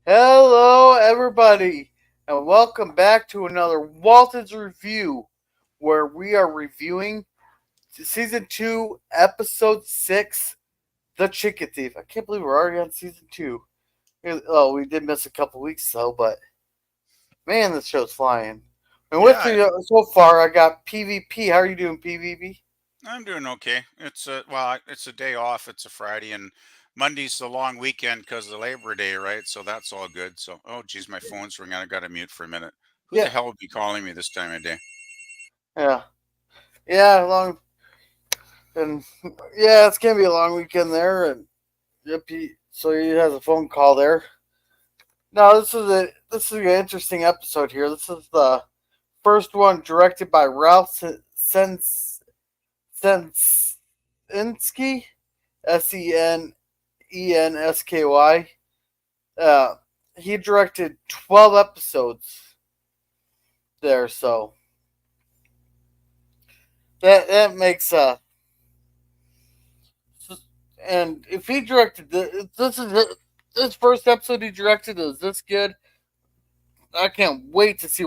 Hello, everybody, and welcome back to another Waltons review, where we are reviewing season 2, episode 6, The Chicken Thief. I can't believe we're already on season 2. Oh, we did miss a couple weeks though, but man, this show's flying. And with Yeah, me so far, I got PvP. How are you doing, PvP? I'm doing okay. It's a day off. It's a Friday, and Monday's the long weekend because of Labor Day, right? So that's all good. So, oh geez, my phone's ringing. I got to mute for a minute. Who Yeah, the hell would be calling me this time of day? yeah, yeah. And yeah, it's gonna be a long weekend there, and yep. So he has a phone call there. No, this is an interesting episode here. This is the first one directed by Ralph Sensky, Senensky. Uh, he directed 12 episodes there, so that makes and if he directed this first episode he directed is this good. I can't wait to see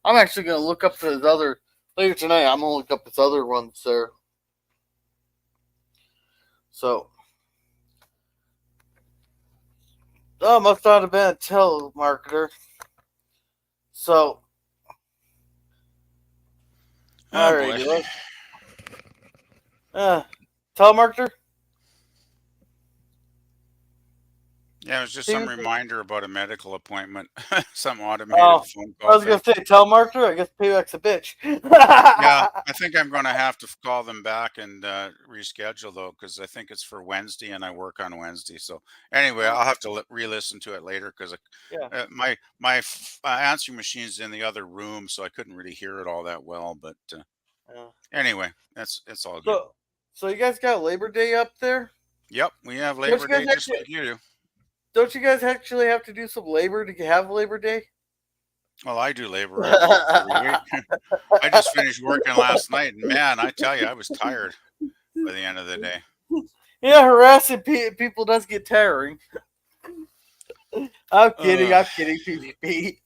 I'm actually gonna look up his other later tonight. I'm gonna look up his other ones there. So, oh, must not have been a telemarketer. So, Oh boy. alrighty, let's uh, telemarketer. Yeah, it was just He some was, reminder about a medical appointment. Some automated oh, phone I call was gonna thing. say telemarketer. I guess payback's a bitch. Yeah, I think I'm going to have to call them back and reschedule though, because I think it's for Wednesday and I work on Wednesday. So anyway, I'll have to re-listen to it later because Yeah. my answering machine's in the other room, so I couldn't really hear it all that well. But Yeah. anyway, it's all good. So, so you guys got Labor Day up there? Yep, we have Don't Labor you guys Day just actually? like you do. Don't you guys actually have to do some labor to have Labor Day? Well, I do labor every week. I just finished working last night, and man, I tell you, I was tired by the end of the day. Yeah, harassing people does get tiring. I'm kidding. Uh, I'm kidding. PvP.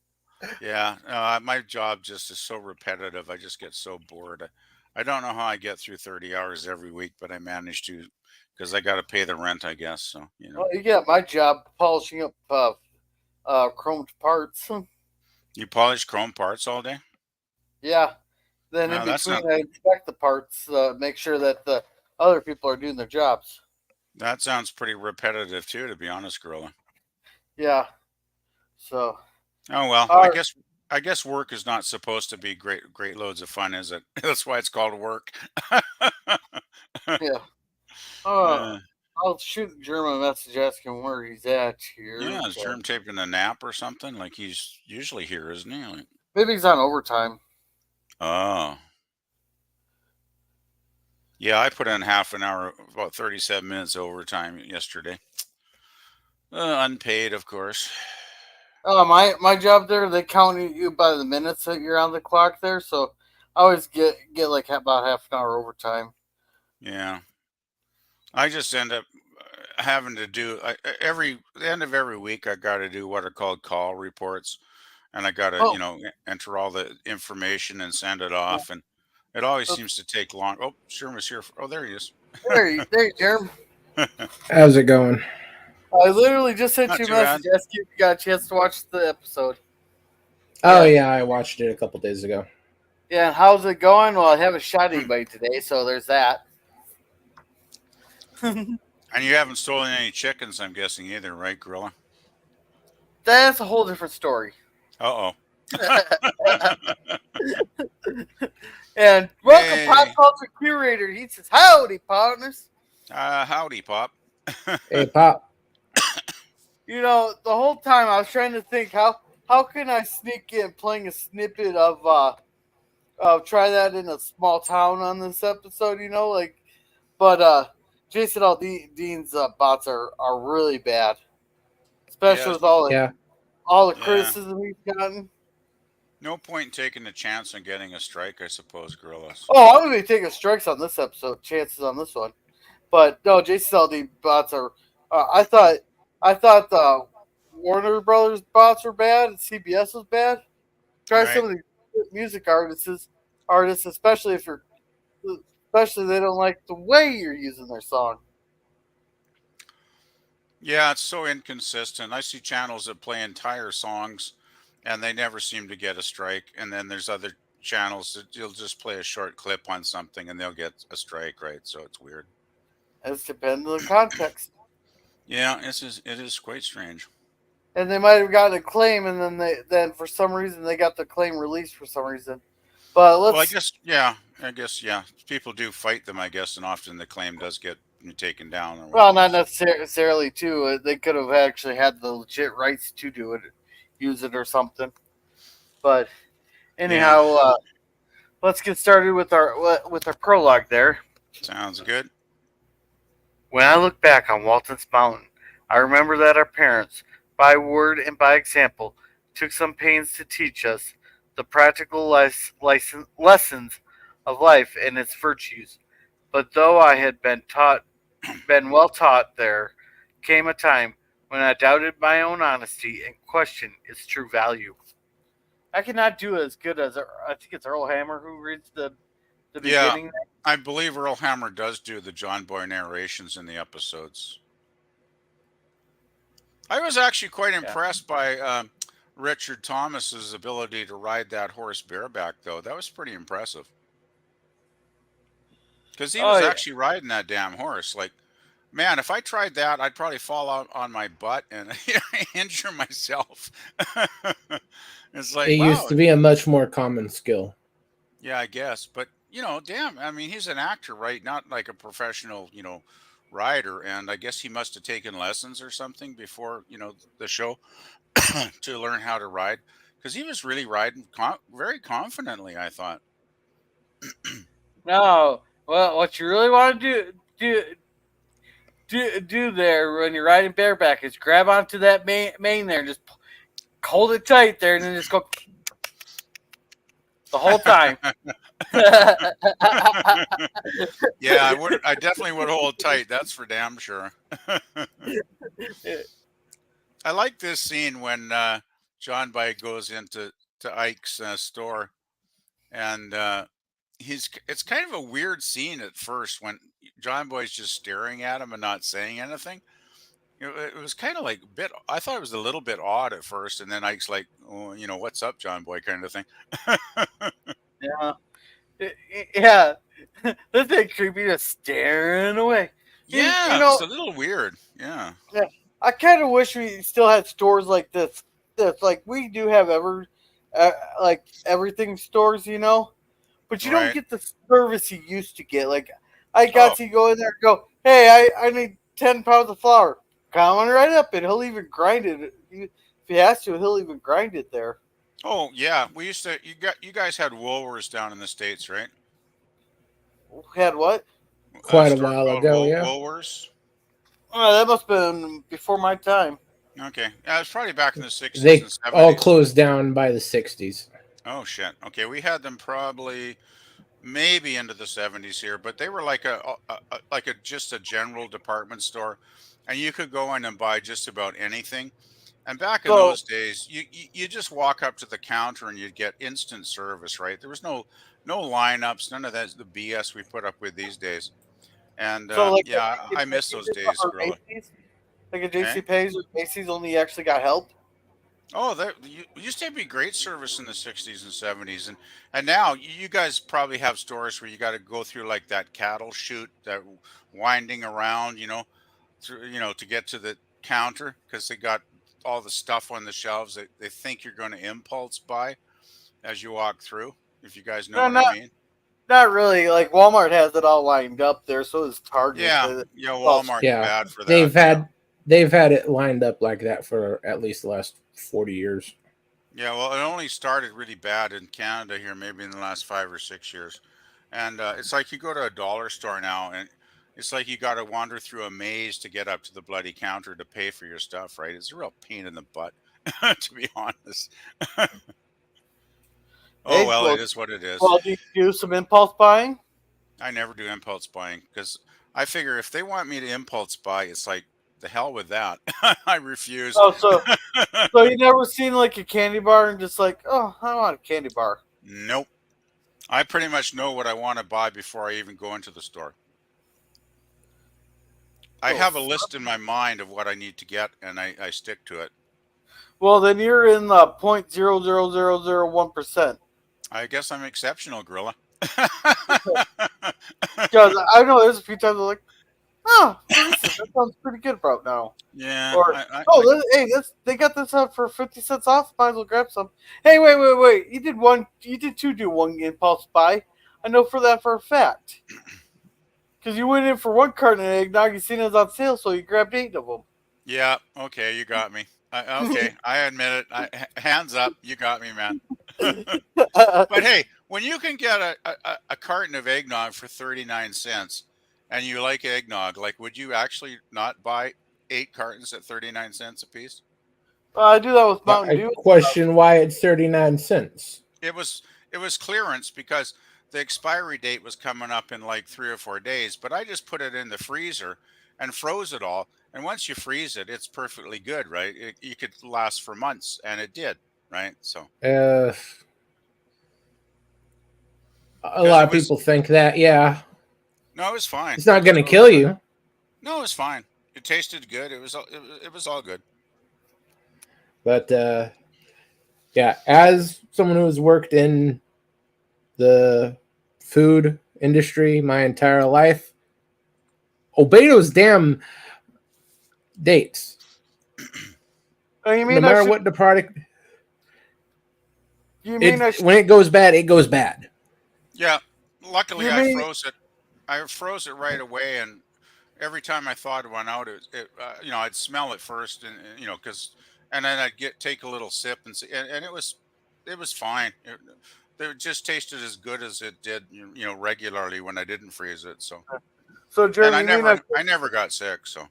Yeah, my job just is so repetitive. I just get so bored. I don't know how I get through 30 hours every week, but I manage to because I got to pay the rent, I guess. So, Well, you got my job polishing up chromed parts. you polish chrome parts all day? Yeah. Then in No, that's not, between, I inspect the parts, make sure that the other people are doing their jobs. that sounds pretty repetitive too, to be honest, Gorilla. Yeah. So, Oh well, all right. I guess work is not supposed to be great loads of fun, is it? That's why it's called work. Yeah. Uh, uh, I'll shoot Germ a message asking where he's at yeah, here. is So Germ taking a nap or something? Like he's usually here, isn't he? Like, maybe he's on overtime. oh. Yeah, I put in half an hour, about 37 minutes overtime yesterday. Unpaid, of course. My job there, they count you by the minutes that you're on the clock there. So I always get like about half an hour overtime. Yeah. I just end up having to do every the end of every week. I got to do what are called call reports, and I got to Oh, enter all the information and send it yeah. off, and it always So seems to take long. Oh, Sherman's here. Oh, there he is. there you, Jerem. How's it going? I literally just sent Not you a too bad. message asking if you got a chance to watch the episode. Oh Yeah, yeah, I watched it a couple days ago. yeah. And how's it going? Well, I haven't shot anybody today, so there's that. And you haven't stolen any chickens, I'm guessing either, right, Gorilla? That's a whole different story. Uh And welcome, pop Hey, culture curator. He says, "Howdy, partners." howdy, Pop. Hey, Pop. The whole time I was trying to think how can I sneak in playing a snippet of try that in a small town on this episode. But Jason Aldean's bots are really bad, especially Yes, with no, Yeah. all the yeah. criticism he's gotten. No point in taking a chance on getting a strike, I suppose, Gorilla. So, Oh, I'm gonna be taking strikes on this episode, chances on this one. But no, Jason Aldean bots are. I thought Warner Brothers bots were bad and CBS was bad. Try Right. some of the music artists, especially they don't like the way you're using their song. Yeah, it's so inconsistent. I see channels that play entire songs and they never seem to get a strike. And then there's other channels that you'll just play a short clip on something and they'll get a strike, right? So it's weird. It depends on the context. Yeah, it is quite strange. And they might have gotten a claim, and then for some reason they got the claim released for some reason. But Well, let's I guess, yeah, people do fight them, I guess, and often the claim does get taken down or well, whatnot. not So, necessarily too. They could have actually had the legit rights to do it, use it or something. But yeah, anyhow, let's get started with our prologue there. sounds good. When I look back on Walton's Mountain, I remember that our parents, by word and by example, took some pains to teach us the practical lessons of life and its virtues. But though I had been well taught, there came a time when I doubted my own honesty and questioned its true value. I cannot do as good as I think it's Earl Hammer who reads the Yeah, beginning. I believe Earl Hammer does do the John Boy narrations in the episodes. I was actually quite Yeah. impressed by Richard Thomas's ability to ride that horse bareback, though. That was pretty impressive because he Oh was yeah. actually riding that damn horse. Like, man, if I tried that, I'd probably fall out on my butt and injure myself. It's It like, used wow, to be a much more common skill. yeah, I guess. But, damn, I mean, he's an actor, right? Not like a professional, rider. And I guess he must have taken lessons or something before, the show to learn how to ride because he was really riding very confidently, I thought. No. Well, what you really want to do there when you're riding bareback is grab onto that mane there and just hold it tight there and then just go the whole time. Yeah, I definitely would hold tight. That's for damn sure. I like this scene when John Boy goes into Ike's store and it's kind of a weird scene at first when John Boy's just staring at him and not saying anything. It was kind of like a bit. I thought it was a little bit odd at first, and then Ike's like, "Oh, what's up, John Boy," kind of thing. Yeah. Yeah. This thing creepy just staring away. You Yeah, know, it's a little weird. Yeah, yeah, I kind of wish we still had stores like this. Like we do have like everything stores, but you don't right. get the service you used to get. Like I got Oh, to go in there and go, hey, I need 10 pounds of flour. Come on right up, and he'll even grind it. If he has to, he'll even grind it there. oh, yeah. We used to. You guys had Woolworths down in the States, right? Had what? A Quite a store while called ago, yeah. Woolworths. Oh, that must have been before my time. Okay, yeah, it was probably back in the '60s They and all '70s. closed down by the 60s. Oh shit. Okay, we had them probably maybe into the '70s here, but they were like a just a general department store, and you could go in and buy just about anything. And back in So, those days, you just walk up to the counter and you'd get instant service, right? There was no lineups, none of that the BS we put up with these days. And so like yeah, a I miss those days, or Gorilla. Macy's, like a Okay. JC Penney's or Macy's only actually got help. Oh, there used to be great service in the '60s and '70s, and now you guys probably have stores where you got to go through like that cattle chute, that winding around, through, to get to the counter because they got all the stuff on the shelves that they think you're going to impulse buy as you walk through. If you guys know No, what I not mean. not really. Like Walmart has it all lined up there, so does Target. Yeah, yeah. Well, Walmart's Yeah. bad for that. They've Yeah, had they've had it lined up like that for at least the last 40 years. yeah. Well, it only started really bad in Canada here, maybe in the last 5 or 6 years. And it's like you go to a dollar store now, and it's like you got to wander through a maze to get up to the bloody counter to pay for your stuff, right? It's a real pain in the butt, to be honest. Oh, hey, well, well, it is what it is. well, do you do some impulse buying? I never do impulse buying because I figure if they want me to impulse buy, it's like the hell with that. I refuse. Oh, so you never seen like a candy bar and just like, oh, I want a candy bar. Nope. I pretty much know what I want to buy before I even go into the store. I have a list in my mind of what I need to get, and I stick to it. Well, then you're in the 0.00001%. I guess I'm exceptional, Gorilla. Because I know there's a few times I'm like, oh, that sounds pretty good right now. Yeah. Or, they got this up for 50 cents off. Might as well grab some. Hey, wait. You did do one impulse buy. I know for that for a fact. Because you went in for one carton of eggnog, you seen it was on sale, so you grabbed 8 of them. Yeah. Okay, you got me. Okay, I admit it. Hands up, you got me, man. But hey, when you can get a carton of eggnog for 39 cents, and you like eggnog, like, would you actually not buy 8 cartons at 39 cents a piece? I do that with Mountain Dew. I question why it's 39 cents. It was clearance because the expiry date was coming up in like 3 or 4 days, but I just put it in the freezer and froze it all. And once you freeze it, it's perfectly good, right? You could last for months, and it did, right? So a lot of people think that, yeah. No, it was fine. It's not going to kill you. No, it was fine. It tasted good. It was all good. But yeah, as someone who has worked in the food industry my entire life, obey those damn dates. Oh, you mean no matter what the product, when it goes bad, it goes bad. Yeah, luckily I froze it. I froze it right away, and every time I thawed one out, I'd smell it first, and and then I'd take a little sip and see, and it was fine. It just tasted as good as it did, regularly when I didn't freeze it. So Jeremy, I never got sick. So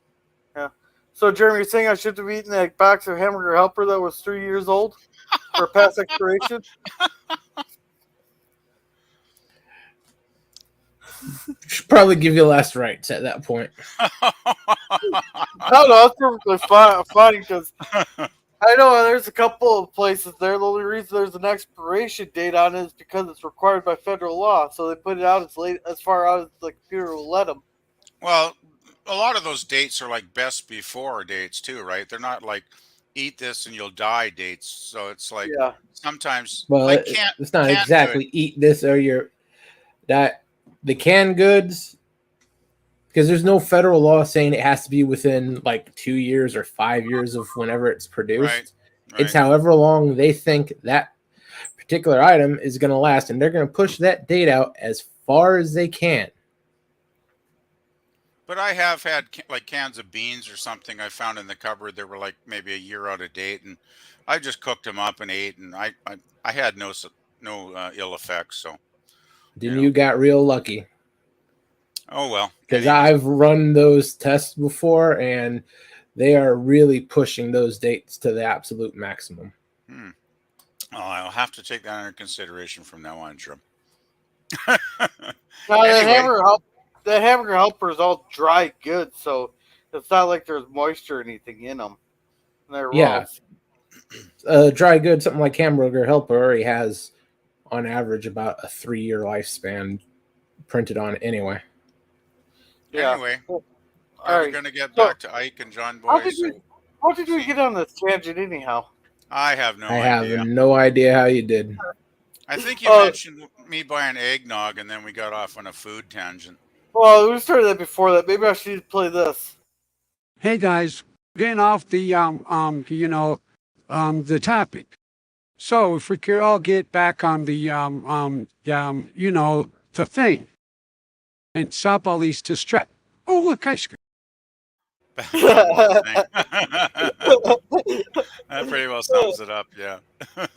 yeah. So Jeremy, you're saying I should have eaten that box of Hamburger Helper that was 3 years old for past expiration? Should probably give you last rites at that point. No, that's perfectly fine because I know there's a couple of places there. The only reason there's an expiration date on it is because it's required by federal law. So they put it out as far out as the computer will let them. Well, a lot of those dates are like best before dates too, right? They're not like eat this and you'll die dates. So it's like sometimes. Well, like it's not exactly eat this or the canned goods, because there's no federal law saying it has to be within like 2 years or 5 years of whenever it's produced. Right. It's however long they think that particular item is going to last, and they're going to push that date out as far as they can. But I have had like cans of beans or something I found in the cupboard that were like maybe a year out of date, and I just cooked them up and ate, and I had no ill effects. So then you got real lucky. Oh well, because I've run those tests before, and they are really pushing those dates to the absolute maximum. Oh, I'll have to take that under consideration from now on, Germ. The hamburger helper is all dry goods, so it's not like there's moisture or anything in them. Yeah. Dry good, something like hamburger helper already has, on average, about a 3-year lifespan printed on it anyway. Yeah. Anyway, we're going to get back to Ike and John Boy. How did we get on this tangent anyhow? I have no idea. I have no idea how you did. I think you mentioned me buying eggnog, and then we got off on a food tangent. Well, we started that before that. Maybe I should play this. Hey guys, getting off the the topic. So if we could all get back on the the thing, and stop all these distract. Oh look, ice cream. That pretty well sums it up, yeah. Back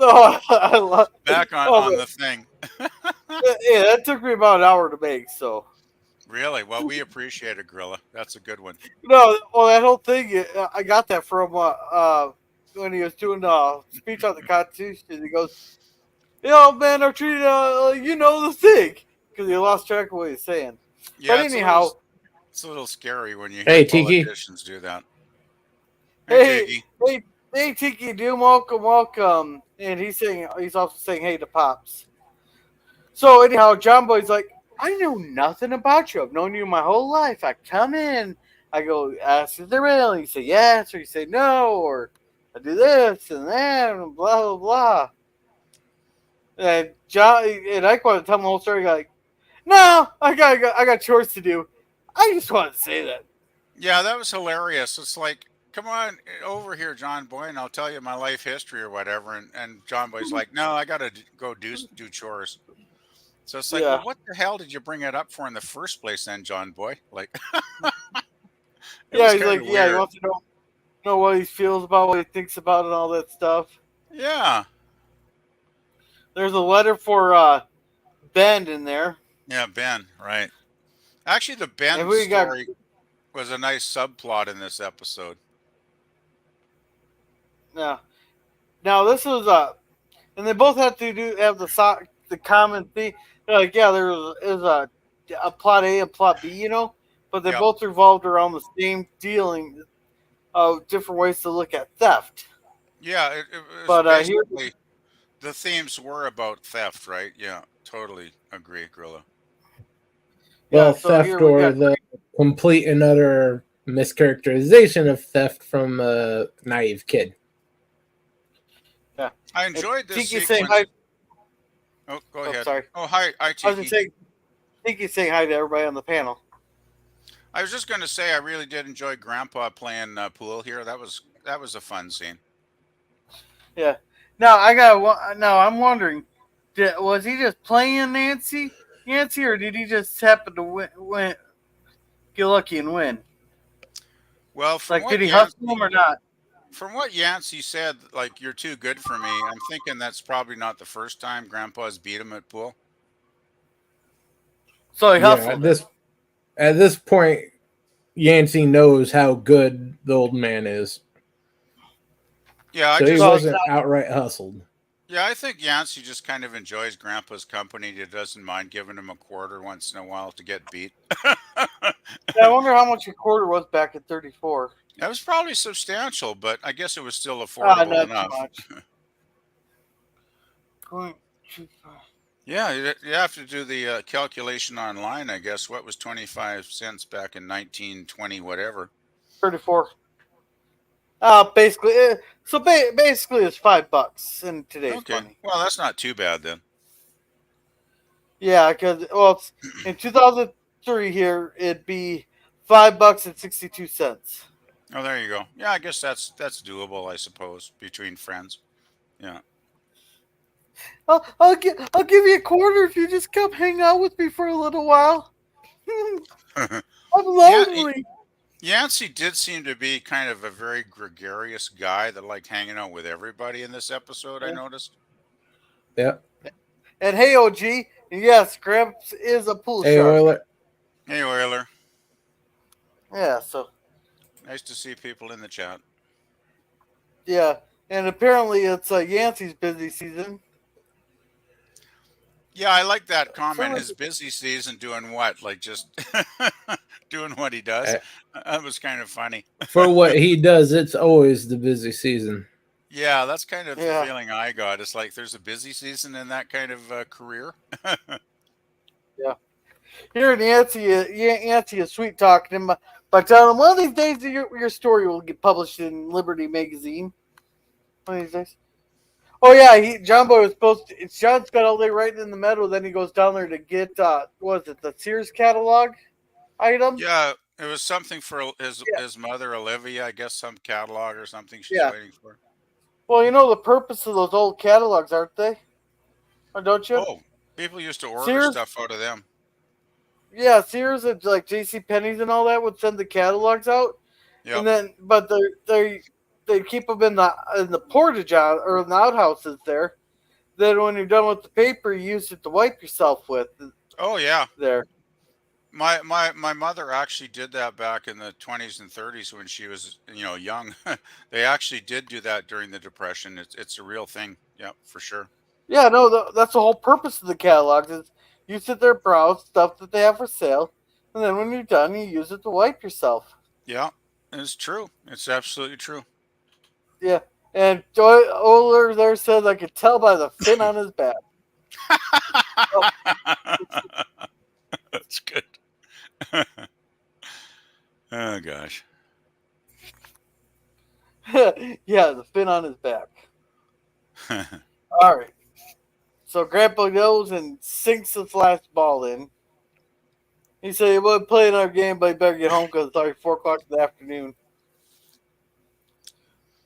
on the thing. Yeah, that took me about an hour to make, so. Really? Well, we appreciate it, Gorilla. That's a good one. No, well, that whole thing, I got that from when he was doing a speech on the Constitution. He goes, man, our treaty, the thing. Because he lost track of what he's saying. Yeah, but anyhow. It's a little scary when you hear politicians do that. Hey, Hey, Tiki. hey, Tiki Doom, welcome. And he's also saying hey to Pops. So anyhow, John Boy's like, I know nothing about you. I've known you my whole life. I come in, I go ask is there mail, and you say yes, or you say no, or I do this and that, and blah blah blah. And John and Ike wanted to tell him the whole story. Like, no, I got chores to do. I just want to say that. Yeah, that was hilarious. It's like, come on over here, John Boy, and I'll tell you my life history or whatever. And John Boy's like, no, I gotta go do chores. So it's like, well, Yeah, what the hell did you bring it up for in the first place, then, John Boy? Like, it yeah. was He's kind like, of yeah, he weird. wants to know what he feels about, what he thinks about, and all that stuff. Yeah, There's a letter for Ben in there, yeah, Ben, right? Actually, the and Ben we got story was a nice subplot in this episode. now. Now this is and they both have to have the common thing. They're like, yeah, there is a plot A and plot B, but they Yep. both revolved around the same dealing of different ways to look at theft. Yeah, it was But here, basically the themes were about theft, right? Yeah, totally agree, Gorilla. yeah, Well, so here theft we or got the complete and utter mischaracterization of theft from a naive kid. yeah, I and enjoyed this Tiki saying hi. sequence. Oh, go Oh, ahead. sorry, Oh, hi, I was gonna Tiki. say Tiki saying hi to everybody on the panel. I was just going to say I really did enjoy Grandpa playing pool here. That was a fun scene. Yeah. Now I'm wondering, was he just playing Nancy, or did he just happen to get lucky and win? Well, Like, did he hustle him or not? From what Yancey said, like you're too good for me. I'm thinking that's probably not the first time Grandpa's beat him at pool. So he Yeah, hustled him. at this point, Yancey knows how good the old man is, Yeah, so he So it's wasn't not. outright hustled. yeah, I think Yancey just kind of enjoys Grandpa's company. He doesn't mind giving him a quarter once in a while to get beat. Yeah, I wonder how much a quarter was back at 34. That was probably substantial, but I guess it was still Ah, affordable not too enough. much. Point two five. Yeah, you have to do the calculation online, I guess. What was 25 cents back in 1920, whatever? 34. Basically, basically it's $5 in today's Okay, money. well, that's not too bad then. Yeah, because it's in 2003 here, it'd be $5.62. Oh, there you go. Yeah, I guess that's doable, I suppose, between friends. Yeah. I'll give you a quarter if you just come hang out with me for a little while. I'm Yeah, lonely. Yancey did seem to be kind of a very gregarious guy that liked hanging out with everybody in this episode, I Yeah. noticed. Yeah. And hey, OG, yes, Gramps is a pool Hey, shark. Oiler. Hey, Oiler. Yeah, so Nice to see people in the chat. yeah, and apparently it's Yancey's busy season. Yeah, I like that So comment. His busy season doing what? Like just doing what he does. That was kind of funny. For what he does, it's always the busy season. Yeah, that's kind of the yeah, feeling I got. It's like there's a busy season in that kind of career. yeah. Here Yancey is sweet talking him by telling him one of these days your story will get published in Liberty magazine. One of these days. Oh yeah, John Boy was supposed to. John spent all day writing in the meadow. Then he goes down there to get what was it, the Sears catalog item? Yeah, it was something for Yeah, his mother Olivia, I guess some catalog or something she's yeah. waiting for. Well, you know the purpose of those old catalogs, aren't they? Or don't you? Oh, people used to order Sears, stuff out of them. yeah, Sears and like J.C. Penney's and all that would send the catalogs out, and Yep. then but they keep them in the portage out or in the outhouses there. Then when you're done with the paper, you use it to wipe yourself with Oh yeah. there. My mother actually did that back in the 20s and 30s when she was, young. They actually did do that during the Depression. It's a real thing. Yeah, for sure. Yeah, no, that's the whole purpose of the catalogs is you sit there browse stuff that they have for sale, and then when you're done, you use it to wipe yourself. Yeah, it's true. It's absolutely true. Yeah, and Oler there said I could tell by the fin on his back. That's good. Oh gosh. Yeah, the fin on his back. All right. So Grandpa goes and sinks his last ball in. He said he would play another game, but he better get home because it's already 4 o'clock in the afternoon.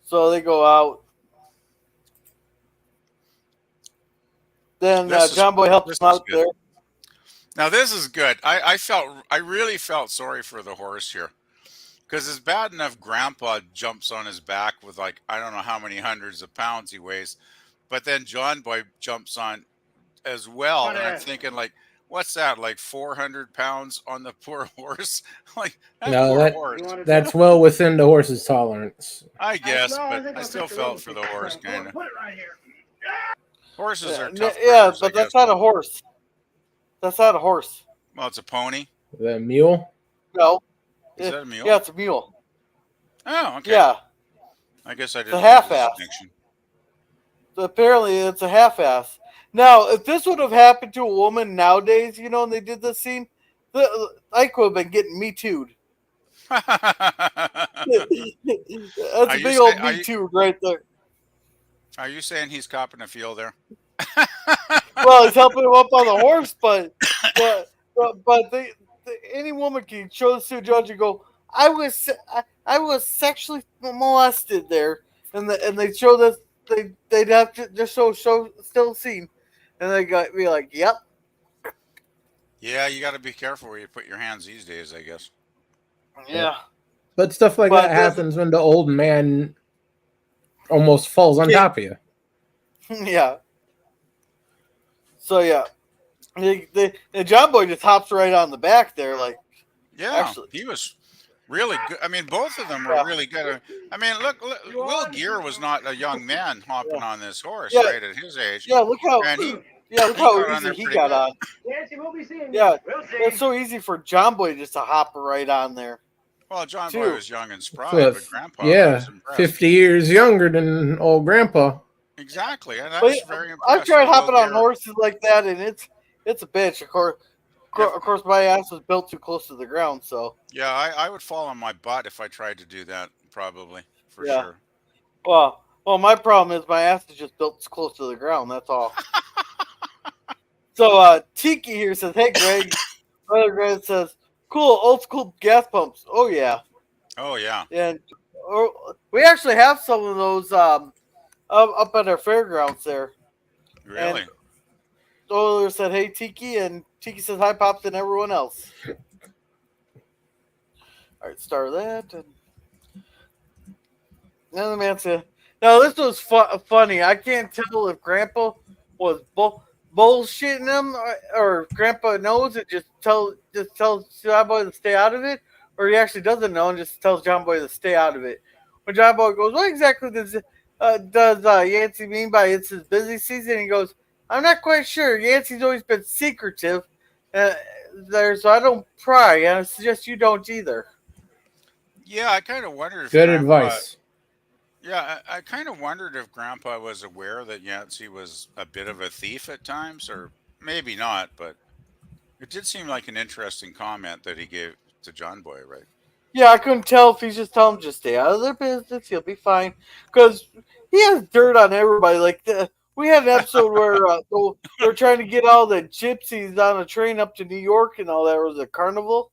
So they go out. Then John Boy helps him out there. Now this is good. I really felt sorry for the horse here. Because it's bad enough Grandpa jumps on his back with like, I don't know how many hundreds of pounds he weighs. But then John Boy jumps on as well. And I'm thinking like, what's that? Like 400 pounds on the poor horse? Like that poor horse. That's well within the horse's tolerance. I guess, but I still felt for the horse kind of. Horses are tough. Yeah, but that's not a horse. That's not a horse. Well, it's a pony. The mule? No. Is that a mule? Yeah, it's a mule. Oh, okay. Yeah. I guess I didn't. It's a half-ass. So apparently, it's a half-ass. Now, if this would have happened to a woman nowadays, you know, and they did this scene, Ike would have been getting Me Too'd. That's a big old Me Too right there. Are you saying he's copping a feel there? Well, he's helping him up on the horse, but any woman can show this to a judge and go, I was sexually molested there, and they show this, they'd have to just show still scene, and they got be like, yep. Yeah, you got to be careful where you put your hands these days, I guess. Yeah. But stuff like that happens when the old man almost falls on top of you. Yeah. So yeah, John Boy just hops right on the back there, like. Yeah, actually, he was really good. I mean, both of them were really good. I mean, look, Will Gear was not a young man hopping on this horse, right, at his age. Yeah, look how easy he got on. Yeah, it's so easy for John Boy just to hop right on there. Well, John Boy was young and spry, but Grandpa was impressed. 50 years younger than old Grandpa. Exactly, and that's very impressive. I've tried hopping on horses like that, and it's a bitch. Of course, my ass was built too close to the ground, so. Yeah, I would fall on my butt if I tried to do that, probably, for sure. Well, my problem is my ass is just built close to the ground, that's all. So, Tiki here says, hey, Greg. Brother Greg says, cool, old school gas pumps. Oh, yeah. Oh, yeah. And we actually have some of those up at our fairgrounds there. Really? And Oler said, hey, Tiki, and Tiki says, hi, Pops, and everyone else. All right, start that. And then the man said, now, this was funny. I can't tell if Grandpa was bullshitting him or Grandpa knows it, just tells John Boy to stay out of it, or he actually doesn't know and just tells John Boy to stay out of it. When John Boy goes, what exactly does Yancy mean by it's his busy season? He goes, I'm not quite sure. Yancy's always been secretive there, so I don't pry, and I suggest you don't either. Yeah, I kind of wondered if Good advice. Yeah, I kind of wondered if Grandpa was aware that Yancy was a bit of a thief at times, or maybe not, but it did seem like an interesting comment that he gave to John Boy, right? Yeah, I couldn't tell if he's just telling him just stay out of their business, he'll be fine. Because he has dirt on everybody. Like, we had an episode where they're trying to get all the gypsies on a train up to New York and all that. It was a carnival.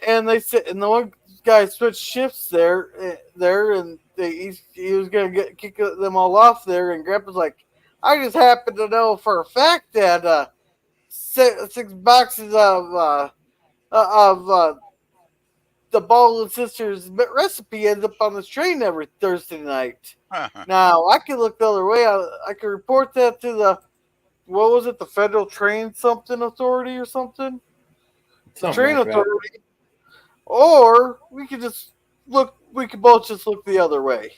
And they said, and the one guy switched shifts there, and he was going to kick them all off there. And Grandpa's like, I just happen to know for a fact that 6 boxes of the Baldwin Sisters recipe ends up on this train every Thursday night. Now, I can look the other way. I can report that to the Federal Train something authority or something? Train like authority. That. Or we could both just look the other way.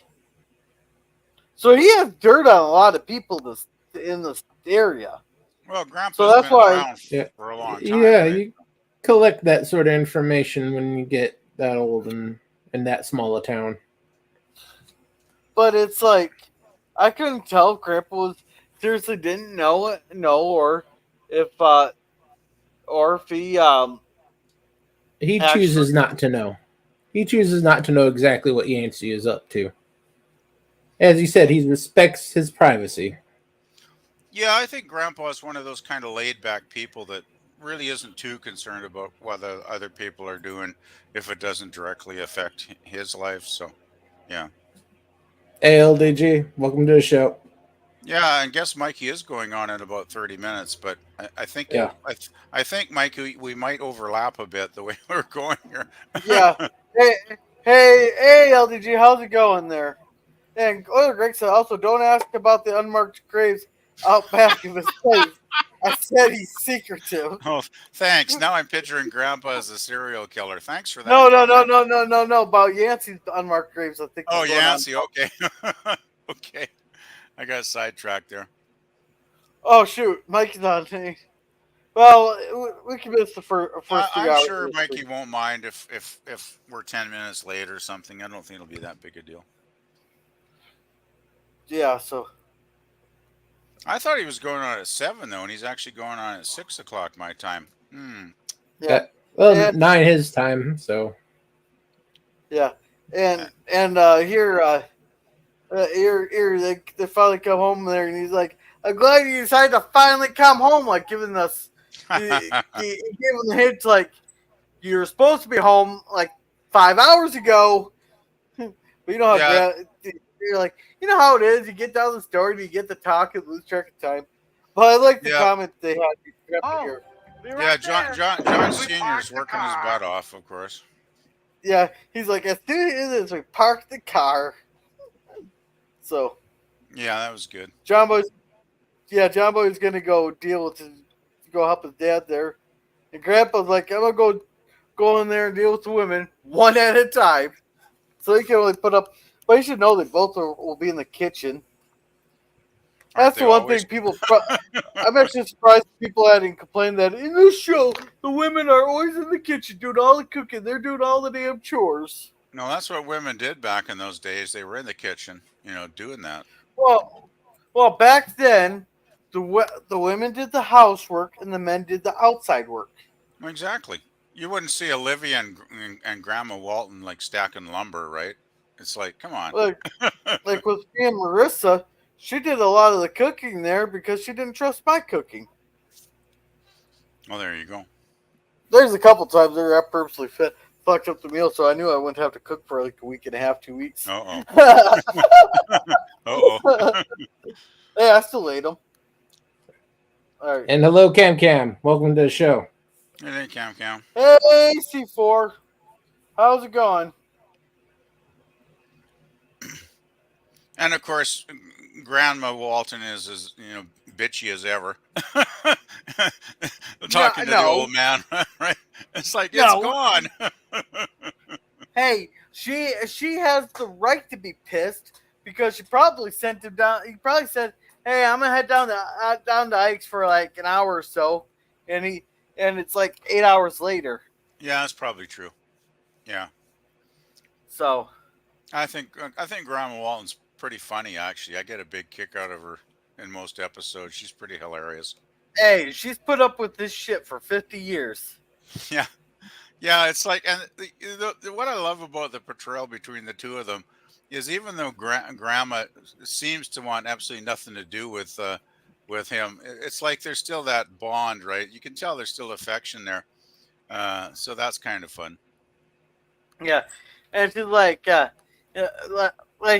So he has dirt on a lot of people in this area. Well, Grandpa's so that's been why, around for a long time. Yeah, right? you collect that sort of information when you get that old and in that small a town. but it's like I couldn't tell if Grandpa was seriously didn't know, if uh, or if He actually, chooses not to know. He chooses not to know exactly what Yancey is up to. As you said, he respects his privacy. Yeah, I think Grandpa is one of those kind of laid back people that really isn't too concerned about what the other people are doing if it doesn't directly affect his life. So, yeah. Hey, LDG, welcome to the show. Yeah, and guess Mikey is going on in about 30 minutes, but I think Yeah. I think Mikey, we might overlap a bit the way we're going here. yeah. Hey, hey, LDG, how's it going there? And Greg said, also, don't ask about the unmarked graves out back of his place. I said he's secretive. Oh, thanks. Now I'm picturing Grandpa as a serial killer. Thanks for No, that comment. no. About Yancey's unmarked graves, I think Oh, was going on. Yancey. Okay. Okay. I got sidetracked there. Oh, shoot. Mike's on. Well, we can miss the first 3 I'm hours. sure Mikey won't mind if we're 10 minutes late or something. I don't think it'll be that big a deal. Yeah, so. I thought he was going on at 7 though, and he's actually going on at 6 o'clock my time. Yeah. Well, And, 9 his time, so. Yeah. And here they finally come home there, and he's like, I'm glad you decided to finally come home, like giving us, he gave him the hint, like, you were supposed to be home like 5 hours ago. But you know how Yeah. you're like, you know how it is. You get down the story, and you get to talk and lose track of time. But I like the Yeah. comment they had here. Yeah, John Senior's working his butt off, of course. Yeah, he's like, as soon as we park the car. So. Yeah, that was good. John Boy's gonna go go help his dad there, and Grandpa's like, I'm gonna go in there and deal with the women one at a time, so he can only put up. But you should know they both will be in the kitchen. Aren't That's they the one always? thing people. I'm actually surprised people hadn't complained that in this show the women are always in the kitchen doing all the cooking. They're doing all the damn chores. No, that's what women did back in those days. They were in the kitchen, doing that. Well, back then, the women did the housework and the men did the outside work. Exactly. You wouldn't see Olivia and Grandma Walton like stacking lumber, right? It's like, come on. Like with me and Marissa, she did a lot of the cooking there because she didn't trust my cooking. Oh, there you go. There's a couple times there I purposely fucked up the meal, so I knew I wouldn't have to cook for like a week and a half, 2 weeks. Uh-oh. Hey, I still ate them. All right. And hello, Cam. Welcome to the show. Hey, Cam. Hey, C4. How's it going? And of course, Grandma Walton is as bitchy as ever. Talking to the old man, right? It's like it's gone. Hey, she has the right to be pissed because she probably sent him down. He probably said, "Hey, I'm gonna head down to Ike's for like an hour or so," and it's like 8 hours later. Yeah, that's probably true. Yeah. So I think Grandma Walton's pretty funny, actually. I get a big kick out of her in most episodes. She's pretty hilarious. Hey, she's put up with this shit for 50 years. Yeah. Yeah, it's like, and what I love about the portrayal between the two of them is even though Grandma seems to want absolutely nothing to do with him, it's like there's still that bond, right? You can tell there's still affection there. So that's kind of fun. Yeah, and she's like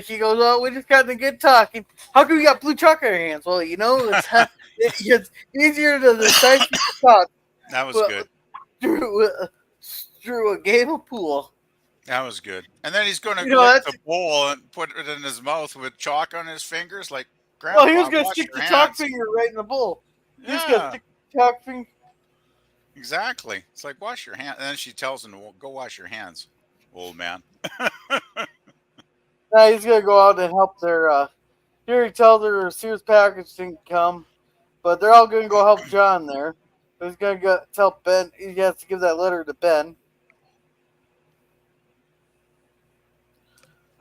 he goes, "Oh, we just got to get talking. How come you got blue chalk on your hands?" Well, it's easier to decipher thoughts. That was good. Through a game of pool. That was good. And then he's going to lick the bowl and put it in his mouth with chalk on his fingers, like Grandpa. Well, he was going to stick the chalk finger right in the bowl. Yeah. He was going to stick the chalk finger. Exactly. It's like, wash your hands. And then she tells him, well, go wash your hands, old man. Now he's going to go out and help their. Here he tells her Sears package didn't come, but they're all going to go help John there. He's going to tell Ben. He has to give that letter to Ben.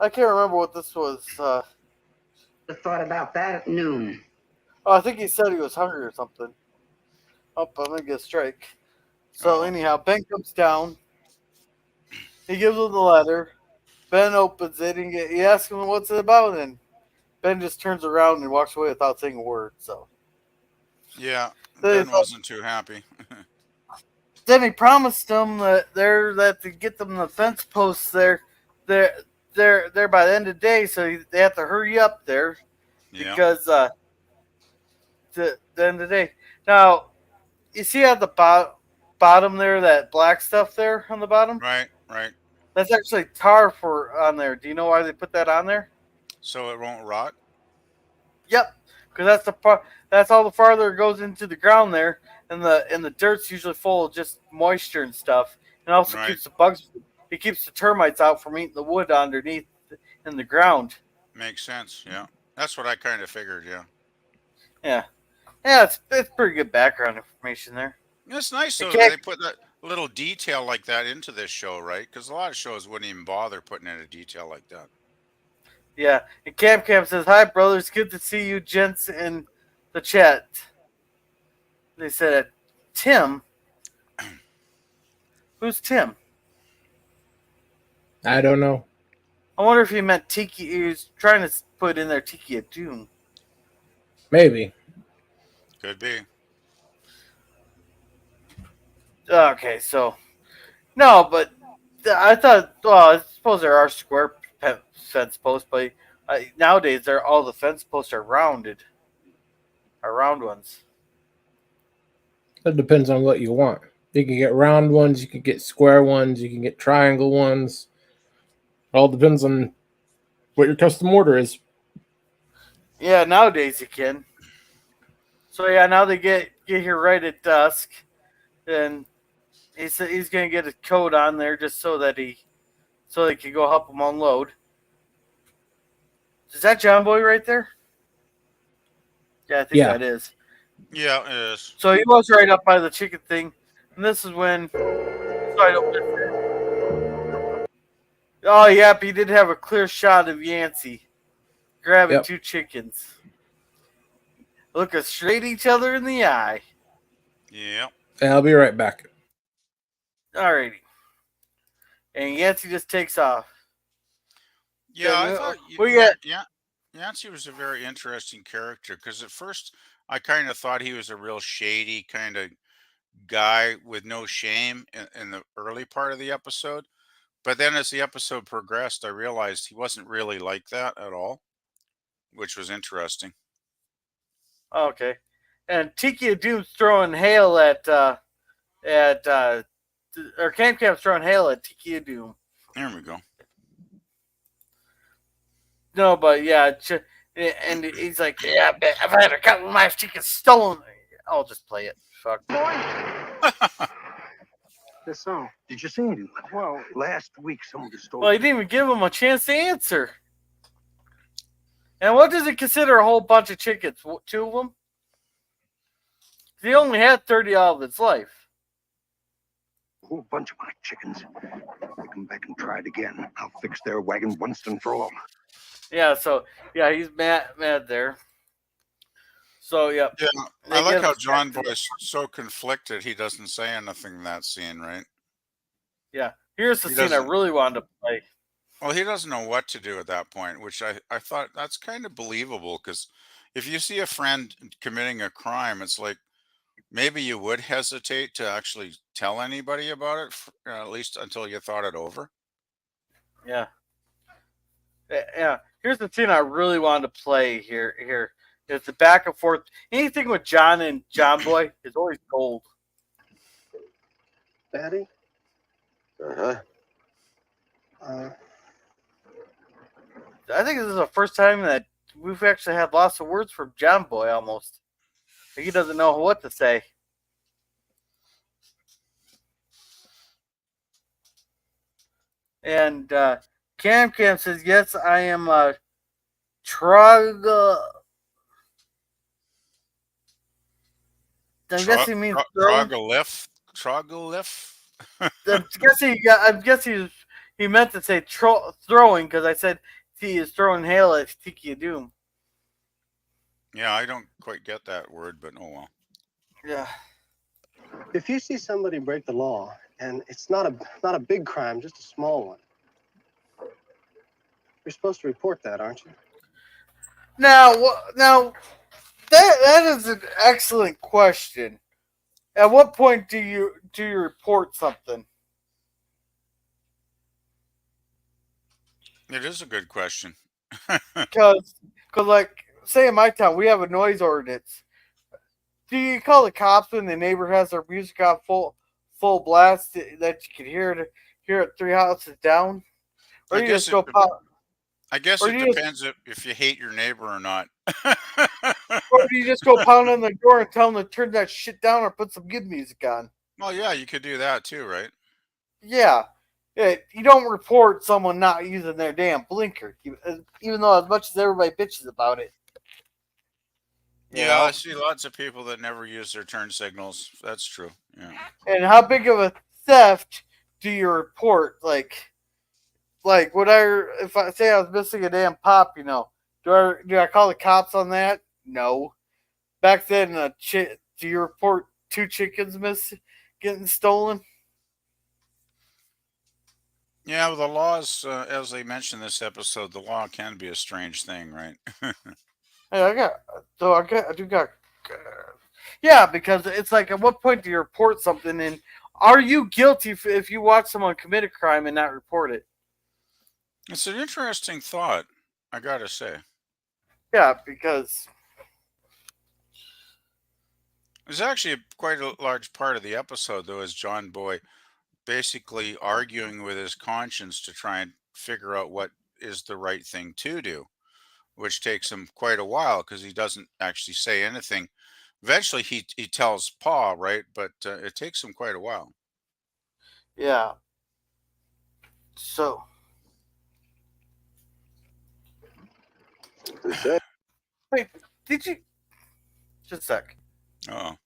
I can't remember what this was. The thought about that at noon. Oh, I think he said he was hungry or something. Oh, I'm gonna get a strike. So anyhow, Ben comes down. He gives him the letter. Ben opens it and he asks him what's it about, and Ben just turns around and walks away without saying a word. So Yeah, then Ben wasn't too happy. he promised them that to get them the fence posts they're there by the end of the day, so they have to hurry up there Yeah, because the end of the day. Now you see at the bottom there that black stuff there on the bottom. right, right. That's actually tar for on there. Do you know why they put that on there? So it won't rot. Yep, because that's the part. That's all the farther it goes into the ground there, and the dirt's usually full of just moisture and stuff, and also Right, keeps the bugs. It keeps the termites out from eating the wood underneath in the ground. makes sense. Yeah, that's what I kind of figured. Yeah, Yeah, yeah, it's pretty good background information there. it's nice It though that can't. they put that little detail like that into this show, right? Because a lot of shows wouldn't even bother putting in a detail like that. Yeah, and Cam says, "Hi, brothers. Good to see you, gents, in the chat." They said, "Tim, who's Tim?" I don't know. I wonder if he meant Tiki. He was trying to put in there Tiki of Doom. Maybe. Could be. Okay, so no, but I thought. Well, I suppose there are square fence posts, but nowadays they're all the fence posts are rounded, are round ones. It depends on what you want. You can get round ones, you can get square ones, you can get triangle ones. It all depends on what your custom order is. Yeah, nowadays you can. So yeah, now they get here right at dusk, and he said he's gonna get a code on there just so they can go help him unload. Is that John Boy right there? Yeah, I think Yeah. that is. Yeah, it is. So he was right up by the chicken thing, and this is when. So I don't miss it. Oh, yep, he did have a clear shot of Yancy grabbing Yep. two chickens, looking straight each other in the eye. Yeah. And I'll be right back. Alrighty, and Yancy just takes off. Yeah, I thought we got. Yancy was a very interesting character because at first I kind of thought he was a real shady kind of guy with no shame in the early part of the episode. But then as the episode progressed, I realized he wasn't really like that at all, which was interesting. Okay, and Tiki of Doom's throwing hail or Camp's throwing hail at Tiki of Doom. There we go. No, but yeah, and he's like, yeah, I've had a couple of my chickens stolen. I'll just play it. Fuck. Yes, so. Did you see anything? Well, last week somebody stole. Well, he didn't even give him a chance to answer. And what does he consider a whole bunch of chickens? Two of them? He only had 30 all of his life. A whole bunch of my chickens. They come back and try it again. I'll fix their wagon once and for all. Yeah, so yeah, he's mad there. So yeah. Yeah, I like how John Boy's so conflicted he doesn't say anything in that scene, right? Yeah. Here's the scene I really wanted to play. Well, he doesn't know what to do at that point, which I thought that's kind of believable because if you see a friend committing a crime, it's like maybe you would hesitate to actually tell anybody about it, at least until you thought it over. Yeah. Yeah. Here's the scene I really wanted to play here. It's the back and forth. Anything with John and John Boy is always gold. Daddy? I think this is the first time that we've actually had lots of words from John Boy almost. He doesn't know what to say. And Cam says, yes, I am a I'm guessing means Troglif. I'm guessing He meant to say throwing because I said he is throwing hail at Tiki of Doom. Yeah, I don't quite get that word, but oh well. Yeah. If you see somebody break the law, and it's not a big crime, just a small one, you're supposed to report that, aren't you? Now that is an excellent question. At what point do you report something? It is a good question. Because like say in my town we have a noise ordinance. Do you call the cops when the neighbor has their music on full blast that you can hear it 3 houses down, or I you guess just it go pop, I guess or it you just depends if you hate your neighbor or not. or do you just go pound on the door and tell them to turn that shit down or put some good music on? Well, yeah, you could do that too, right? Yeah. Yeah, you don't report someone not using their damn blinker, even though as much as everybody bitches about it. You Yeah, I know? see lots of people that never use their turn signals. That's true. Yeah. And how big of a theft do you report? Like would if I say I was missing a damn pop, do I call the cops on that? No. Back then, do you report 2 chickens getting stolen? Yeah, well, the laws, as they mentioned in this episode, the law can be a strange thing, right? Hey, I do got. Yeah, because it's like, at what point do you report something, and are you guilty if you watch someone commit a crime and not report it? It's an interesting thought, I gotta say. Yeah, because It's actually quite a large part of the episode, though, is John Boy basically arguing with his conscience to try and figure out what is the right thing to do, which takes him quite a while because he doesn't actually say anything. Eventually, he tells Pa, right? But it takes him quite a while. yeah. So They say wait, did you just a sec? Oh,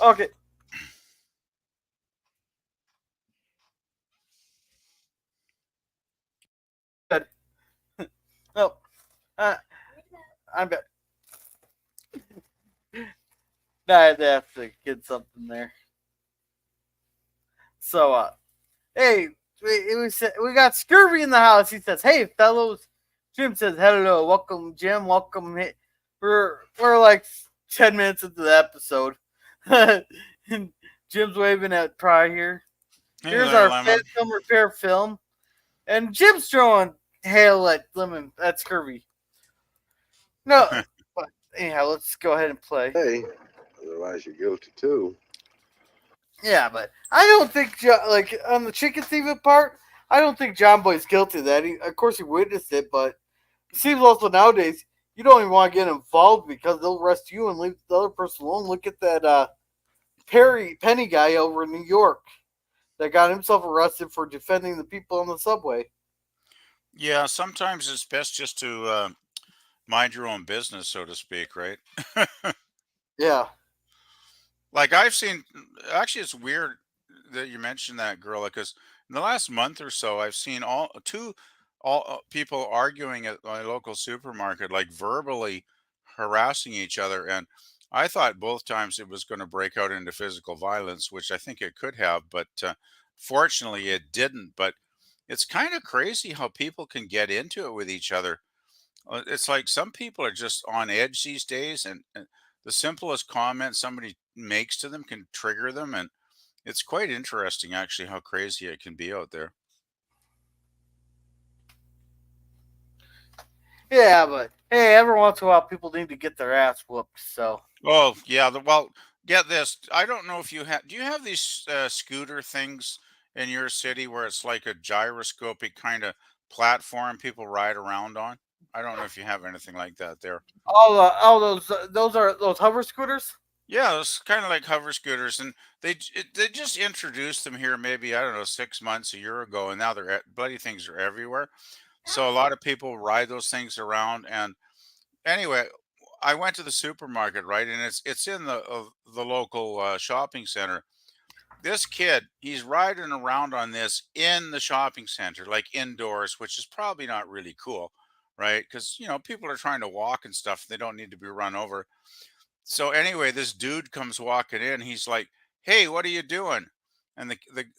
Okay. Good. No, uh, I'm back. I had to have to get something there. So, hey, we got Scurvy in the house. He says, "Hey, fellows." Jim says, "Hello, welcome, Jim. Welcome." We're like 10 minutes into the episode. And Jim's waving at Pry here. hey Here's there, our Lemon. film repair film, and Jim's throwing hail at Lemon at Scurvy. No, but anyhow, let's go ahead and play. hey, otherwise you're guilty too. Yeah, but I don't think like on the chicken thieving part, I don't think John Boy's guilty of that. Of course, he witnessed it, but it seems also nowadays you don't even want to get involved because they'll arrest you and leave the other person alone. Look at that Penny guy over in New York that got himself arrested for defending the people on the subway. Yeah, sometimes it's best just to mind your own business, so to speak, right? Yeah, Like I've seen, actually, it's weird that you mentioned that, girl, because in the last month or so, I've seen all people arguing at my local supermarket, like verbally harassing each other, and I thought both times it was going to break out into physical violence, which I think it could have, but fortunately it didn't. But it's kind of crazy how people can get into it with each other. It's like some people are just on edge these days, and the simplest comment somebody makes to them can trigger them, and it's quite interesting actually how crazy it can be out there. yeah, but hey, every once in a while, people need to get their ass whooped. So Oh yeah, well, get this. I don't know if you have. Do you have these scooter things in your city where it's like a gyroscopic kind of platform people ride around on? I don't know if you have anything like that there. all those are those hover scooters. Yeah, it's kind of like hover scooters, and they just introduced them here maybe I don't know 6 months a year ago, and now bloody things are everywhere. So a lot of people ride those things around. And anyway, I went to the supermarket, right, and it's in the local shopping center. This kid, he's riding around on this in the shopping center, like indoors, which is probably not really cool, right? Because people are trying to walk and stuff; they don't need to be run over. So anyway, this dude comes walking in. He's like, "Hey, what are you doing?" And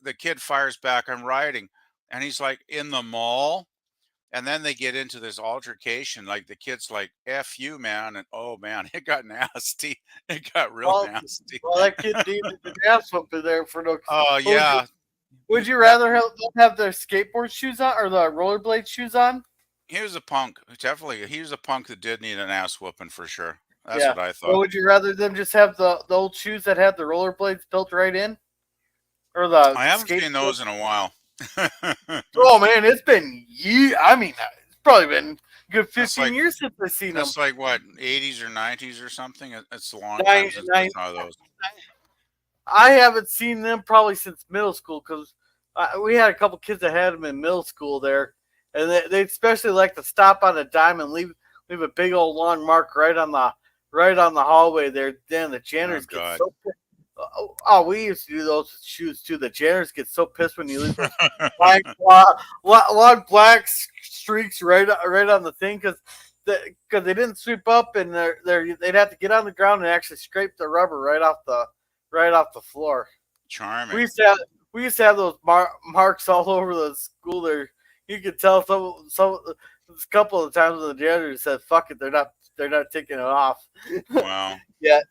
the kid fires back, "I'm riding." And he's like, "In the mall?" And then they get into this altercation. Like the kid's like, "F you, man." And oh man, it got nasty. It got real Well, nasty. well, that kid needed the ass whooping there for no. Oh yeah. Would you That rather have their skateboard shoes on or the rollerblade shoes on? he was a punk. Definitely. He was a punk that did need an ass whooping for sure. That's Yeah. what I Or thought. would you rather them just have the old shoes that had the rollerblades built right in, or the I haven't seen skateboard? those in a while. Oh man, it's been years. I mean, it's probably been a good That's 15 like years since I've seen them. that's like what, 80s or 90s or something? It's a long time Nine, since I nine, saw those. I haven't seen them probably since middle school because we had a couple kids that had them in middle school there, and they especially like to stop on a dime and leave a big old long mark right on the hallway there. Then the Oh janitors get God. so pissed. Oh, we used to do those shoes too. The janitors get so pissed when you leave those black, long black streaks right on the thing because they didn't sweep up and they'd have to get on the ground and actually scrape the rubber right off the floor. Charming. We used to have those marks all over the school there. You could tell some a couple of times when the janitor said, "Fuck it," they're not taking it off Wow. yet.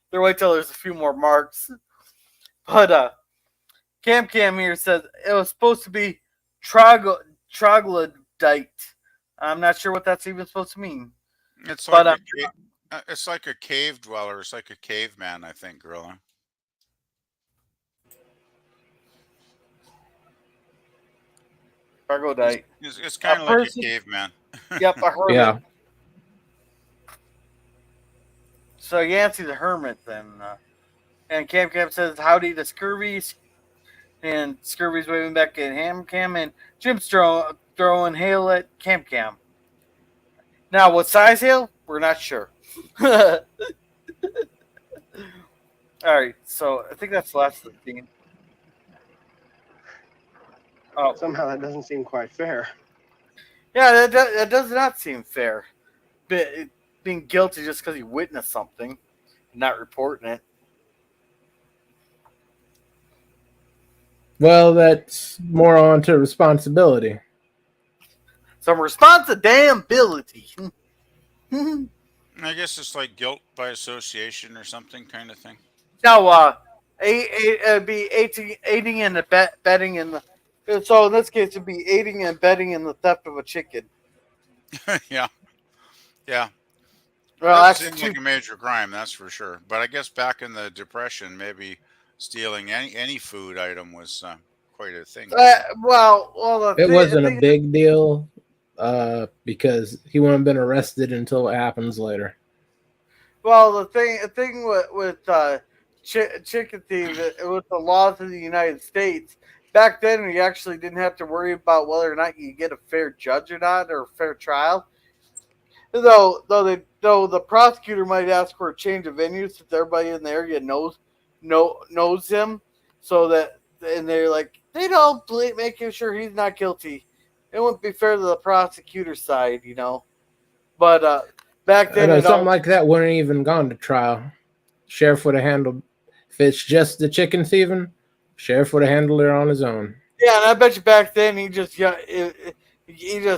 They're wait till there's a few more marks. But Cam here says it was supposed to be troglodyte. I'm not sure what that's even supposed to mean. It's But like it's like a cave dweller. It's like a caveman, I think, Gorilla. troglodyte. It's A kind of like a person. caveman. Yep, a hermit. Yeah. So Yancey's a hermit then. And Cam says, "Howdy to Scurvy," and Scurvy's waving back at Cam, and Jim's throwing hail at Cam. Now, what size hail? We're not sure. All right, so I think that's the last of the scene. Oh, Somehow that doesn't seem quite fair. yeah, that does not seem fair. Being guilty just because you witnessed something, not reporting it. Well, that's more on to responsibility. Some responsibility. I guess it's like guilt by association or something kind of thing. No, it'd be aiding and abetting in the. So in this case, it'd be aiding and abetting in the theft of a chicken. Yeah. Yeah. Well, Doesn't actually, seem like a major crime, that's for sure. But I guess back in the Depression, maybe stealing any food item was quite a thing. It wasn't a big deal because he wouldn't have been arrested until it happens later. Well, the thing with chicken thieves, with the laws of the United States, back then we actually didn't have to worry about whether or not you get a fair judge or not, or a fair trial. Though the prosecutor might ask for a change of venue since everybody in the area knows him, so that and they're like they don't making sure he's not guilty. It wouldn't be fair to the prosecutor's side, you know. But back then, Something like that wouldn't even gone to trial. Sheriff would have handled. If it's just the chicken thieving, sheriff would have handled it on his own. Yeah, and I bet you back then he just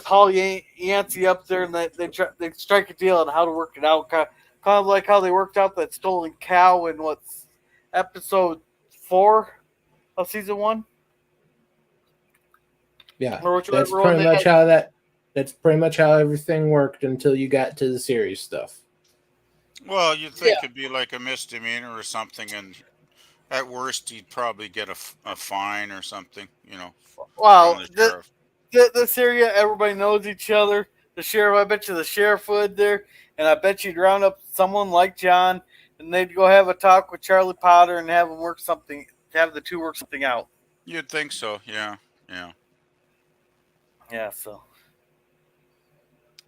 haul Yancy up there and they strike a deal on how to work it out, kind of like how they worked out that stolen cow in what's episode 4 of season 1. Yeah, Or that's pretty much how That's pretty much how everything worked until you got to the serious stuff. Well, you'd think it'd be like a misdemeanor or something, and at worst, he'd probably get a fine or something, you know. Well, this area, everybody knows each other. The sheriff, I bet you the sheriff would there, and I bet you'd round up someone like John, and they'd go have a talk with Charlie Potter and have the two work something out. You'd think so, yeah. Yeah, so.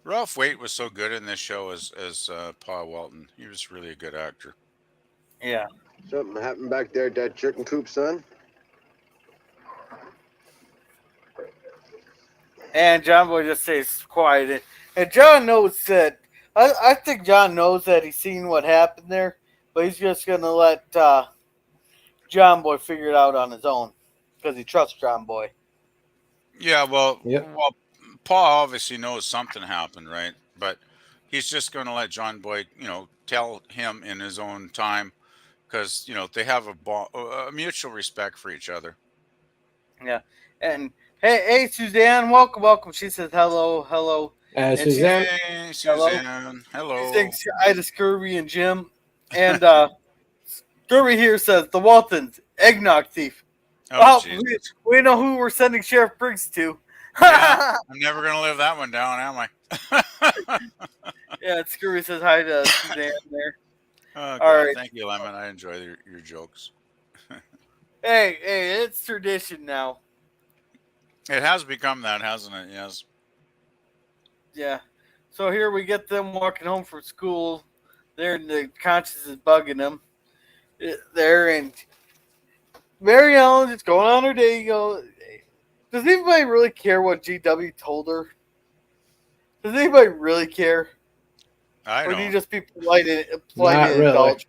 Ralph Waite was so good in this show as Pa Walton. He was really a good actor. Yeah. Something happened back there at that chicken coop, son? And John Boy just stays quiet. And John knows that. I think John knows that he's seen what happened there, but he's just going to let John Boy figure it out on his own because he trusts John Boy. Yeah, Yep. well, Paul obviously knows something happened, right? But he's just going to let John Boy, tell him in his own time because they have a mutual respect for each other. Yeah. And hey, Suzanne, welcome. She says hello, hello. And Suzanne. Hey, Suzanne. She Hello. thinks I just Scurvy and Jim. And Scurvy here says the Waltons, eggnog thief. Oh, We know who we're sending Sheriff Briggs to. yeah, I'm never going to live that one down, am I? Yeah, Scurvy says hi to Suzanne there. Oh, God. All right. Thank you, Lemon. I enjoy your jokes. Hey, it's tradition now. It has become that, hasn't it? Yes. Yeah. So here we get them walking home from school. There, and the conscience is bugging them. There, and Mary Ellen just going on her day. Does anybody really care what GW told her? Does anybody really care? I Or don't. do you just be polite and Not really. indulge?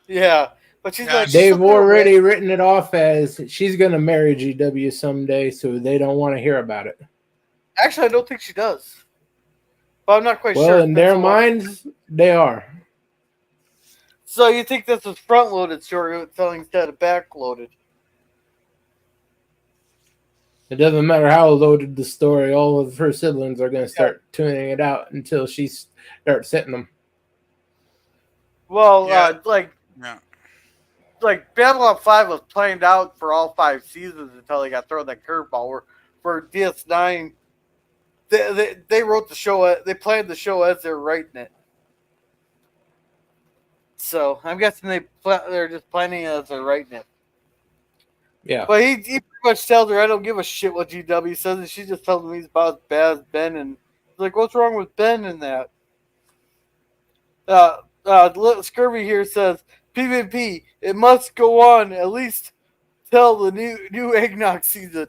Yeah. But she's like, they've already written it off as she's going to marry GW someday, so they don't want to hear about it. Actually, I don't think she does. But I'm not quite sure. Well, in their minds, they are. So you think this was front-loaded storytelling instead of back-loaded? It doesn't matter how loaded the story, all of her siblings are going to start tuning it out until she starts setting them. Well, Yeah. like Babylon 5 was planned out for all 5 seasons until they got thrown that curveball. For DS9, they wrote the show. They planned the show as they're writing it. So I'm guessing they're just planning it as they're writing it. Yeah. But he pretty much tells her, I don't give a shit what GW says, and she just tells him he's about as bad as Ben. And he's like, what's wrong with Ben in that? Scurvy here says, PvP, it must go on at least till the new eggnog season.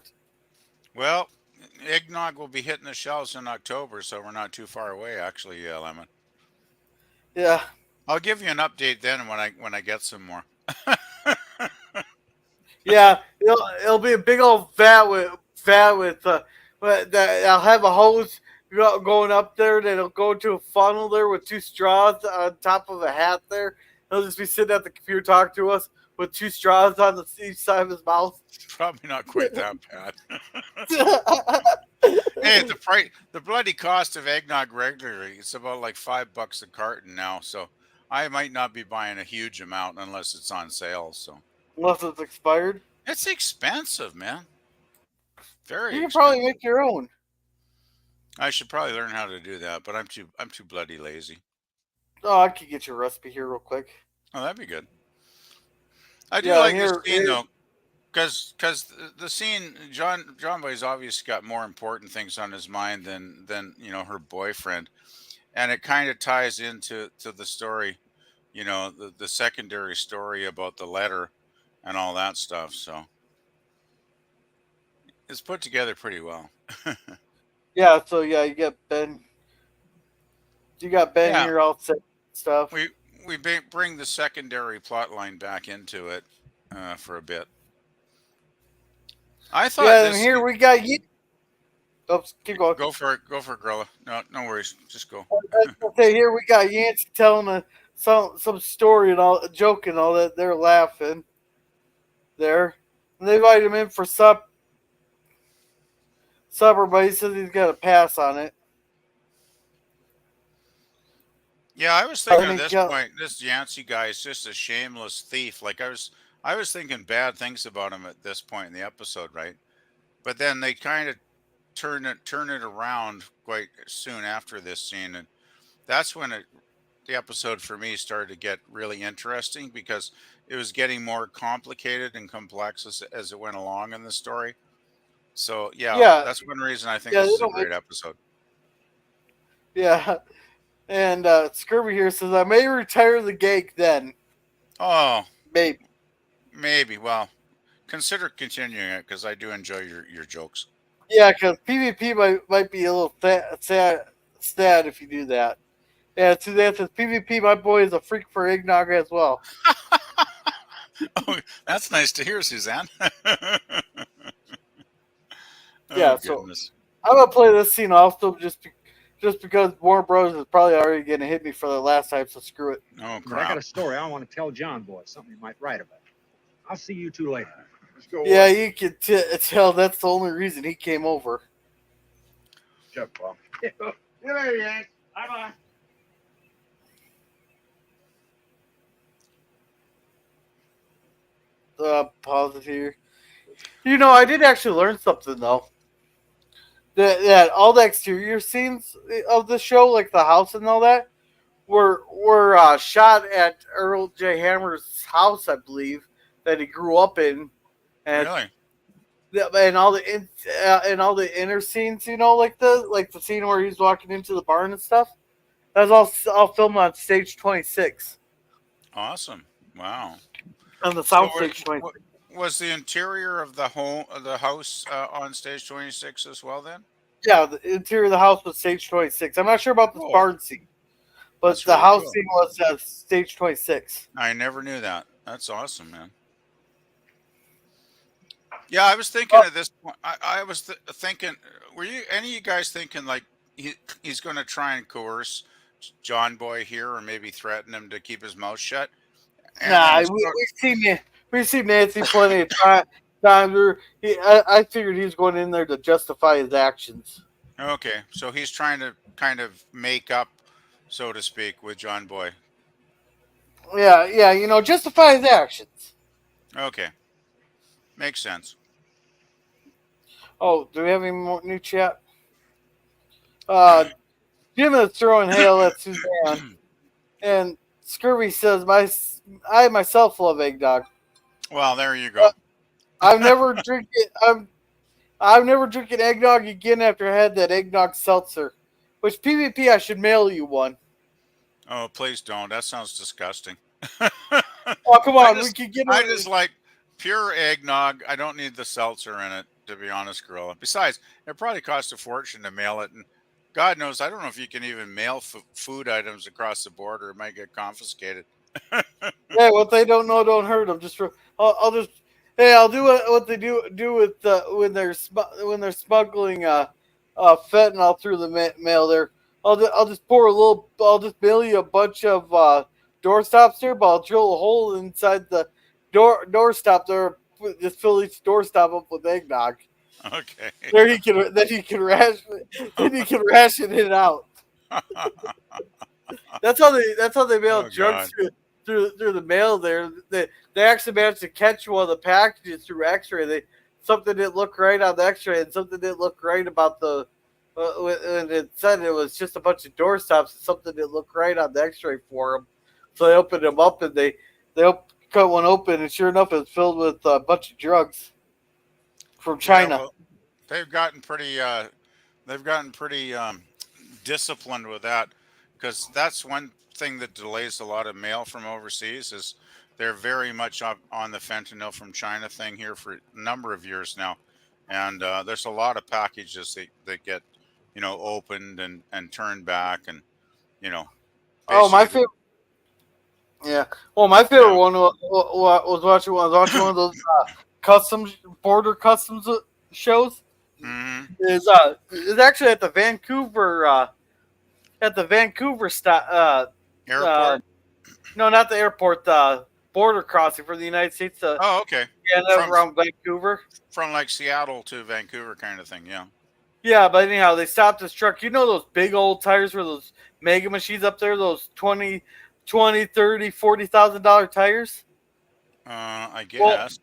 Well, eggnog will be hitting the shelves in October, so we're not too far away, actually, Lemon. Yeah. I'll give you an update then when I get some more. Yeah, it'll be a big old vat with I'll have a hose going up there that'll go to a funnel there with 2 straws on top of a hat there. He'll just be sitting at the computer talking to us with 2 straws on each side of his mouth. Probably not quite that bad. Hey, the bloody cost of eggnog regularly, it's about like $5 a carton now, so I might not be buying a huge amount unless it's on sale. So Unless it's expired. It's expensive, man. Very You can expensive. probably make your own. I should probably learn how to do that, but I'm too bloody lazy. Oh, I could get you a recipe here real quick. Oh, that'd be good. I do like this scene though, because the scene, John Boy's obviously got more important things on his mind than her boyfriend, and it kind of ties into the story, the secondary story about the letter and all that stuff. So it's put together pretty well. Yeah, so yeah, you got Ben. You got Ben Yeah. here all set stuff. We bring the secondary plot line back into it for a bit. I thought. Yeah, and here we got you. Oops, keep going. Go for it, Gorilla. No worries. Just go. Okay, here we got Yancy telling some story and all, a joke and all that. They're laughing. There, and they invite him in for supper, but he says he's got a pass on it. Yeah, I was thinking at this point, this Yancy guy is just a shameless thief. Like I was thinking bad things about him at this point in the episode, right? But then they kind of turn it around quite soon after this scene, and that's when the episode for me started to get really interesting because it was getting more complicated and complex as it went along in the story. So yeah, that's one reason I think this is a great episode. Yeah. And Scurvy here says, I may retire the gig then. Oh, Maybe. maybe. Well, consider continuing it because I do enjoy your jokes. Yeah, because PvP might be a little sad if you do that. Yeah, Suzanne says, PvP, my boy is a freak for eggnog as well. Oh, that's nice to hear, Suzanne. Oh Yeah, so goodness. I'm going to play this scene also just because Warner Bros. Is probably already going to hit me for the last time, so screw it. Oh But I got crap. a story I want to tell John Boy, something he might write about. I'll see you two later. Let's go. Yeah, you can tell that's the only reason he came over. Jeff, Bob. See you later, Yank. Bye-bye. Pause it here. You know, I did actually learn something though. That all the exterior scenes of the show, like the house and all that, were shot at Earl J. Hammer's house, I believe, that he grew up in, and Really? and all the inner scenes, you know, like the scene where he's walking into the barn and stuff. That was all filmed on stage 26 Awesome. Wow. on the So sound stage 26. was the interior of the house on stage 26 as well then? Yeah, the interior of the house was stage 26. I'm not sure about the Cool. barn scene, but That's the really house cool. scene was stage 26. I never knew that. That's awesome, man. Yeah, I was thinking at this point. I was thinking. Were you any of you guys thinking like he's going to try and coerce John Boy here, or maybe threaten him to keep his mouth shut? And then Nah, the story- we've seen Nancy plenty of times. I figured he was going in there to justify his actions. okay, so he's trying to kind of make up, so to speak, with John Boy. Yeah, you know, justify his actions. Okay, makes sense. Oh, do we have any more new chat? Jim is throwing hail at Suzanne, and Scurvy says, I myself love eggnog. Well, there you go. I'm never drinking eggnog again after I had that eggnog seltzer. Which PvP, I should mail you one. Oh, please don't. That sounds disgusting. Oh, come on, we could get I it. just like pure eggnog. I don't need the seltzer in it, to be honest, Gorilla. Besides, it probably costs a fortune to mail it, and God knows, I don't know if you can even mail food items across the border. It might get confiscated. Yeah, what they don't know don't hurt them. I'll do what they do with when they're smuggling fentanyl through the mail. There, I'll just mail you a bunch of door stops there, but I'll drill a hole inside the door stop there. Just fill each door stop up with eggnog. Okay. There he can ration it out. That's how they mail Oh, drugs God. through the mail. There, they actually managed to catch one of the packages through X-ray. Something didn't look right on the X-ray, and something didn't look right about the. And it said it was just a bunch of door stops. And something didn't look right on the X-ray for them, so they opened them up and they cut one open, and sure enough, it's filled with a bunch of drugs from China. Yeah, well, they've gotten pretty disciplined with that, because that's one thing that delays a lot of mail from overseas is they're very much up on the fentanyl from China thing here for a number of years now, and there's a lot of packages that get opened and turned back, and you know Oh, my basically favorite. Yeah. Well, my favorite yeah. one was watching one of those border customs shows. Hmm. Is actually at the Vancouver Airport. no, not the airport, the border crossing for the United States Oh, okay. Canada From around Vancouver. from like Seattle to Vancouver kind of thing. Yeah. Yeah, but anyhow, they stopped this truck. You know those big old tires where those mega machines up there, those 20, 30, $40,000 tires? I Well, guess.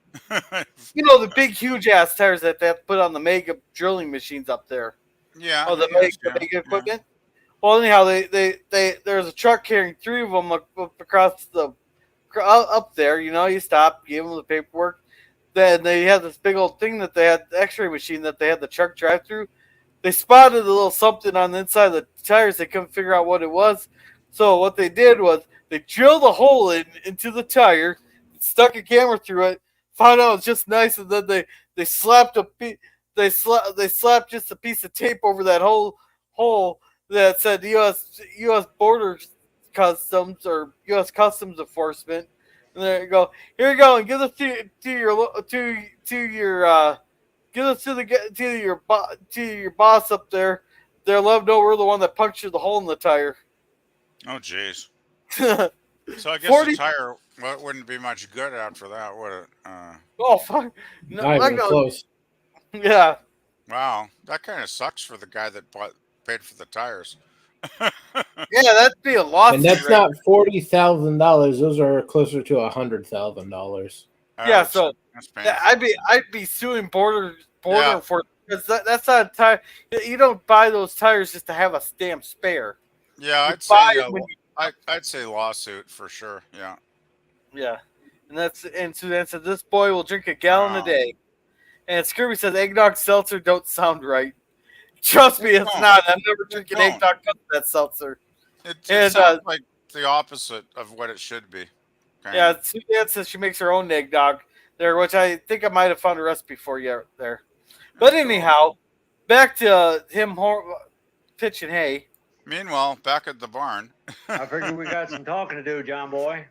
you know the big, huge ass tires that they have to put on the mega drilling machines up there. Yeah. Oh, the I guess, mega yeah. equipment. Well, anyhow, there's a truck carrying three of them up across up there. You know, you stop, give them the paperwork. Then they had this big old thing that they had, the X-ray machine that they had the truck drive through. they spotted a little something on the inside of the tires. They couldn't figure out what it was. So what they did was they drilled a hole into the tire, stuck a camera through it, found out it was just nice, and then they slapped they slapped just a piece of tape over that whole hole that said U.S. Border Customs or U.S. Customs Enforcement. And there you go. Here you go, and give this to your give this to your boss up there. They'll let them know we're the one that punctured the hole in the tire. Oh, jeez. So I guess the tire wouldn't be much good after that, would it? Oh, fuck. No, Not even close. Yeah. Wow, that kind of sucks for the guy that paid for the tires. Yeah, that'd be a lawsuit. And that's not $40,000. Those are closer to $100,000. Yeah, so I'd be suing border for because that's not a tire. You don't buy those tires just to have a stamp spare. Yeah, I'd say lawsuit for sure. Yeah. Yeah, and Suzanne said this boy will drink a gallon a day, and Scurvy says eggnog seltzer don't sound right. Trust me, it's not. I'm never drinking eggnog that seltzer. It sounds like the opposite of what it should be. Yeah, Suzanne says she makes her own eggnog there, which I think I might have found a recipe for you there. But anyhow, back to him pitching hay. Meanwhile, back at the barn. I figured we got some talking to do, John boy.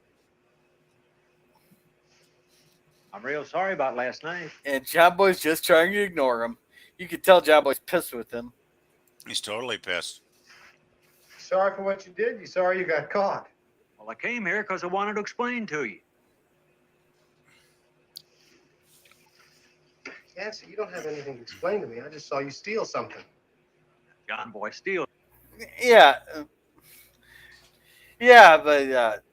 I'm real sorry about last night. And John Boy's just trying to ignore him. You can tell John Boy's pissed with him. He's totally pissed. Sorry for what you did. You sorry you got caught. Well, I came here because I wanted to explain to you. Yancy, you don't have anything to explain to me. I just saw you steal something. John boy, steal. Yeah. Yeah, but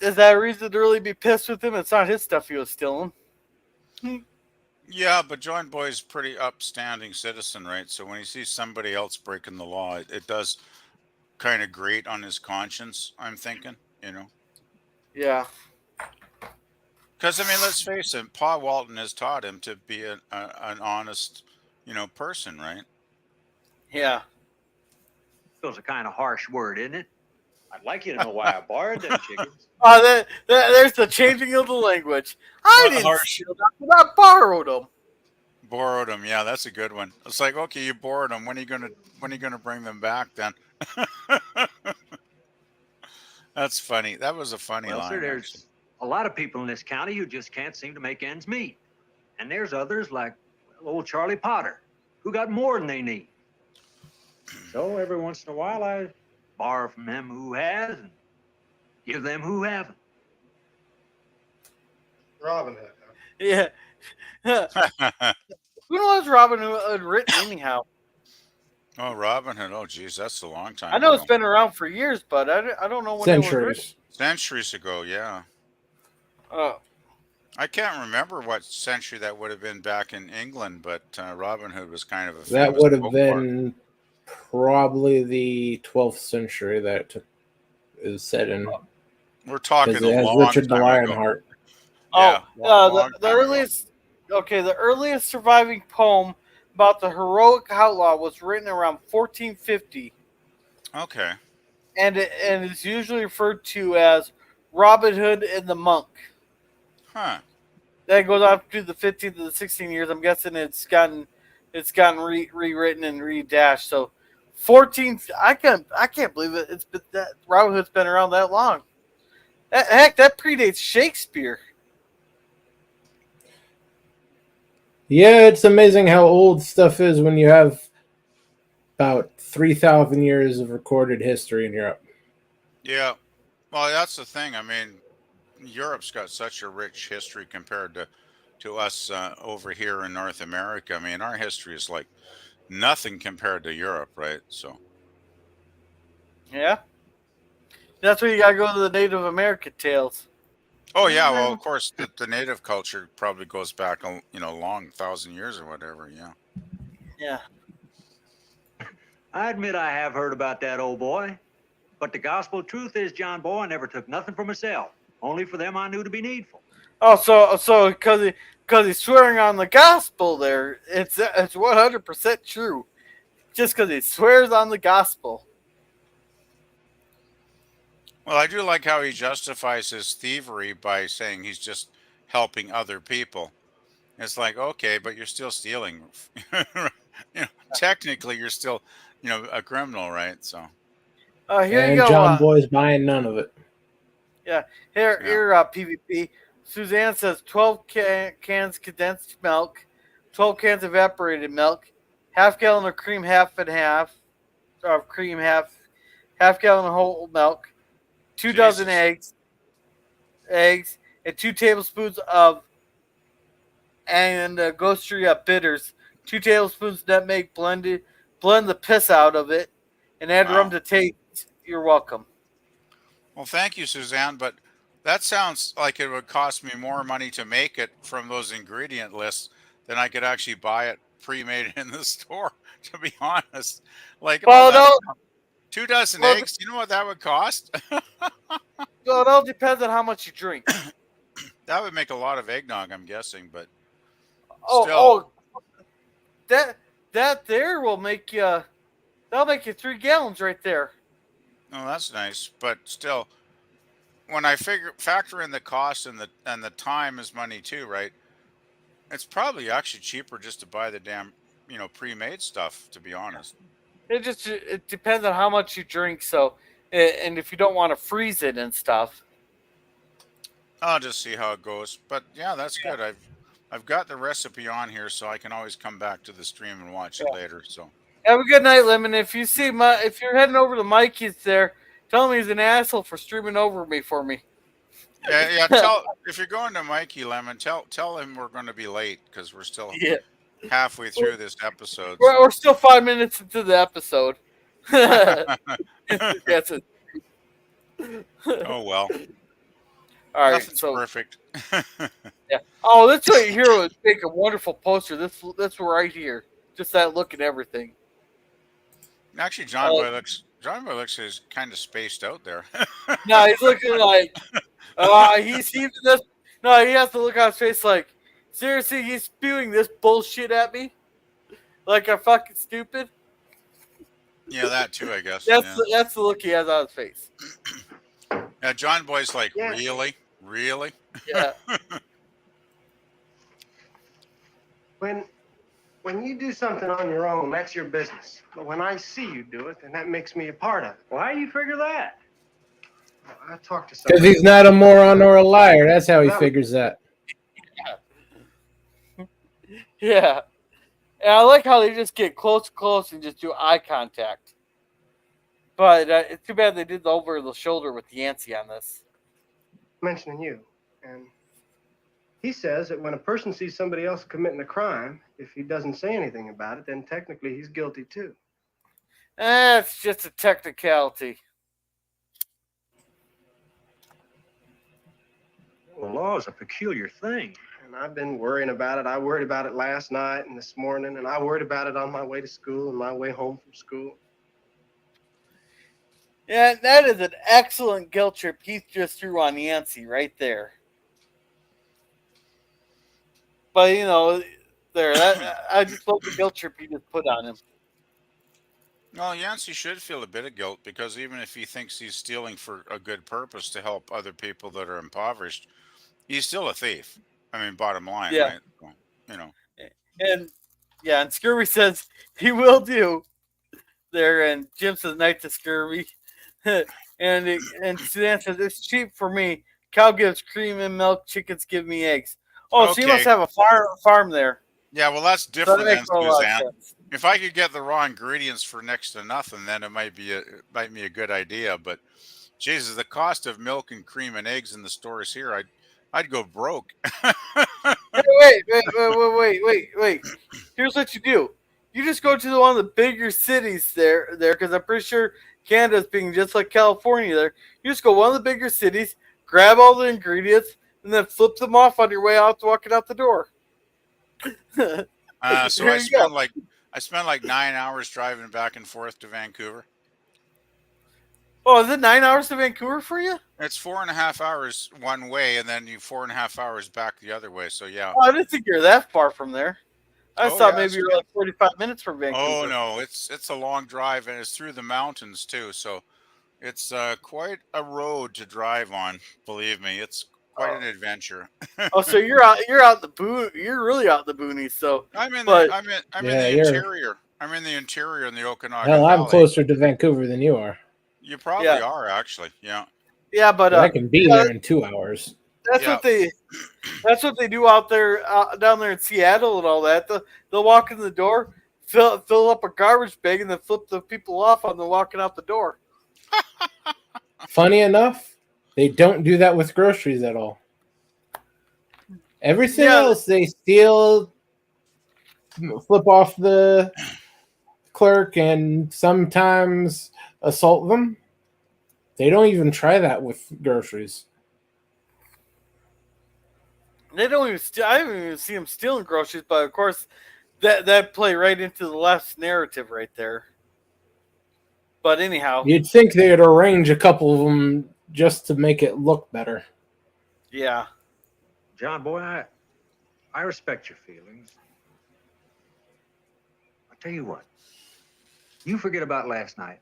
is that a reason to really be pissed with him? It's not his stuff he was stealing. Yeah, but John Boy's pretty upstanding citizen, right? So when he sees somebody else breaking the law, it does kind of grate on his conscience, I'm thinking, Yeah. Because, I mean, let's face it, Pa Walton has taught him to be an honest, person, right? Yeah. Feels a kind of harsh word, isn't it? I'd like you to know why I borrowed them chickens. There's the changing of the language. I didn't steal them, but I borrowed them. Borrowed them, yeah, that's a good one. It's like, okay, you borrowed them. When are you gonna bring them back then? That's funny. That was a funny line. Sir, there's a lot of people in this county who just can't seem to make ends meet, and there's others like old Charlie Potter who got more than they need. So every once in a while, I borrow from them who has and give them who haven't. Robin Hood. Yeah. Who knows Robin Hood written anyhow? Oh, Robin Hood. Oh, geez, that's a long time I know ago. it's been around for years, but I don't know when it was written. Centuries ago, yeah. I can't remember what century that would have been back in England, but Robin Hood was kind of a that would have been probably the 12th century that it is set in. We're talking a long Richard the time Lionheart. Ago. Yeah, the earliest. Okay, the earliest surviving poem about the heroic outlaw was written around 1450. Okay. And it's usually referred to as Robin Hood and the Monk. Huh. That goes up to the 15th to the 16th years. I'm guessing it's gotten rewritten and redashed. So 14th, I can't believe it. It's been that Robin Hood's been around that long. Heck, that predates Shakespeare. Yeah, it's amazing how old stuff is when you have about 3,000 years of recorded history in Europe. Yeah. Well, that's the thing. I mean, Europe's got such a rich history compared to us over here in North America. I mean, our history is like nothing compared to Europe, right? So. Yeah. That's where you gotta go to the Native American tales. Oh yeah, well of course the native culture probably goes back a long 1,000 years or whatever. Yeah. Yeah. I admit I have heard about that old boy, but the gospel truth is, John boy, I never took nothing for myself, only for them I knew to be needful. Oh, so because he's swearing on the gospel there, it's 100% true. just because he swears on the gospel. Well, I do like how he justifies his thievery by saying he's just helping other people. It's like, okay, but you're still stealing. Technically, you're still, a criminal, right? So, Here you And go. John Boy's buying none of it. Yeah, yeah. here, PvP. Suzanne says 12 cans condensed milk, 12 cans evaporated milk, half gallon of cream, half and half of cream, half gallon of whole milk, 2 dozen Jesus. eggs, and 2 tablespoons of ghostry bitters, 2 tablespoons nutmeg blended. Blend the piss out of it, and add rum Wow. to taste. You're welcome. Well, thank you, Suzanne, but that sounds like it would cost me more money to make it from those ingredient lists than I could actually buy it pre-made in the store, to be honest. Like, Well, that's no, 2 dozen well, eggs. You know what that would cost? well, it all depends on how much you drink. That would make a lot of eggnog, I'm guessing, but Oh, still. that there will make you. That'll make you 3 gallons right there. Oh, that's nice, but still, when I factor in the cost and the time is money too, right? It's probably actually cheaper just to buy the damn, pre-made stuff, to be honest. It depends on how much you drink. So, and if you don't want to freeze it and stuff. I'll just see how it goes. But yeah, that's good. I've got the recipe on here, so I can always come back to the stream and watch it later. So Have a good night, Lemon. If you see if you're heading over to Mikey's there, tell him he's an asshole for streaming over me for me. yeah. If you're going to Mikey Lemon, tell him we're going to be late because we're still halfway through this episode. We're still 5 minutes into the episode. That's it. Oh well. All right, Nothing's so perfect. yeah. Oh, this right here would make a wonderful poster. This right here, just that look and everything. Actually, John Boy looks is kind of spaced out there. No, he's looking like he's even this. No, he has to look on his face like, seriously, he's spewing this bullshit at me, like I'm fucking stupid. Yeah, that too, I guess. That's the look he has on his face. Yeah, John Boy's like, Yeah. really? Yeah. When you do something on your own, that's your business. But when I see you do it, then that makes me a part of it. Well, how do you figure that? I talk to Because somebody. he's not a moron or a liar. That's how he figures that. Yeah. And I like how they just get close and just do eye contact. But it's too bad they did the over the shoulder with Yancy on this. Mentioning you, and he says that when a person sees somebody else committing a crime, if he doesn't say anything about it, then technically he's guilty too. It's just a technicality. Well, the law is a peculiar thing. And I've been worrying about it. I worried about it last night and this morning, and I worried about it on my way to school and my way home from school. Yeah, that is an excellent guilt trip Heath just threw on Yancy right there. But I just love the guilt trip he just put on him. Well, Yancey should feel a bit of guilt because even if he thinks he's stealing for a good purpose to help other people that are impoverished, he's still a thief. I mean, bottom line, right? So, And Scurvy says he will do there, and Jim says night to Scurvy. and Suzanne says it's cheap for me. Cow gives cream and milk, chickens give me eggs. Oh, so you must have a farm there. Yeah, well, that's different than Suzanne. Sense. If I could get the raw ingredients for next to nothing, then it might be a good idea. But Jesus, the cost of milk and cream and eggs in the stores here, I'd go broke. Wait. Here's what you do. You just go to one of the bigger cities there, because I'm pretty sure Canada's being just like California there. You just go one of the bigger cities, grab all the ingredients, and then flip them off on your way out walking out the door. So I spent like 9 hours driving back and forth to Vancouver. Oh, is it 9 hours to Vancouver for you? It's 4.5 hours one way, and then 4.5 hours back the other way. So yeah. Oh, I didn't think you're that far from there. I Oh thought yeah, maybe it's you were good. like 45 minutes from Oh Vancouver. no, it's a long drive and it's through the mountains too. So it's quite a road to drive on. Believe me, it's quite Oh, an adventure. oh, so you're out the boon. You're really out the boonies. So, but I'm in Yeah, the you're interior. I'm in the interior in the Okanagan hell. I'm Valley. closer to Vancouver than you are. You probably yeah, are actually. Yeah. yeah, but But I can be yeah, there in 2 hours. that's Yeah. what they that's what they do out there, down there in Seattle and all that. They'll walk in the door, fill up a garbage bag, and then flip the people off on them walking out the door. Funny enough, they don't do that with groceries at all. Everything Yeah, else, they steal, flip off the clerk, and sometimes assault them. They don't even try that with groceries. they don't even steal. I haven't even seen them stealing groceries, but of course, that play right into the left's narrative right there. But anyhow, You'd think they'd arrange a couple of them just to make it look better. yeah, John, boy, I respect your feelings. I'll tell you what. You forget about last night,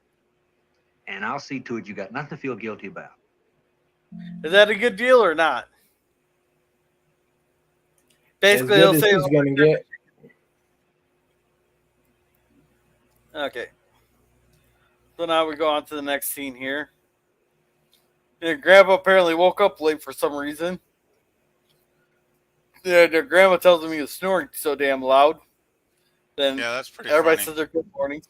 and I'll see to it you got nothing to feel guilty about. is that a good deal or not? As Basically, good they'll as say, he's going to get. okay. So now we go on to the next scene here. Yeah, Grandpa apparently woke up late for some reason. Yeah, their grandma tells him he was snoring so damn loud. Then Yeah, that's pretty everybody funny. says they're good morning.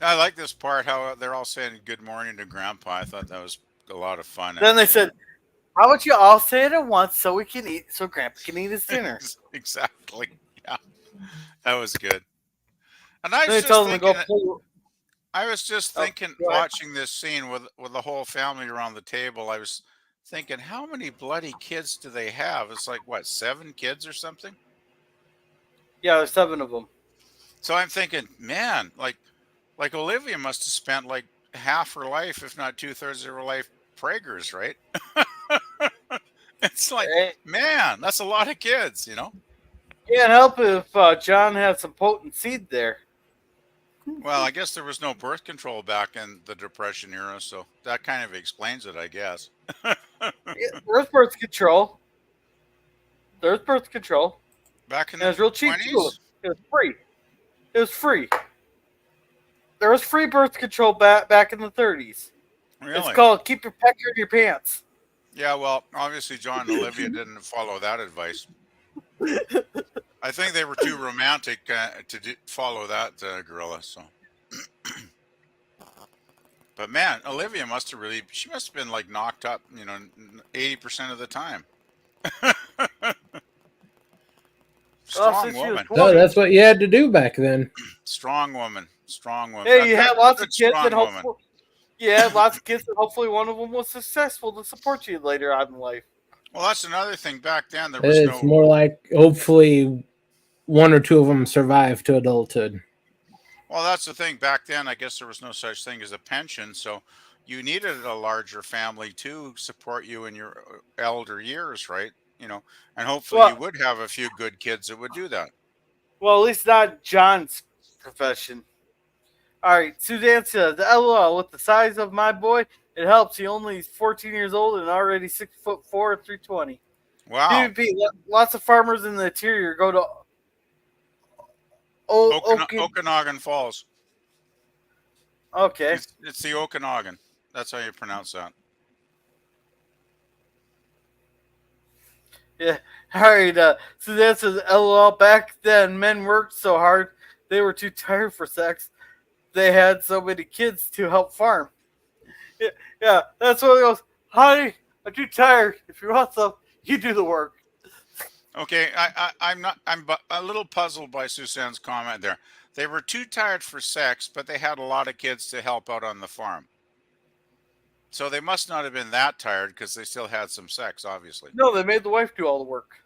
I like this part how they're all saying good morning to Grandpa. I thought that was a lot of fun. Then they Actually. said, "How about you all say it at once so we can eat, so Grandpa can eat his dinner?" Exactly. Yeah, that was good. And I Then was they just tell them to go thinking. play. I was just Oh, thinking, go ahead. watching this scene with the whole family around the table. I was thinking, how many bloody kids do they have? It's like what, 7 kids or something? Yeah, there's 7 of them. So I'm thinking, man, like Olivia must have spent like half her life, if not 2/3 of her life, preggers, right? It's like, Hey, man, that's a lot of kids, you know. can't help it if John had some potent seed there. Well, I guess there was no birth control back in the Depression era, so that kind of explains it, I guess. Yeah, there's birth control. There's birth control. Back in And it the was real cheap too. 20s? It was free. It was free. There was free birth control back in the 30s. It's Really? called keep your pecker in your pants. Yeah, well, obviously John and Olivia didn't follow that advice. I think they were too romantic to follow that gorilla. So, but man, Olivia must have she must have been like knocked up, 80% of the time. Well, Strong since she was woman, 20. No, that's what you had to do back then. strong woman, strong woman. Hey, you had lots of Good, kids and strong woman. hopefully, yeah, lots of kids and hopefully one of them was successful to support you later on in life. Well, that's another thing. Back then, there was It's no. more like hopefully one or two of them survive to adulthood. Well, that's the thing. Back then, I guess there was no such thing as a pension, so you needed a larger family to support you in your elder years, right? And hopefully you Well, would have a few good kids that would do that. well, at least not John's profession. All right, Suzanne says, "LOL, with the size of my boy, it helps. He only is 14 years old and already 6'4", 320." Wow. PvP, lots of farmers in the interior go to Okanagan Falls. Okay. It's the Okanagan. That's how you pronounce that. Yeah. All right. Suzanne says, "LOL, back then men worked so hard they were too tired for sex. They had so many kids to help farm." Yeah, that's what it goes. "Honey, I'm too tired. If you want some, you do the work." Okay, I'm a little puzzled by Suzanne's comment there. They were too tired for sex, but they had a lot of kids to help out on the farm. So they must not have been that tired because they still had some sex, obviously. No, they made the wife do all the work.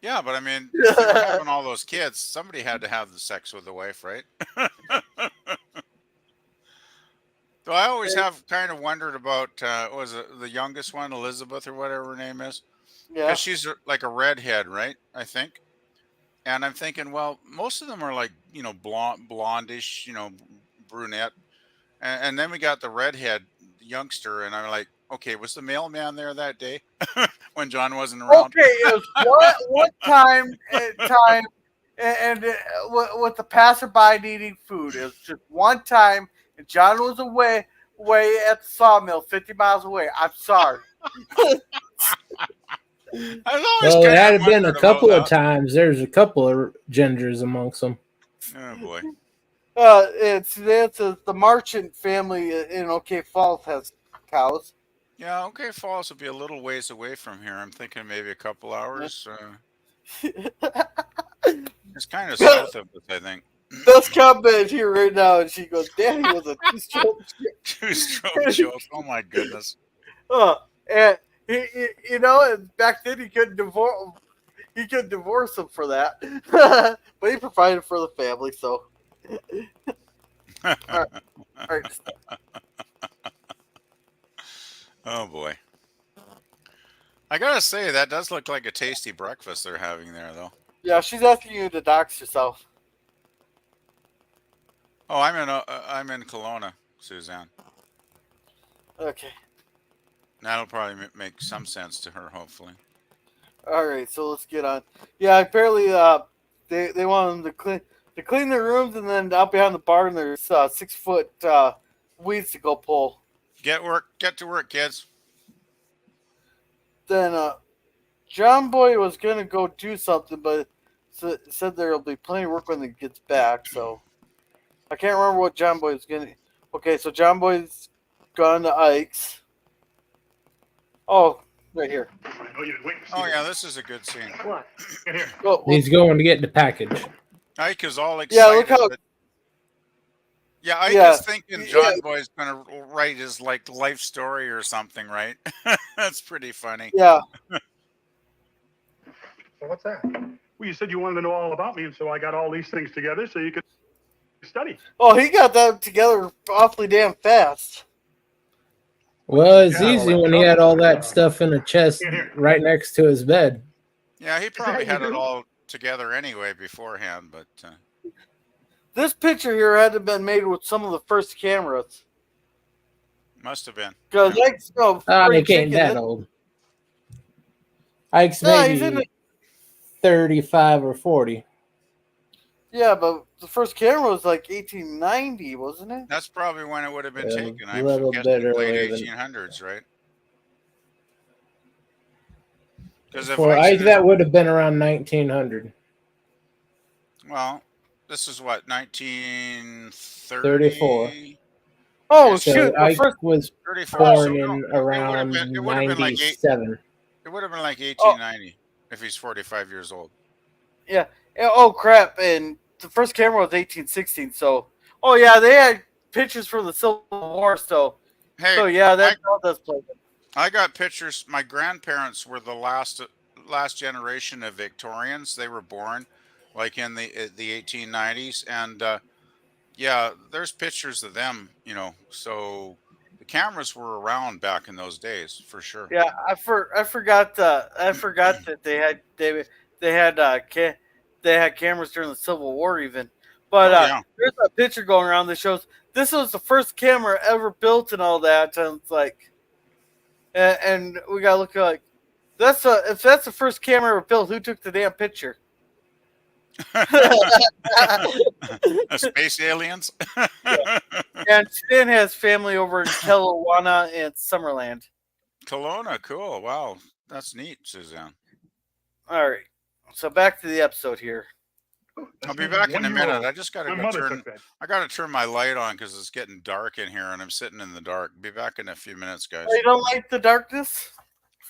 Yeah, but I mean, if they were having all those kids, somebody had to have the sex with the wife, right? So I always have kind of wondered about, was it the youngest one, Elizabeth or whatever her name is? Yeah. Because she's like a redhead, right? I think. And I'm thinking, well, most of them are like, blondish, brunette. And then we got the redhead youngster, and I'm like, okay, was the mailman there that day when John wasn't around? Okay, it was one time, and with the passerby needing food. It was just one time, and John was away at the sawmill, 50 miles away. I'm sorry. I was always Well, kind it had of been a wondered couple about of times. There's a couple of gingers amongst them. that. Oh boy. It's the Marchant family in OK Falls has cows. Yeah, okay, Falls will be a little ways away from here. I'm thinking maybe a couple hours. It's kind of south of us, I think. Best comment here right now, and she goes, "Daddy was a two-stroke." Two-stroke joke. Oh my goodness. And and back then he couldn't divorce. He could divorce him for that, but he provided for the family. So, all right. Oh boy. I gotta say, that does look like a tasty breakfast they're having there, though. Yeah, she's asking you to dox yourself. Oh, I'm in Kelowna, Suzanne. Okay. That'll probably make some sense to her, hopefully. All right, so let's get on. Yeah, apparently, they want them to clean their rooms, and then out behind the barn there's 6-foot weeds to go pull. Get to work, kids. Then John Boy was gonna go do something, but said there'll be plenty of work when he gets back. So I can't remember what John Boy is gonna. Okay, so John Boy's gone to Ike's. Oh, right here. Oh yeah, this is a good scene. What? Get here. Oh, He's going to get the package. Ike is all excited. yeah, look how. Yeah, Ike Yeah, is thinking John Boy's gonna write his life story or something, right? That's pretty funny. Yeah. So what's that? Well, you said you wanted to know all about me, and so I got all these things together so you could study. Oh, he got that together awfully damn fast. Well, it's Yeah, easy well, when he had all that stuff in a chest right next to his bed. Yeah, he probably that had it you? all together anyway beforehand, but This picture here had to have been made with some of the first cameras. must have been. Because Yeah. Ike's no Ike ain't that old. Ike's No, he's in maybe 35 or 40. Yeah, but the first camera was like 1890, wasn't it? That's probably when it would have been Yeah, taken. a I'm little guessing bit late earlier than- 1800s, right? Because For Ike, that would have been around 1900. Well, this is what 1930. 34. Oh, So shoot. The Ike first, was 34. born So no, in it around would have been like 97. it would have been like 1890 if he's 45 years old. yeah. Oh, crap. And the first camera was 1816. So, oh, yeah, they had pictures from the Civil War. So, Hey, yeah, that's how that's played. I got pictures. My grandparents were the last generation of Victorians. They were born like in the 1890s, and yeah, there's pictures of them. So the cameras were around back in those days for sure. Yeah, I forgot that they had cameras during the Civil War even. But yeah. there's a picture going around that shows this was the first camera ever built and all that. And it's like, and we gotta look like if that's the first camera ever built, who took the damn picture? Space aliens. And Stan has family over in Kelowna and Summerland. Kelowna, cool. Wow, that's neat, Suzanne. All right, so back to the episode here. I'll be back in a minute. I just got My to mother turn. took that. I got to turn my light on because it's getting dark in here, and I'm sitting in the dark. Be back in a few minutes, guys. Oh, you don't like the darkness?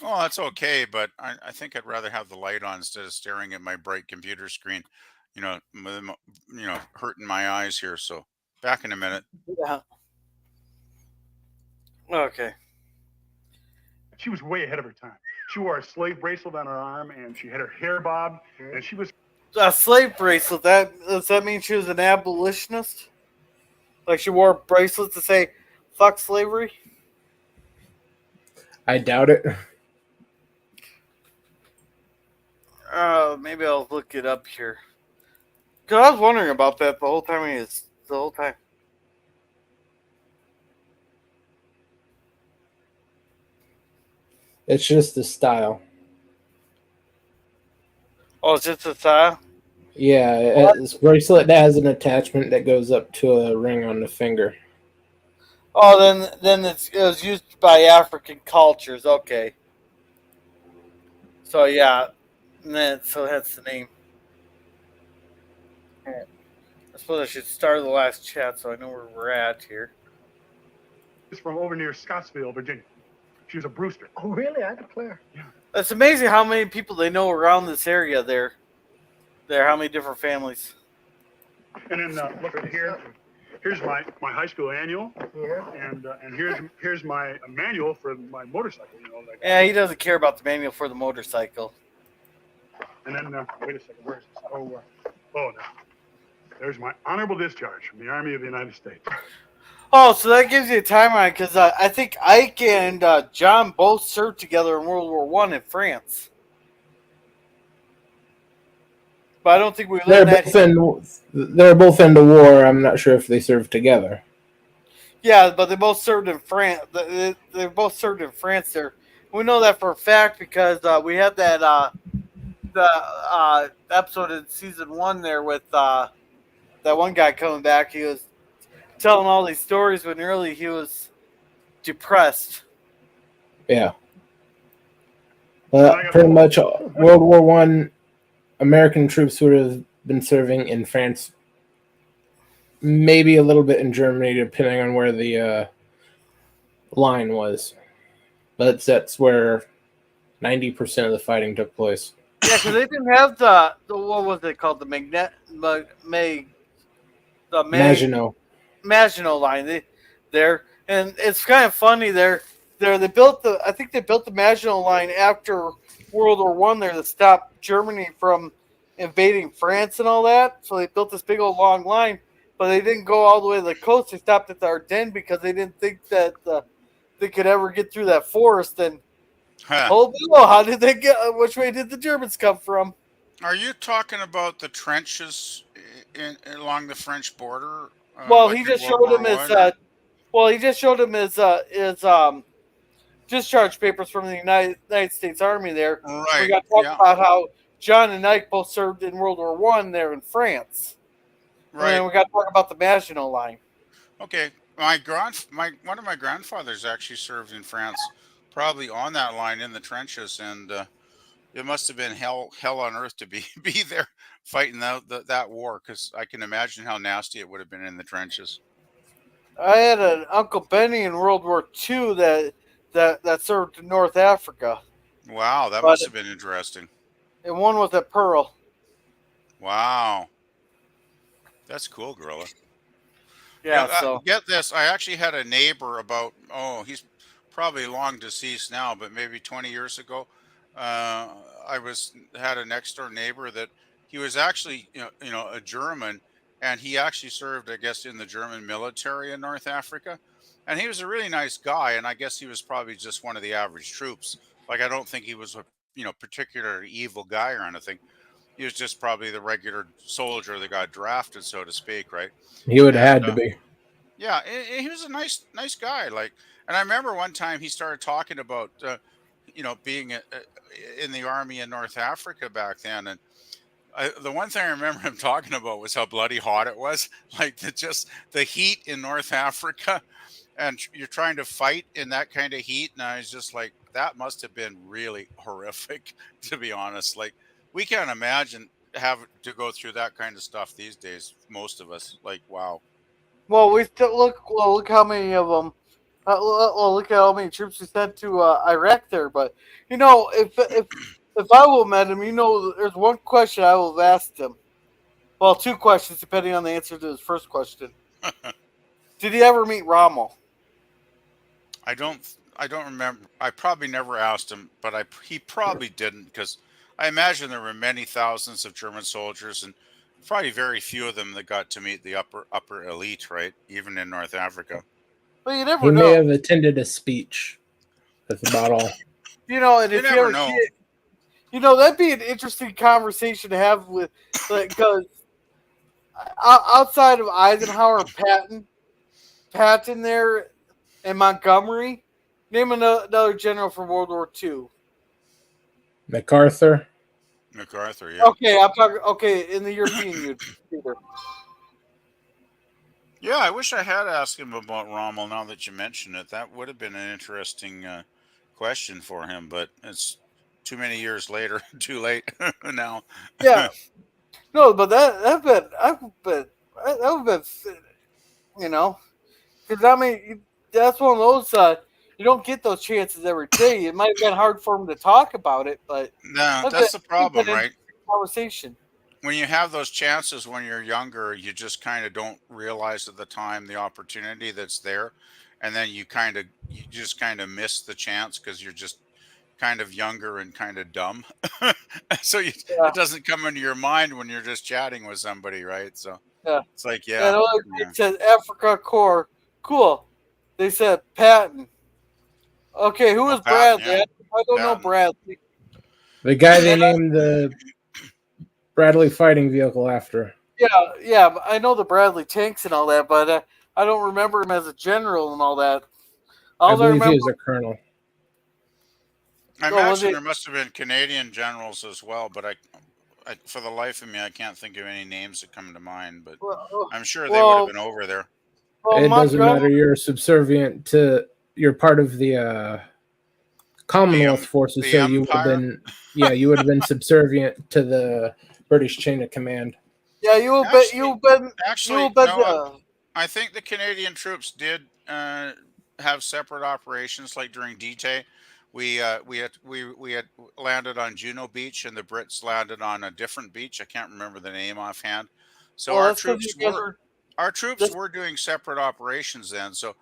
Oh, that's okay, but I think I'd rather have the light on instead of staring at my bright computer screen. Hurting my eyes here. So back in a minute. Yeah. Okay. She was way ahead of her time. She wore a slave bracelet on her arm, and she had her hair bobbed, and she was... A slave bracelet. Does that mean she was an abolitionist? Like she wore a bracelet to say "fuck slavery"? I doubt it. Maybe I'll look it up here. Cause I was wondering about that the whole time. The whole time. It's just the style. Oh, it's just a style. Yeah, it's a bracelet that has an attachment that goes up to a ring on the finger. Oh, then it was used by African cultures. Okay. So yeah, so that's the name. I suppose I should start the last chat so I know where we're at here. It's from over near Scottsville, Virginia. She was a Brewster. Oh, really? I declare. Yeah. It's amazing how many people they know around this area. There, how many different families. And then look right here. Here's my high school annual. Yeah. And here's my manual for my motorcycle. You know. Like, Yeah, he doesn't care about the manual for the motorcycle. And then wait a second. Where is this? Oh no. There's my honorable discharge from the Army of the United States. Oh, so that gives you a timeline because I think Ike and John both served together in World War I in France. But I don't think we learned that. They're both in the war. I'm not sure if they served together. Yeah, but they both served in France. They both served in France there. We know that for a fact because we had that the episode in season 1 there with that one guy coming back. He was telling all these stories when really he was depressed. Yeah. Pretty much World War I, American troops would have been serving in France, maybe a little bit in Germany, depending on where the line was. But that's where 90% of the fighting took place. Yeah, because they didn't have the what was it called, the Maginot line there, and it's kind of funny they built I think they built the Maginot line after World War One there to stop Germany from invading France and all that. So they built this big old long line, but they didn't go all the way to the coast. They stopped at the Ardennes because they didn't think that they could ever get through that forest. And how did they get? Which way did the Germans come from? Are you talking about the trenches along the French border? Well, he just showed him his discharge papers from the United States Army there. Right. We got to talk about how John and Ike both served in World War One there in France. Right. And we got to talk about the Maginot Line. Okay. One of my grandfathers actually served in France, probably on that line in the trenches, and it must have been hell on earth to be there fighting that war, because I can imagine how nasty it would have been in the trenches. I had an Uncle Benny in World War II that served in North Africa. Wow, that must have been interesting. And one was at Pearl. Wow. That's cool, Gorilla. Yeah, so get this. I actually had a neighbor he's probably long deceased now, but maybe 20 years ago. I had a next door neighbor that he was actually a German, and he actually served, I guess, in the German military in North Africa, and he was a really nice guy, and I guess he was probably just one of the average troops. Like, I don't think he was a particularly evil guy or anything. He was just probably the regular soldier that got drafted, so to speak, right? He would have had to be. Yeah, he was a nice guy. Like, and I remember one time he started talking about being in the army in North Africa back then, and the one thing I remember him talking about was how bloody hot it was, like the heat in North Africa, and you're trying to fight in that kind of heat, and I was just like, that must have been really horrific, to be honest. Like, we can't imagine having to go through that kind of stuff these days, most of us. Like, wow. Well, we still look how many of them. Look at how many troops we sent to Iraq there. But if I will have met him, there's one question I will have asked him. Well, two questions depending on the answer to his first question. Did he ever meet Rommel? I don't remember. I probably never asked him, but he probably didn't, because I imagine there were many thousands of German soldiers, and probably very few of them that got to meet the upper elite, right? Even in North Africa. Well, you never know. He may have attended a speech. That's about all. And if you ever That'd be an interesting conversation to have with, because outside of Eisenhower, Patton there, and Montgomery, name another general from World War II. MacArthur. MacArthur, yeah. Okay, I'm talking. Okay, in the European Union. Yeah, I wish I had asked him about Rommel. Now that you mention it, that would have been an interesting question for him. But it's too many years later, too late now. Yeah, no, but that would have been, because I mean, that's one of those. You don't get those chances every day. It might have been hard for him to talk about it, but No, that's that's the problem, an right? interesting conversation. When you have those chances when you're younger, you just kind of don't realize at the time the opportunity that's there, and then you just kind of miss the chance because you're just kind of younger and kind of dumb. So Yeah, it doesn't come into your mind when you're just chatting with somebody, right? So yeah. it's like, And yeah, yeah. it says Africa Corps. Cool. They said Patton. Okay, who Oh, is Patton, Bradley? yeah, I don't know Patton. Bradley. The guy they And I, named the Bradley fighting vehicle after. yeah, I know the Bradley tanks and all that, but I don't remember him as a general and all that. I All I believe he remember, was a colonel. I oh, was imagine it? there must have been Canadian generals as well, but for the life of me, I can't think of any names that come to mind. But Well, I'm sure they would have well, been over there. It doesn't Montgomery. matter. You're subservient to. You're part of the Commonwealth forces, The so you would have Empire. been. Yeah, you would have been subservient to the British chain of command. Yeah, Actually, you will actually, bet. no. I think the Canadian troops did have separate operations. Like during D-Day, we had landed on Juno Beach, and the Brits landed on a different beach. I can't remember the name offhand. So Well, that's because you guys are. our troops This, were doing separate operations then. So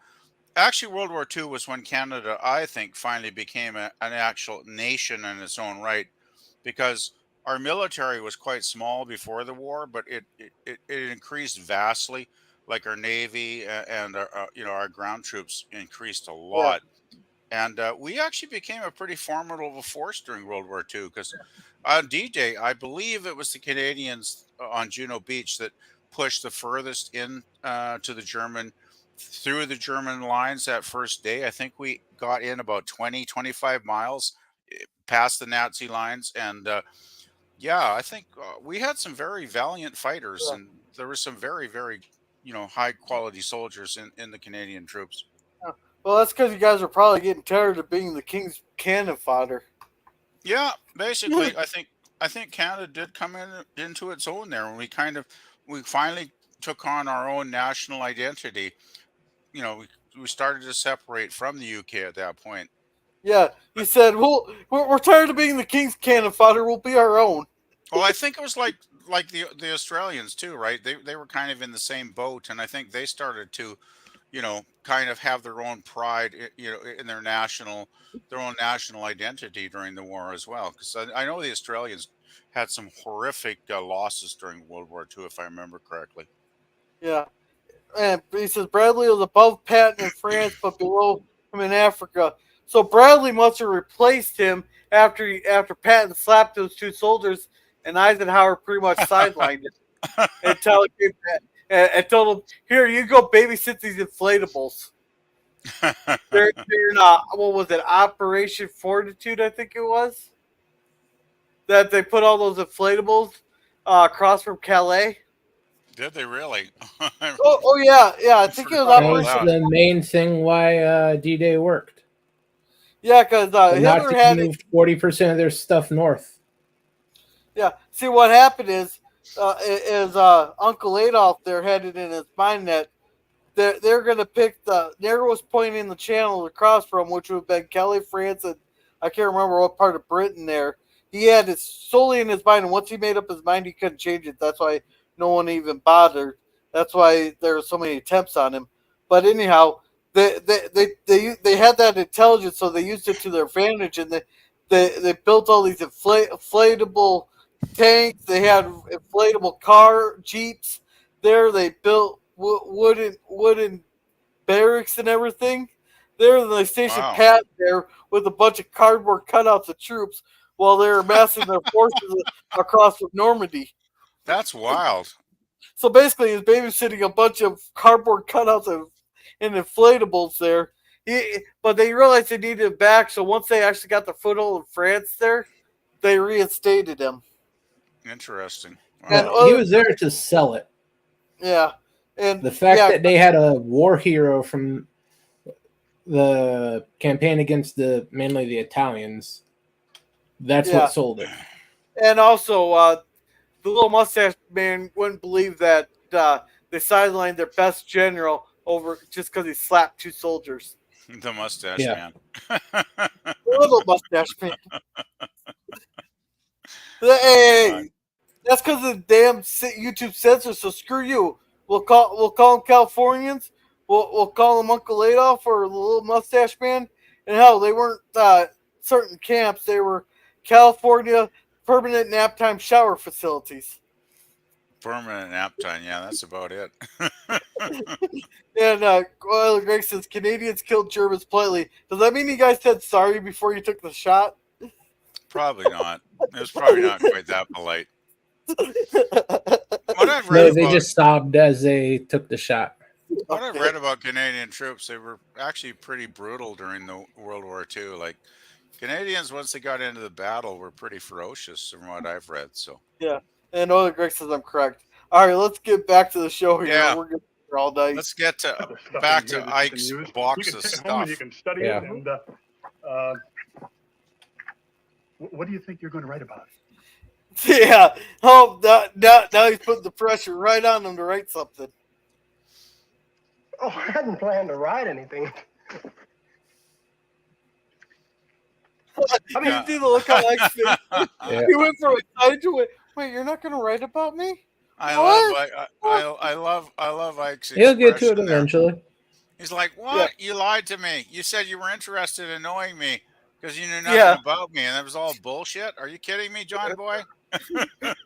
actually, World War II was when Canada, I think, finally became an actual nation in its own right, because our military was quite small before the war, but it increased vastly. Like our navy and our ground troops increased a yeah, lot, and we actually became a pretty formidable force during World War II. Because on D-Day, I believe it was the Canadians on Juno Beach that pushed the furthest in to the German through the German lines that first day. I think we got in about 20-25 miles past the Nazi lines, and yeah, I think we had some very valiant fighters, yeah. and there were some very, very, high quality soldiers in the Canadian troops. Yeah. Well, that's because you guys are probably getting tired of being the king's cannon fodder. Yeah, basically, I think Canada did come into its own there when we finally took on our own national identity. We started to separate from the UK at that point. Yeah, you said, well, we're tired of being the king's cannon fodder. We'll be our own. Well, I think it was like the Australians too, right? They were kind of in the same boat, and I think they started to kind of have their own pride, in their own national identity during the war as well. Because I know the Australians had some horrific losses during World War II, if I remember correctly. Yeah. And he says Bradley was above Patton in France, but below him in Africa. So Bradley must have replaced him after Patton slapped those two soldiers, and Eisenhower pretty much sidelined it until it came back, and told him, "Here, you go babysit these inflatables." They're not. What was it? Operation Fortitude, I think it was. That they put all those inflatables across from Calais. Did they really? I Oh yeah, yeah. I think it was forgot That about was Operation. that. the main thing why D-Day worked. Yeah, because The Hitler Nazis had it. moved 40% of their stuff north. Yeah. See, what happened is Uncle Adolf there had it in his mind that they're going to pick the narrowest point in the channel across from, which would have been Calais, France, and I can't remember what part of Britain there. He had it solely in his mind, and once he made up his mind, he couldn't change it. That's why no one even bothered. That's why there were so many attempts on him. But anyhow, they had that intelligence, so they used it to their advantage, and they built all these inflatable tanks. They had inflatable car jeeps. There, they built wooden barracks and everything. There, they stationed Wow. Pat there with a bunch of cardboard cutouts of troops. while they were massing their forces across Normandy. That's wild. So basically, he's babysitting a bunch of cardboard cutouts and inflatables there. But they realized they needed it back, so once they actually got the foothold in France there, they reinstated him. Interesting. And he was there to sell it. Yeah. And the fact that they had a war hero from the campaign against mainly the Italians, that's what sold it. And also, the little mustache man wouldn't believe that they sidelined their best general over just because he slapped 2 soldiers. The mustache man. The little mustache man. Hey, that's because of the damn YouTube censor. So screw you. We'll call them Californians. We'll call them Uncle Adolf or the little mustache man. And hell, they weren't certain camps. They were California permanent nap time shower facilities. Permanent nap time, yeah, that's about it. And Greg says Canadians killed Germans politely. Does that mean you guys said sorry before you took the shot? Probably not. It was probably not quite that polite. What I've read they just sobbed as they took the shot. What I've read about Canadian troops, they were actually pretty brutal during the World War II. Like Canadians, once they got into the battle, were pretty ferocious from what I've read. So yeah, and Greg says I'm correct. All right, let's get back to the show here. Yeah. We're good for all night. Let's get back to Ike's box of stuff. You can study it, and what do you think you're going to write about? Yeah. Oh, now he's putting the pressure right on them to write something. Oh, I hadn't planned to write anything. I mean, you see the look on Ike's face. Yeah. He went from excited to wait. You're not going to write about me? I love Ike's. He'll get to it expression there. eventually. He's like, "What? You lied to me. You said you were interested in knowing me because you knew nothing about me, and that was all bullshit. Are you kidding me, John Boy?"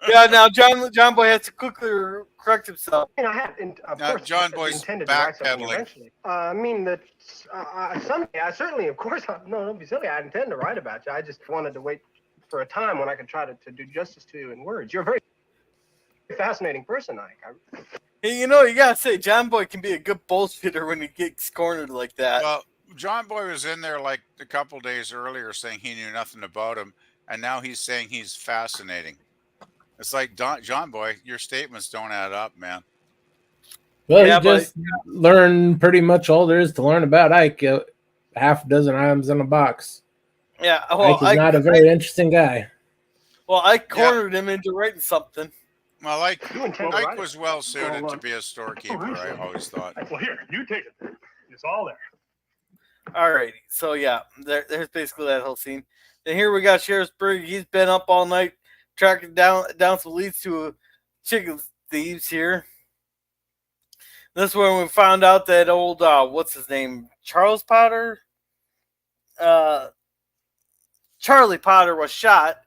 Yeah. Now John Boy has to quickly correct himself. I had, of course, John Boy's intended to write something backpedaling. eventually. I mean that someday. I certainly, of course, no, don't be silly. I intend to write about you. I just wanted to wait for a time when I could try to do justice to you in words. You're a very fascinating person, Ike. Hey, you gotta say, John Boy can be a good bullshitter when he gets cornered like that. Well, John Boy was in there like a couple days earlier saying he knew nothing about him, and now he's saying he's fascinating. It's like, John Boy, your statements don't add up, man. Well, you just learn pretty much all there is to learn about Ike. Half a dozen items in a box. Yeah, well, Ike is not a very interesting guy. Well, I cornered him into writing something. Well, Ike was well suited to be a storekeeper, I always thought. Well, here, you take it. It's all there. Alrighty, so yeah, there's basically that whole scene. Then here we got Sheriff Briggs. He's been up all night tracking down some leads to chicken thieves here. This is when we found out that old what's his name, Charles Potter, Charlie Potter was shot.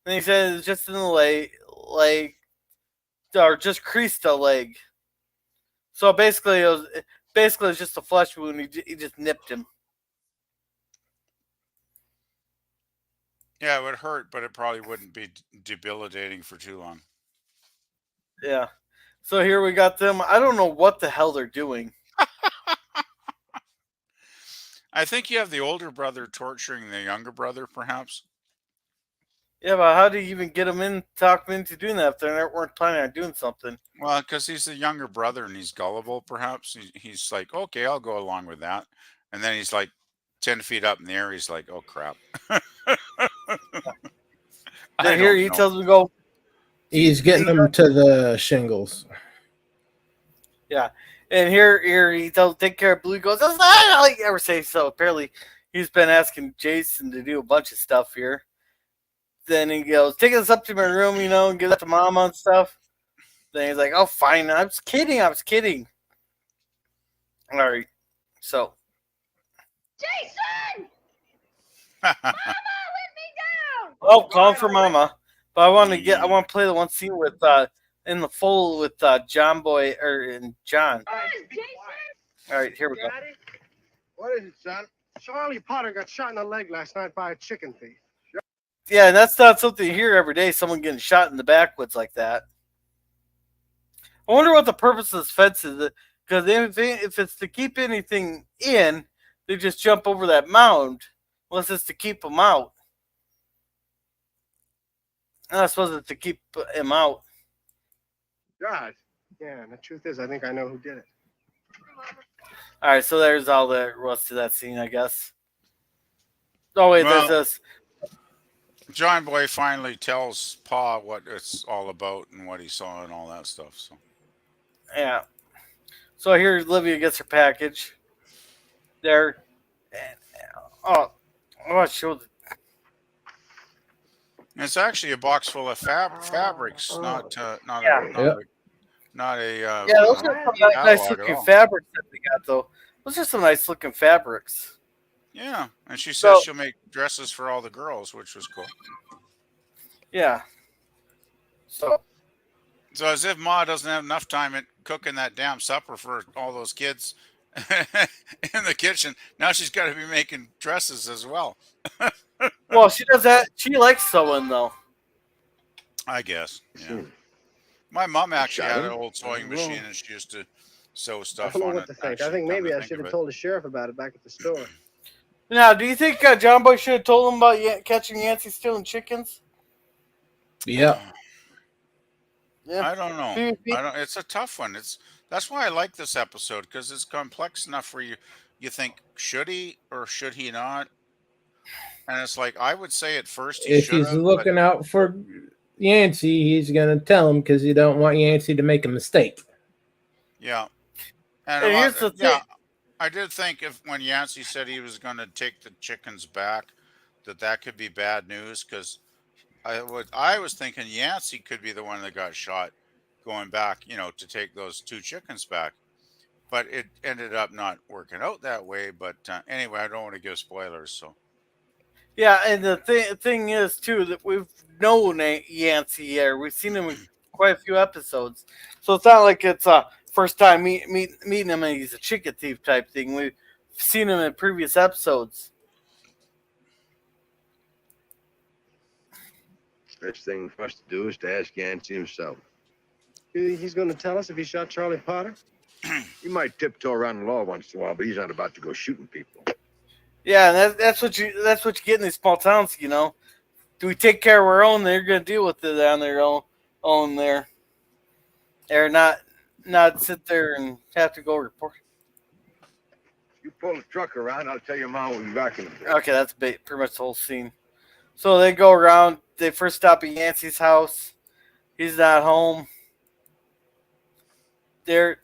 And he said it was just in the leg, or just creased a leg. So basically, it was just a flesh wound. He just nipped him. Yeah, it would hurt, but it probably wouldn't be debilitating for too long. Yeah. So here we got them. I don't know what the hell they're doing. I think you have the older brother torturing the younger brother, perhaps. Yeah, but how do you even get them talk them into doing that if they weren't planning on doing something? Well, because he's the younger brother and he's gullible, perhaps. He's like, okay, I'll go along with that. And then he's like 10 feet up in the air. He's like, oh, crap. Here he tells him to go. He's getting them to the shingles. Yeah. And here he tells him, take care of Blue. He goes, I don't ever say so. Apparently, he's been asking Jason to do a bunch of stuff here. Then he goes, take this up to my room, and give that to Mama and stuff. Then he's like, oh, fine. I was kidding. All right. So. Jason! Mama, let me down! Oh, call for Mama. But I want to play the one scene with, in the fold with John Boy, and John. All right, here we go. Daddy? What is it, son? Charlie Potter got shot in the leg last night by a chicken thief. Yeah, and that's not something you hear every day. Someone getting shot in the backwoods like that. I wonder what the purpose of this fence is. Because if it's to keep anything in, they just jump over that mound. Unless it's to keep them out. I suppose it's to keep him out. God. Yeah, and the truth is, I think I know who did it. All right, so there's all there was to that scene, I guess. Oh wait, Well, there's this. John Boy finally tells Pa what it's all about and what he saw and all that stuff. So Yeah. So here Olivia gets her package. There. And, oh, I want to show the. it's actually a box full of fabrics, not Yeah. not a Yeah, those are some nice looking fabrics that they got, though. Those are some nice looking fabrics. Yeah, and she says she'll make dresses for all the girls, which was cool. Yeah. So as if Ma doesn't have enough time at cooking that damn supper for all those kids in the kitchen, now she's got to be making dresses as well. well, she does that. She likes sewing, though. I guess. Yeah. My mom actually had an old sewing machine, and she used to sew stuff I don't know on what it. to think. I think maybe I should have told the sheriff about it back at the store. Now, do you think John Boy should have told him about catching Yancy stealing chickens? Yeah. Yeah. I don't know. It's a tough one. That's why I like this episode, because it's complex enough where you think, should he or should he not? And it's like, I would say at first if he's looking out for Yancy, he's gonna tell him because you don't want Yancy to make a mistake. Yeah. And here's the thing. I did think when Yancy said he was going to take the chickens back, that could be bad news, because I was thinking Yancy could be the one that got shot going back, to take those 2 chickens back. But it ended up not working out that way. But anyway, I don't want to give spoilers. So. Yeah, and the thing is, too, that we've known Yancy here. We've seen him in quite a few episodes. So it's not like it's first time meeting him and he's a chicken thief type thing. We've seen him in previous episodes. Best thing for us to do is to ask Yancy himself. You think he's going to tell us if he shot Charlie Potter? He might tiptoe around the law once in a while, but he's not about to go shooting people. Yeah, and that's what you get in these small towns. Do we take care of our own? They're going to deal with it on their own there, or not sit there and have to go report. You pull the truck around, I'll tell your mom we'll be back in a bit. Okay, that's pretty much the whole scene. So they go around. They first stop at Yancy's house. He's not home. Right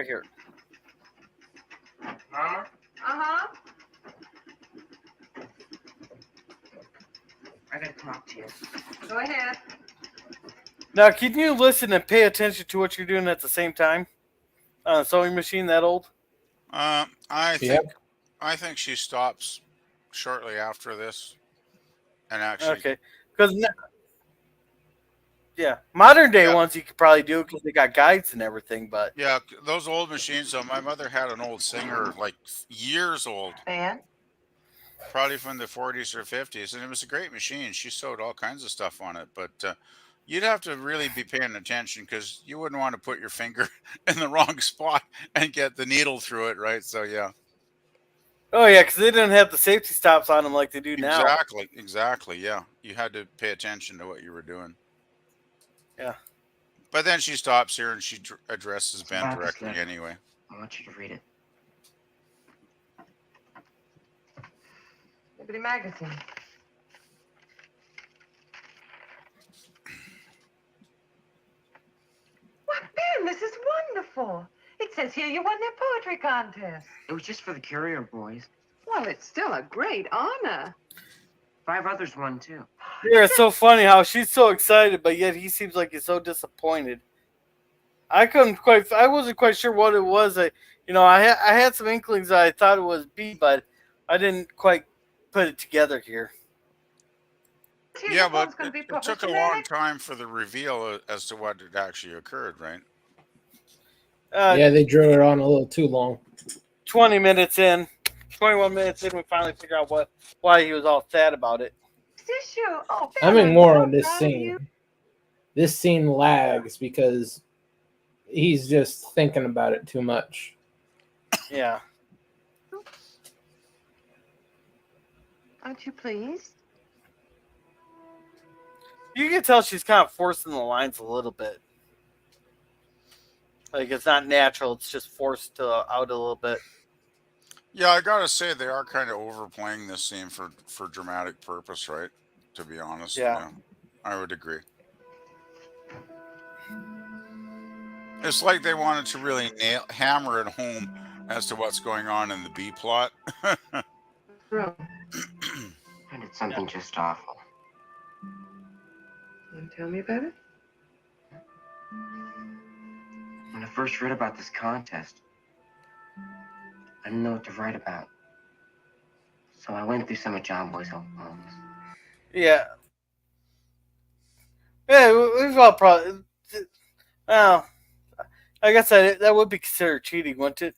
here. Mama? Uh-huh. I gotta talk to you. Go ahead. Now, can you listen and pay attention to what you're doing at the same time? On a sewing machine that old? I think she stops shortly after this, and actually. Okay, because modern day ones you could probably do because they got guides and everything. But yeah, those old machines. So my mother had an old Singer, like years old, And? probably from the 40s or 50s, and it was a great machine. She sewed all kinds of stuff on it, but you'd have to really be paying attention, because you wouldn't want to put your finger in the wrong spot and get the needle through it, right? So yeah. Oh yeah, because they didn't have the safety stops on them like they do now. Exactly. Yeah, you had to pay attention to what you were doing. Yeah. But then she stops here and she addresses Ben directly anyway. I want you to read it. Liberty Magazine. Why, Ben, this is wonderful. It says here you won their poetry contest. It was just for the Courier boys. Well, it's still a great honor. 5 others won, too. Yeah, it's so funny how she's so excited, but yet he seems like he's so disappointed. I wasn't quite sure what it was. I had some inklings that I thought it was B, but I didn't quite put it together here. Yeah, but it took a long time for the reveal as to what had actually occurred, right? They drew it on a little too long. 21 minutes in, we finally figure out why he was all sad about it. issue. Oh, Having Bella, more so on this proud of you. scene. This scene lags because he's just thinking about it too much. Yeah. Aren't you pleased? You can tell she's kind of forcing the lines a little bit. Like, it's not natural. It's just forced out a little bit. Yeah, I gotta say they are kind of overplaying this scene for dramatic purpose, right? To be honest, Yeah. I would agree. It's like they wanted to really hammer it home as to what's going on in the B plot. I did something just awful. Want to tell me about it? When I first read about this contest, I didn't know what to write about. So I went through some of John Boy's old poems. Yeah. Yeah, we've all probably. Well, I guess that would be considered cheating, wouldn't it?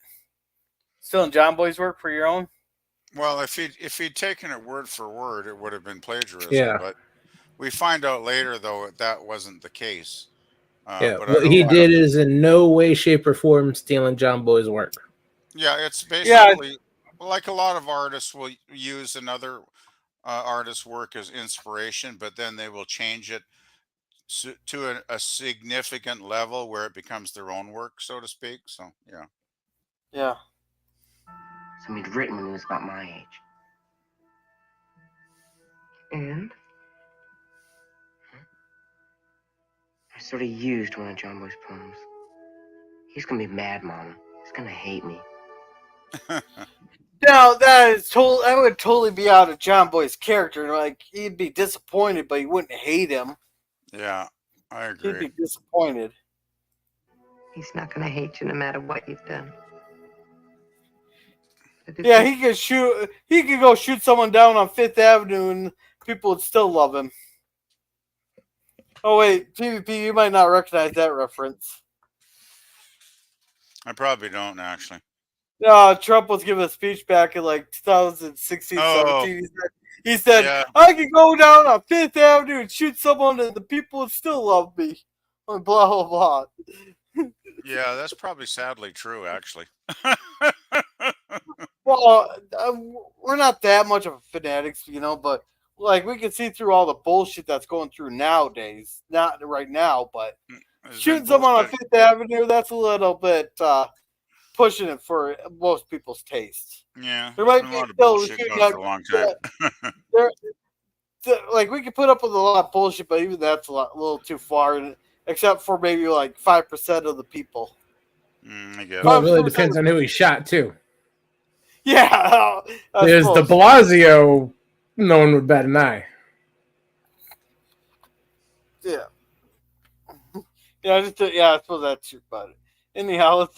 Stealing John Boy's work for your own? Well, if he'd taken it word for word, it would have been plagiarism. Yeah. But we find out later, though, that wasn't the case. Yeah, but what he did is in no way, shape, or form stealing John Boy's work. Yeah, it's basically like a lot of artists will use another artist's work as inspiration, but then they will change it to a significant level where it becomes their own work, so to speak. So, yeah. Yeah. Some he'd written when he was about my age. And? I sort of used one of John Boy's poems. He's gonna be mad, Mom. He's gonna hate me. No, that would totally be out of John Boy's character. Like, he'd be disappointed, but he wouldn't hate him. Yeah, I agree. He'd be disappointed. He's not going to hate you no matter what you've done. Yeah, he could shoot. He could go shoot someone down on Fifth Avenue, and people would still love him. Oh wait, PvP, you might not recognize that reference. I probably don't actually. Trump was giving a speech back in like 2016, 17. He said, yeah. I could go down on Fifth Avenue and shoot someone and the people would still love me. Blah, blah, blah. Yeah, that's probably sadly true, actually. Well, we're not that much of fanatics, but like we can see through all the bullshit that's going through nowadays. Not right now, but shooting someone on Fifth Avenue, that's a little bit pushing it for most people's taste. Yeah, there might be a lot of bullshit going for a long time. Like we can put up with a lot of bullshit, but even that's a little too far. Except for maybe like 5% of the people. I guess. Well, it really depends on who he shot too. Yeah, there's De Blasio. No one would bat an eye. Yeah. I suppose that's true about it. Anyhow, let's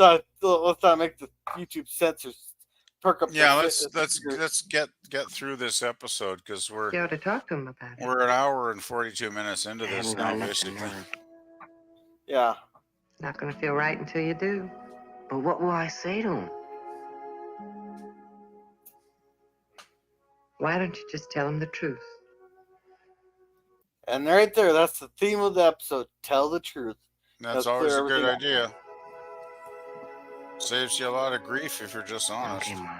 not make the YouTube censors perk up. Yeah, let's get through this episode because you ought to talk to him about it. We're an hour and 42 minutes into this now, basically. Yeah. Not going to feel right until you do. But what will I say to him? Why don't you just tell him the truth? And right there, that's the theme of the episode. Tell the truth. That's always a good idea. Saves you a lot of grief if you're just honest. Okay, Mom.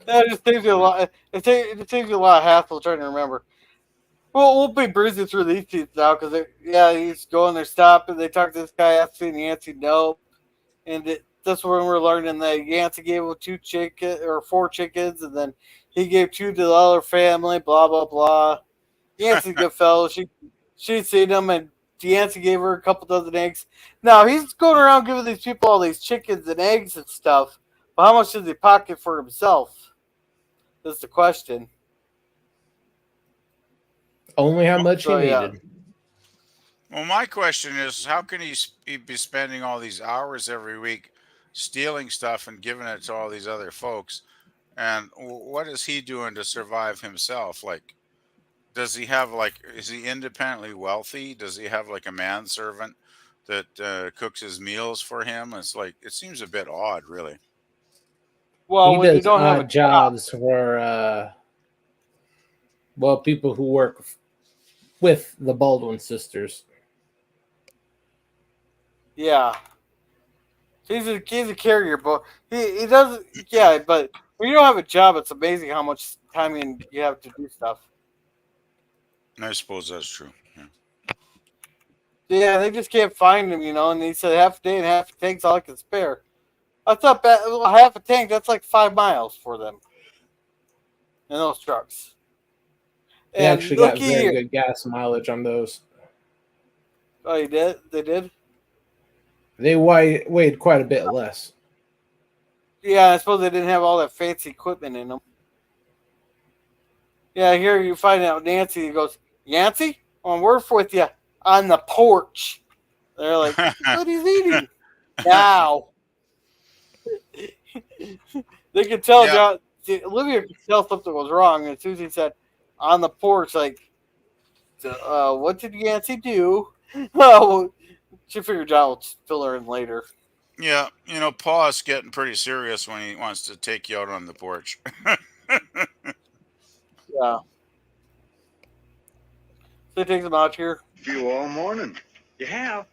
That just saves you a lot. It saves you a lot of hassle trying to remember. Well, we'll be breezing through these scenes now because he's going there, stopping. They talk to this guy, asking Yancy no, and that's when we're learning that Yancy gave him 4 chickens, and then he gave 2 to the other family. Blah blah blah. Yancy's a good fellow. She'd seen him, and Yancy gave her a couple dozen eggs. Now he's going around giving these people all these chickens and eggs and stuff. But how much does he pocket for himself? That's the question. Only how much he needed. Well, my question is, how can he be spending all these hours every week stealing stuff and giving it to all these other folks? And what is he doing to survive himself? Like, does he have is he independently wealthy? Does he have like a manservant that cooks his meals for him? It's like, it seems a bit odd, really. Well, he does odd jobs where Well, people who work with the Baldwin sisters. Yeah. He's a carrier, but he doesn't. Yeah, but when you don't have a job, it's amazing how much time you have to do stuff. I suppose that's true. Yeah. Yeah, they just can't find him, And he said half a day and half a tank's all I can spare. I thought half a tank, that's like 5 miles for them in those trucks. They And actually got looky very here. good gas mileage on those. Oh, you did? They did? They weighed quite a bit less. Yeah, I suppose they didn't have all that fancy equipment in them. Yeah, here you find out Nancy. He goes, Yancy, on work with you on the porch. They're like, what he's eating now. They could tell. Yeah. Olivia could tell something was wrong, and Susie said, on the porch, like, what did Yancy do? Oh, she figured out. Fill her in later. Yeah, Pa's getting pretty serious when he wants to take you out on the porch. Yeah. So he takes him out here. You all morning. You have?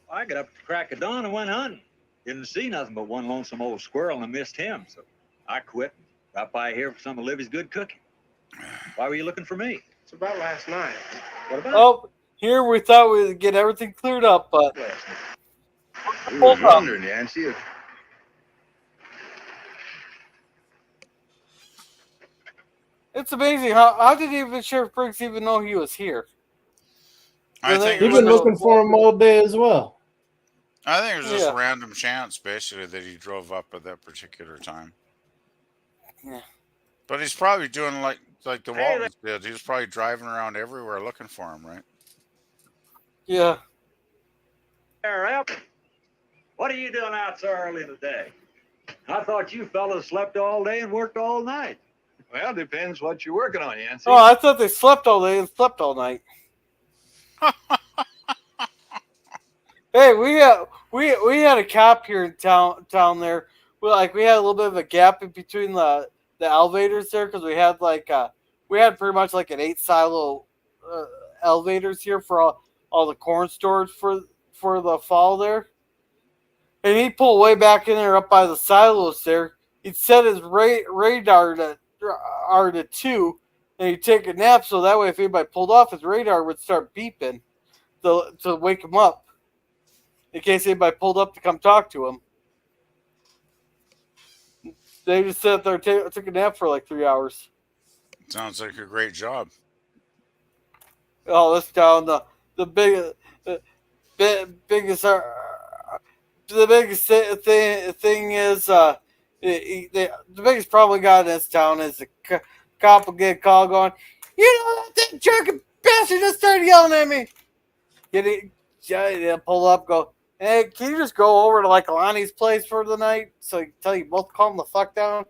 I got up at the crack of dawn and went hunting. Didn't see nothing but one lonesome old squirrel and I missed him, so I quit. Got by here for some of Livy's good cooking. Why were you looking for me? It's about last night. What about? Oh, here we thought we'd get everything cleared up, but We was wondering, Yancy, if it's amazing how did even Sheriff Briggs even know he was here? I think We've been looking for him all day as well. I think it was just random chance, basically, that he drove up at that particular time. Yeah. But he's probably doing like the Waltons did. He was probably driving around everywhere looking for him, right? Yeah. Rep, what are you doing out so early today? I thought you fellas slept all day and worked all night. well, depends what you're working on, Yancy. Oh, I thought they slept all day and slept all night. Hey, we had a cop here in town there. We had a little bit of a gap in between the elevators there because we had pretty much like an 8 silo elevators here for all the corn storage for the fall there. And he pulled way back in there up by the silos there. He'd set his radar to 2, and he'd take a nap so that way if anybody pulled off, his radar would start beeping to wake him up in case anybody pulled up to come talk to him. They just sat there and took a nap for like 3 hours. Sounds like a great job. Oh, that's down the biggest thing is the biggest problem we got in this town is the cop will get a call going, that jerk bastard just started yelling at me. Pull up, go, hey, can you just go over to like Lonnie's place for the night so he can tell you both calm the fuck down?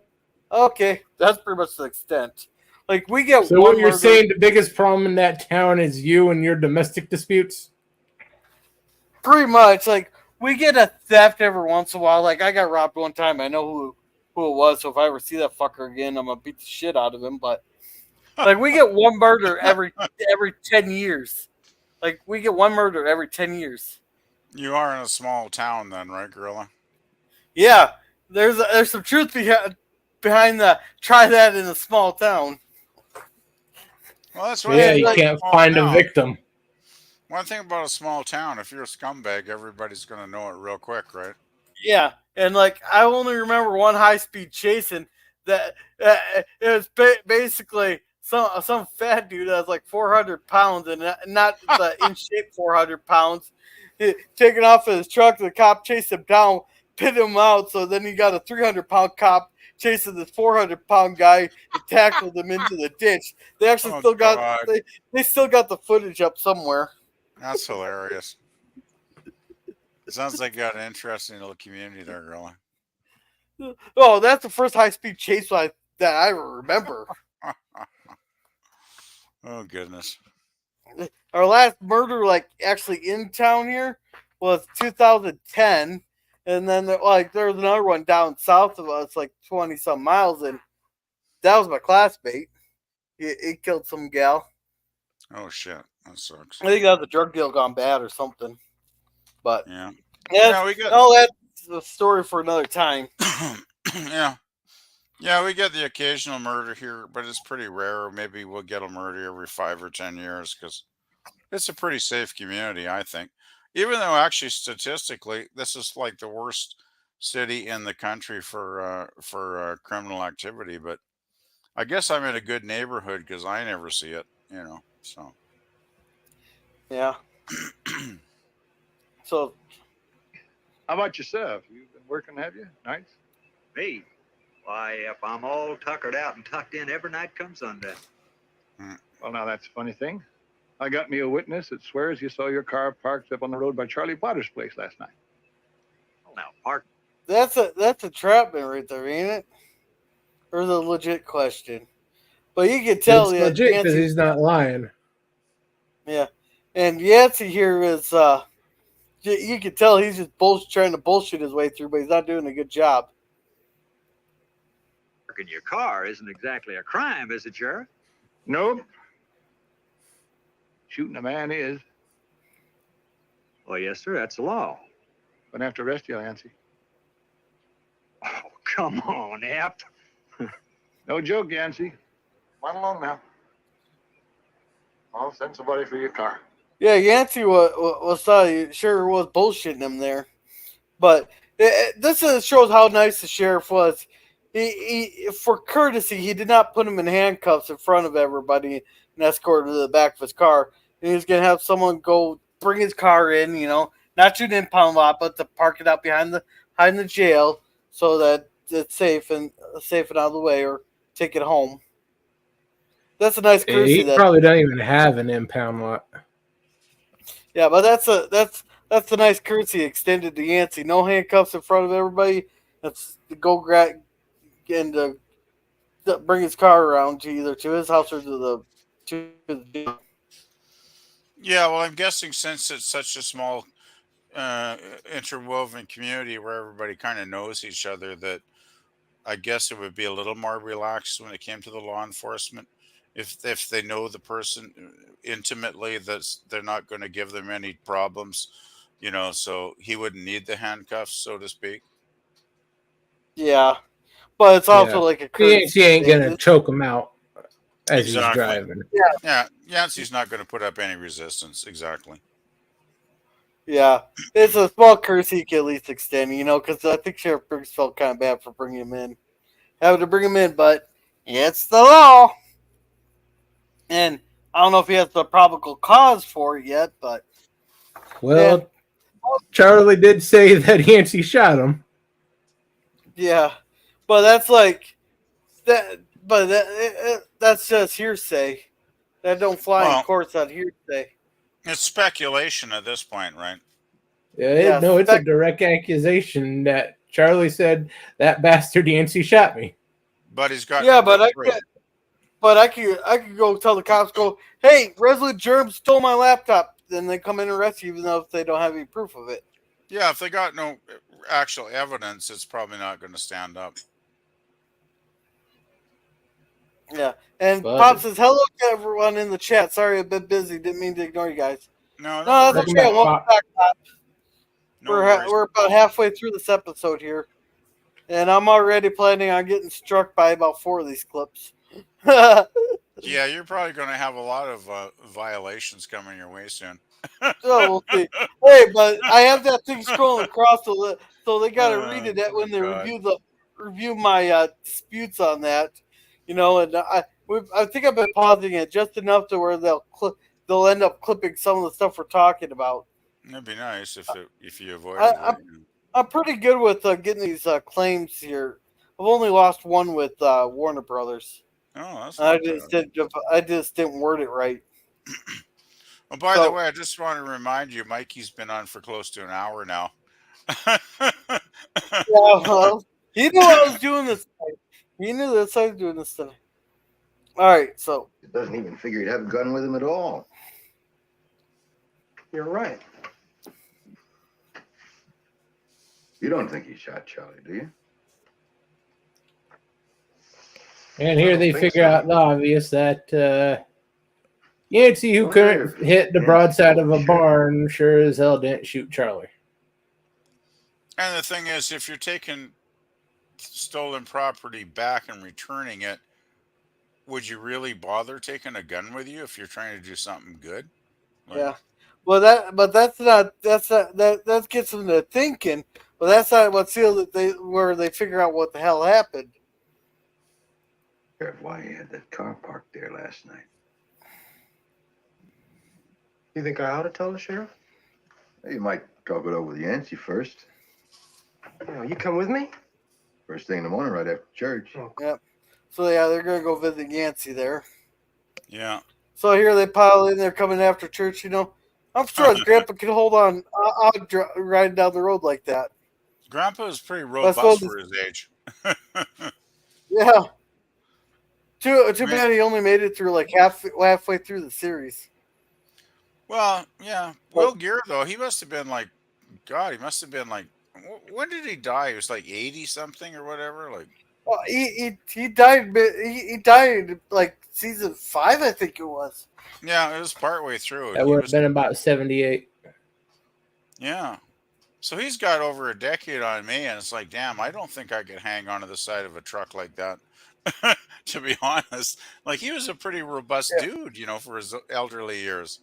Okay, that's pretty much the extent. Like we get. So what you're saying, the biggest problem in that town is you and your domestic disputes? Pretty much, like we get a theft every once in a while. Like I got robbed one time. I know who it was. So if I ever see that fucker again, I'm gonna beat the shit out of him. But like we get one murder every 10 years. Like we get one murder every 10 years. You are in a small town, then, right, Gorilla? Yeah, there's some truth behind the try that in a small town. Well, that's what. Yeah, you can't find a victim. One thing about a small town, if you're a scumbag, everybody's going to know it real quick, right? Yeah, and like I only remember one high-speed chasing that it was basically some fat dude that was like 400 pounds and not the in shape 400 pounds. Taking off in his truck, the cop chased him down, pit him out. So then he got a 300-pound cop chasing this 400-pound guy and tackled him into the ditch. They actually they still got the footage up somewhere. That's hilarious. Sounds like you got an interesting little community there, Gorilla. Oh, that's the first high-speed chase that I ever remember. Oh, goodness. Our last murder, like, actually in town here was 2010. And then, there was another one down south of us, like 20-some miles. And that was my classmate. He killed some gal. Oh shit, that sucks. I think that was a drug deal gone bad or something. But Yeah. that's, Yeah, we got. no, that's a story for another time. Yeah. Yeah, we get the occasional murder here, but it's pretty rare. Maybe we'll get a murder every 5 or 10 years because it's a pretty safe community, I think. Even though actually statistically, this is like the worst city in the country for criminal activity. But I guess I'm in a good neighborhood because I never see it. So Yeah. So, How about yourself? You've been working, have you? Nights? Me? Why, if I'm all tuckered out and tucked in, every night comes sundown. Well, now that's a funny thing. I got me a witness that swears you saw your car parked up on the road by Charlie Potter's place last night. Oh, now, park. that's a trapment right there, ain't it? Or is it a legit question? But you can tell It's that legit because Yancy, he's not lying. yeah, and Yancy here is you can tell he's just trying to bullshit his way through, but he's not doing a good job. Parking your car isn't exactly a crime, is it, Sheriff? Nope. Shooting a man is. Well, yes, sir, that's the law. Gonna have to arrest you, Yancy. Oh, come on, Ep. No joke, Yancy. Come on along now. I'll send somebody for your car. Yeah, Yancy was sure was bullshitting him there, but this shows how nice the sheriff was. He for courtesy, he did not put him in handcuffs in front of everybody and escort him to the back of his car. And he was gonna have someone go bring his car in, not to an impound lot, but to park it out behind the jail so that it's safe and out of the way, or take it home. That's a nice courtesy. He probably doesn't even have an impound lot. Yeah, but that's a nice courtesy extended to Yancy. No handcuffs in front of everybody. That's to go grab and to bring his car around to either to his house or to the jail. yeah, well, I'm guessing since it's such a small interwoven community where everybody kind of knows each other, that I guess it would be a little more relaxed when it came to the law enforcement. If they know the person intimately, they're not going to give them any problems, so he wouldn't need the handcuffs, so to speak. Yeah, but it's also Yeah. like a courtesy. He ain't gonna choke him out as he's Exactly. driving. Yeah, Yancey's not going to put up any resistance. Exactly. Yeah, it's a small courtesy he can at least extend, because I think Sheriff Briggs felt kind of bad for bringing him in, having to bring him in, but it's the law. And I don't know if he has the probable cause for it yet, but Well, yeah. Charlie did say that Yancy shot him. Yeah, but that's like that. But that's just hearsay. That don't fly in courts on hearsay. It's speculation at this point, right? Yeah, no, it's a direct accusation that Charlie said that bastard Yancy shot me. But he's got I could go tell the cops, hey, Resolute Germ stole my laptop. Then they come in and arrest you, even though if they don't have any proof of it. Yeah, if they got no actual evidence, it's probably not going to stand up. Yeah, and Pop says hello to everyone in the chat. Sorry, I've been busy. Didn't mean to ignore you guys. No, that's okay. Welcome back, Pop. We're about halfway through this episode here, and I'm already planning on getting struck by about 4 of these clips. Yeah, you're probably going to have a lot of violations coming your way soon. So we'll see. Hey, but I have that thing scrolling across the list, so they got to read it when they review my disputes on that. And I think I've been pausing it just enough to where they'll end up clipping some of the stuff we're talking about. That'd be nice if you avoid it. I'm pretty good with getting these claims here. I've only lost one with Warner Brothers. Oh, that's I just didn't word it right. Oh, by the way, I just want to remind you, Mikey's been on for close to an hour now. Yeah, well, he knew I was doing this tonight. He knew that I was doing this tonight. All right, so It doesn't even figure he'd have a gun with him at all. You're right. You don't think he shot Charlie, do you? And here they figure out the obvious that Yancy, who couldn't hit the broadside of a barn, sure as hell didn't shoot Charlie. And the thing is, if you're taking stolen property back and returning it, would you really bother taking a gun with you if you're trying to do something good? Like, Yeah. Well, that gets them to thinking. But that's not what sealed it. Where they figure out what the hell happened. Why he had that car parked there last night. You think I ought to tell the sheriff? You might talk it over with Yancy first. You come with me? First thing in the morning, right after church. Oh. Yep. So yeah, they're gonna go visit Yancy there. yeah. So here they pile in. They're coming after church. I'm sure his grandpa can hold on. Riding down the road like that. Grandpa is pretty robust for his age. Yeah. Too bad he only made it through like halfway through the series. Well, yeah. Will Gear, though, he must have been like, God, he must have been like, when did he die? He was like 80 something or whatever. Like, well, he died. He died like season 5, I think it was. Yeah, it was partway through. That would have been about 78. Yeah. So he's got over a decade on me, and it's like, damn, I don't think I could hang onto the side of a truck like that. To be honest, like he was a pretty robust dude, for his elderly years.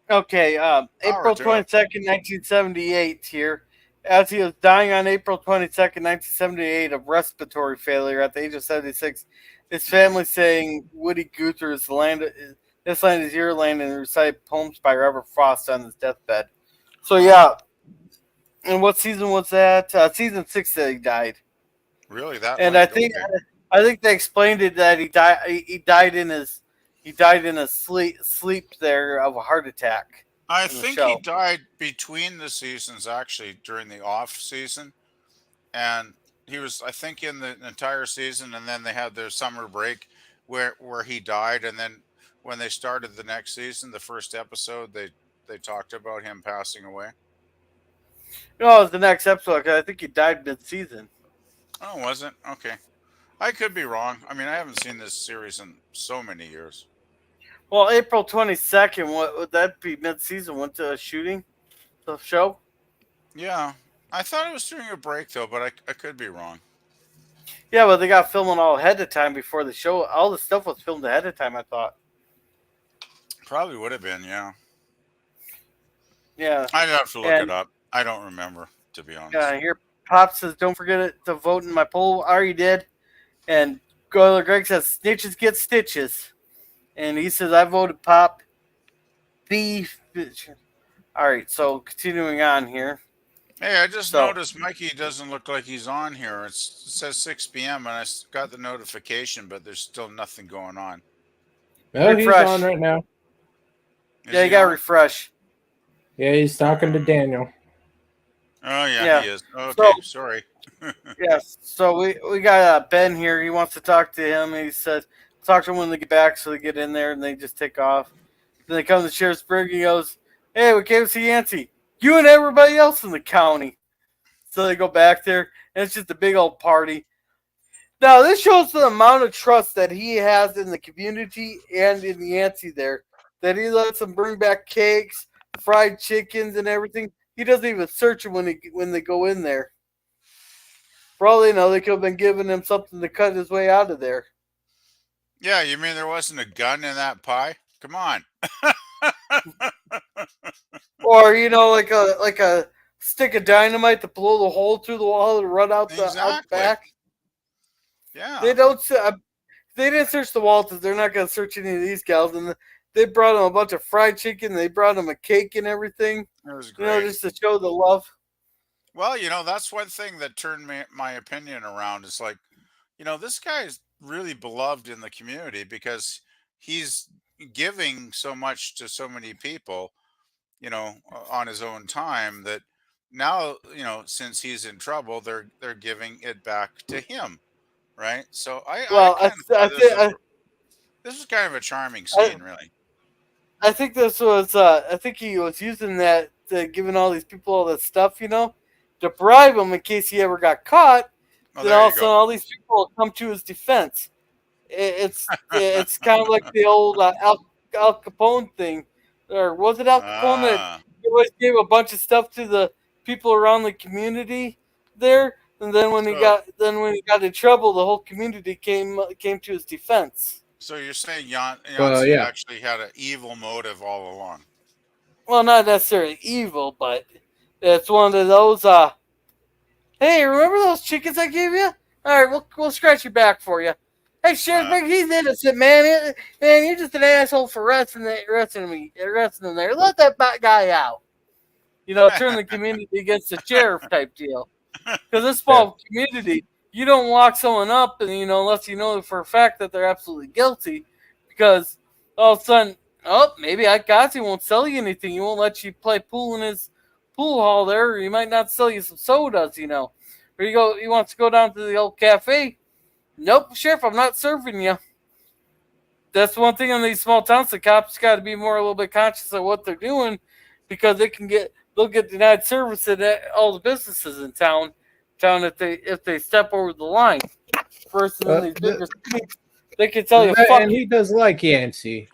Okay, April 22nd, 1978 here. As he was dying on April 22nd, 1978 of respiratory failure at the age of 76, his family saying Woody Guthrie's This Land Is Your Land and recited poems by Robert Frost on his deathbed. So yeah, and what season was that? Season 6 that he died. Really? That? And I think they explained it that he died in his sleep there of a heart attack. I think he died between the seasons, actually, during the off season, and he was, I think, in the entire season, and then they had their summer break where he died, and then when they started the next season, the first episode, they talked about him passing away. No, it was the next episode, because I think he died mid-season. Oh, was it? Okay. I could be wrong. I mean, I haven't seen this series in so many years. Well, April 22nd, what would that be? Mid-season, went to a shooting, the show? Yeah. I thought it was during a break, though, but I could be wrong. Yeah, but they got filming all ahead of time before the show. All the stuff was filmed ahead of time, I thought. Probably would have been, yeah. Yeah. I'd have to look it up. I don't remember, to be honest. Yeah, here Pop says, don't forget to vote in my poll. I already did. And Goiler Greg says, snitches get stitches. And he says, I voted Pop. Beef. All right, so continuing on here. Hey, I just noticed Mikey doesn't look like he's on here. It says 6 p.m. and I got the notification, but there's still nothing going on. No, he's on right now. Yeah, you got to refresh. Yeah, he's talking to Daniel. Oh, yeah, he is. Okay, sorry. Yes, so we got Ben here. He wants to talk to him. He says, talk to him when they get back, so they get in there and they just take off. Then they come to Sheriffsburg. He goes, hey, we came to see Yancy. You and everybody else in the county. So they go back there, and it's just a big old party. Now, this shows the amount of trust that he has in the community and in Yancy there, that he lets them bring back cakes, fried chickens, and everything. He doesn't even search them when they go in there. For all they know, they could have been giving him something to cut his way out of there. Yeah, you mean there wasn't a gun in that pie? Come on. Or, like a stick of dynamite to blow the hole through the wall and run out the back. Yeah. They didn't search the Waltons. They're not going to search any of these gals. And they brought him a bunch of fried chicken. They brought him a cake and everything. It was great. Just to show the love. Well, that's one thing that turned my opinion around. It's like, this guy is really beloved in the community because he's giving so much to so many people, on his own time, that now, since he's in trouble, they're giving it back to him. Right. So this was kind of a charming scene, really. I think this was, I think he was using that, giving all these people all that stuff, to bribe him in case he ever got caught. Oh, then there all you of a sudden go. all these people will come to his defense. It's kind of like the old Al Capone thing, or was it Al Capone that Ah, he always gave a bunch of stuff to the people around the community there, and then so when he got in trouble, the whole community came to his defense. so you're saying Well, Yancey yeah. actually had an evil motive all along? Well, not necessarily evil, but it's one of those. Hey, remember those chickens I gave you? All right, we'll scratch your back for you. Hey, Sheriff, Uh, he's innocent, man. Man, you're just an asshole for arresting him there. Let that guy out. Turn the community against the sheriff type deal. Because this Yeah. small community, you don't lock someone up, and unless you know for a fact that they're absolutely guilty, because all of a sudden, oh, maybe Ike Godsey won't sell you anything. He won't let you play pool in his pool hall there, or he might not sell you some sodas, Or he wants to go down to the old cafe. Nope, Sheriff, I'm not serving you. That's one thing in these small towns. The cops got to be a little bit conscious of what they're doing, because they'll get denied service at all the businesses in town if they step over the line. Versus in these bigger cities, they can tell you fuck And you. he does like Yancey.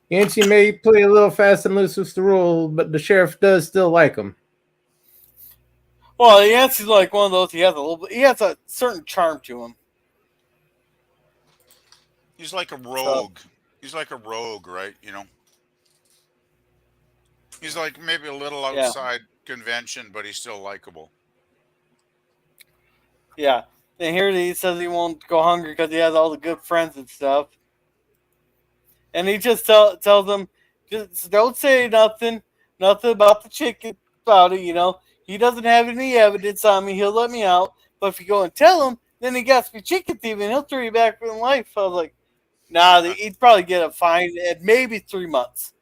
Yancey may play a little fast and loose with the rule, but the sheriff does still like him. Well, Yancey's like one of those. He has a certain charm to him. he's like a rogue. He's like a rogue, right? He's like maybe a little Yeah, outside convention, but he's still likable. yeah. And here he says he won't go hungry because he has all the good friends and stuff. And he just tells them, just don't say nothing about the chicken about it. He doesn't have any evidence on me. He'll let me out. But if you go and tell him, then he got to be chicken thieving. And he'll throw you back in life. I was like, nah, he'd probably get a fine at maybe 3 months,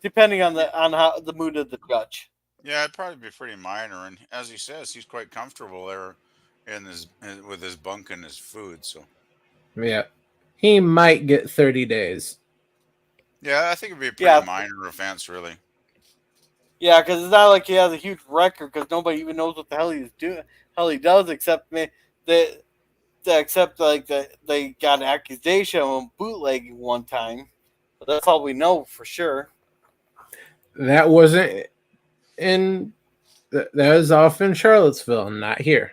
depending on Yeah, how the mood of the judge. yeah, it'd probably be pretty minor. And as he says, he's quite comfortable there with his bunk and his food. So Yeah. He might get 30 days. yeah, I think it'd be a pretty Yeah, minor offense, really. yeah, because it's not like he has a huge record. Because nobody even knows what the hell he's doing, hell he does, except that except like that they got an accusation of him bootlegging one time. But that's all we know for sure. That wasn't in. That was off in Charlottesville, not here.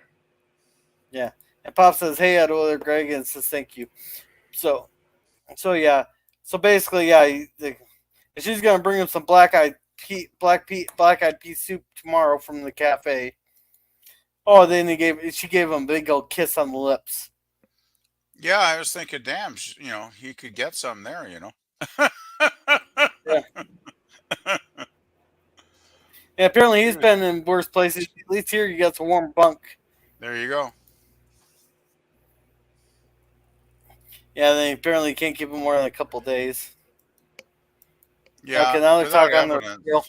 Yeah, and Pop says, "Hey, out over there, Greg," and says, "Thank you." So yeah, so basically, yeah, she's gonna bring him some black-eyed pea soup tomorrow from the cafe. Oh, then she gave him a big old kiss on the lips. Yeah, I was thinking, damn, he could get some there. Yeah. Yeah, apparently he's been in worse places. At least here you got a warm bunk. There you go. Yeah, they apparently can't keep him more than a couple days. Yeah, Okay, now they're without talking on the evidence. radio.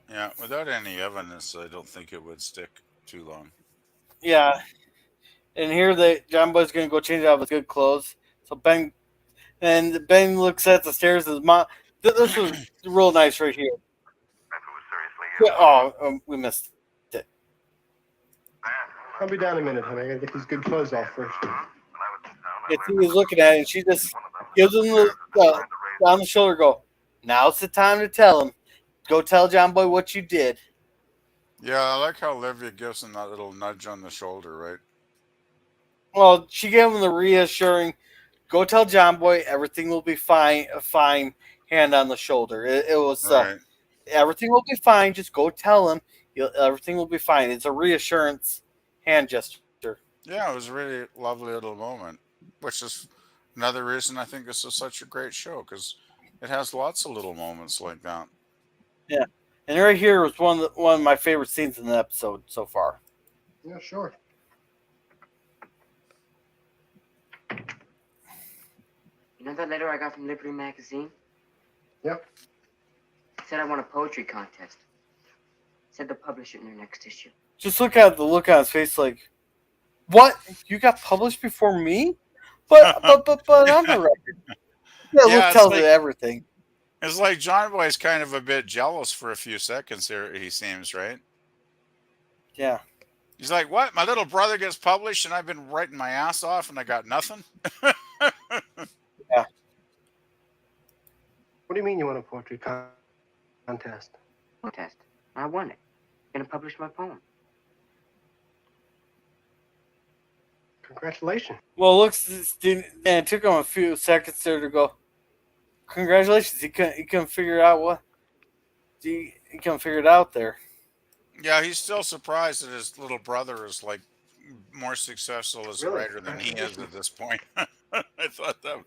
Yeah, without any evidence, I don't think it would stick too long. Yeah, and here John Boy's gonna go change out of his good clothes. So Ben looks at the stairs. His mom. This was real nice right here. Oh, we missed it. I'll be down in a minute, honey. I gotta get these good clothes off first. It's he was looking at it, and she just gives him the on the shoulder. Go. Now's the time to tell him. Go tell John Boy what you did. Yeah, I like how Olivia gives him that little nudge on the shoulder, right? Well, she gave him the reassuring. Go tell John Boy everything will be fine. A fine hand on the shoulder. It was Right. everything will be fine. Just go tell him. Everything will be fine. It's a reassurance hand gesture. Yeah, it was a really lovely little moment, which is another reason I think this is such a great show, because it has lots of little moments like that. Yeah, and right here was one of my favorite scenes in the episode so far. Yeah, sure. You know that letter I got from Liberty Magazine? Yep. It said I won a poetry contest. It said they'll publish it in their next issue. Just look at the look on his face, like, what? You got published before me? But on the record, yeah, Yeah, Luke tells it everything. It's like John Boy's kind of a bit jealous for a few seconds here, he seems, right? Yeah. He's like, what? My little brother gets published and I've been writing my ass off and I got nothing? Yeah. What do you mean you won a poetry contest? Contest. I won it. I'm gonna publish my poem. Congratulations. Well, it took him a few seconds there to go. Congratulations! He couldn't figure out what he couldn't figure it out there. Yeah, he's still surprised that his little brother is like more successful as a Really? writer than he is at this point. I thought that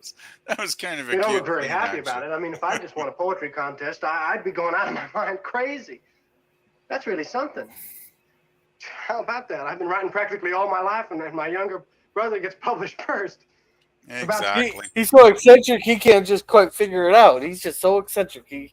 was kind of a You know, cute I'm very thing, happy actually. about it. I mean, if I just won a poetry contest, I'd be going out of my mind crazy. That's really something. How about that? I've been writing practically all my life, and then my younger brother gets published first. Exactly. He's so eccentric he can't just quite figure it out. He's just so eccentric he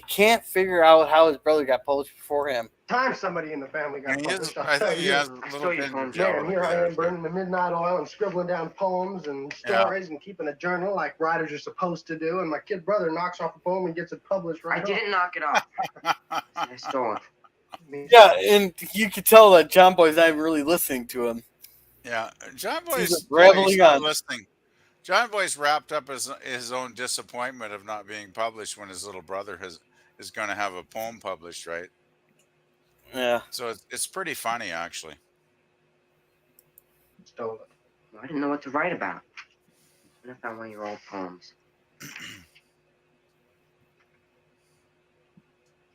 can't figure out how his brother got published before him. Time somebody in the family got published. I think he has a little bit of Man, here I am burning the midnight oil and scribbling down poems and stories and keeping a journal like writers are supposed to do. And my kid brother knocks off a poem and gets it published right I didn't knock it off. I stole it. Yeah, and you could tell that John Boy's not even really listening to him. Yeah, John He's Boy's rambling not on. listening. John Boy's wrapped up his own disappointment of not being published when his little brother is going to have a poem published, right? Yeah. So it's pretty funny, actually. Stole it. Well, I didn't know what to write about. And I found one of your old poems.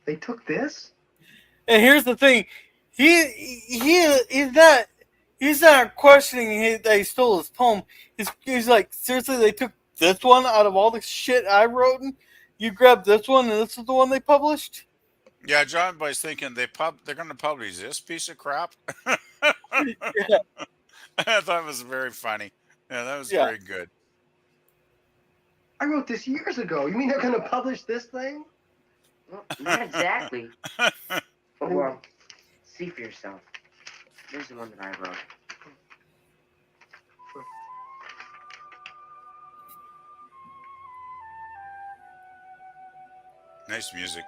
They took this? And here's the thing, he's not questioning that he stole his poem. He's like, seriously, they took this one out of all the shit I wrote, and you grabbed this one, and this is the one they published. Yeah, John Boy's thinking they're going to publish this piece of crap. Yeah. I thought it was very funny. Yeah, that was very good. I wrote this years ago. You mean they're going to publish this thing? Well, not exactly. But, well, see for yourself. Here's the one that I wrote. Nice music.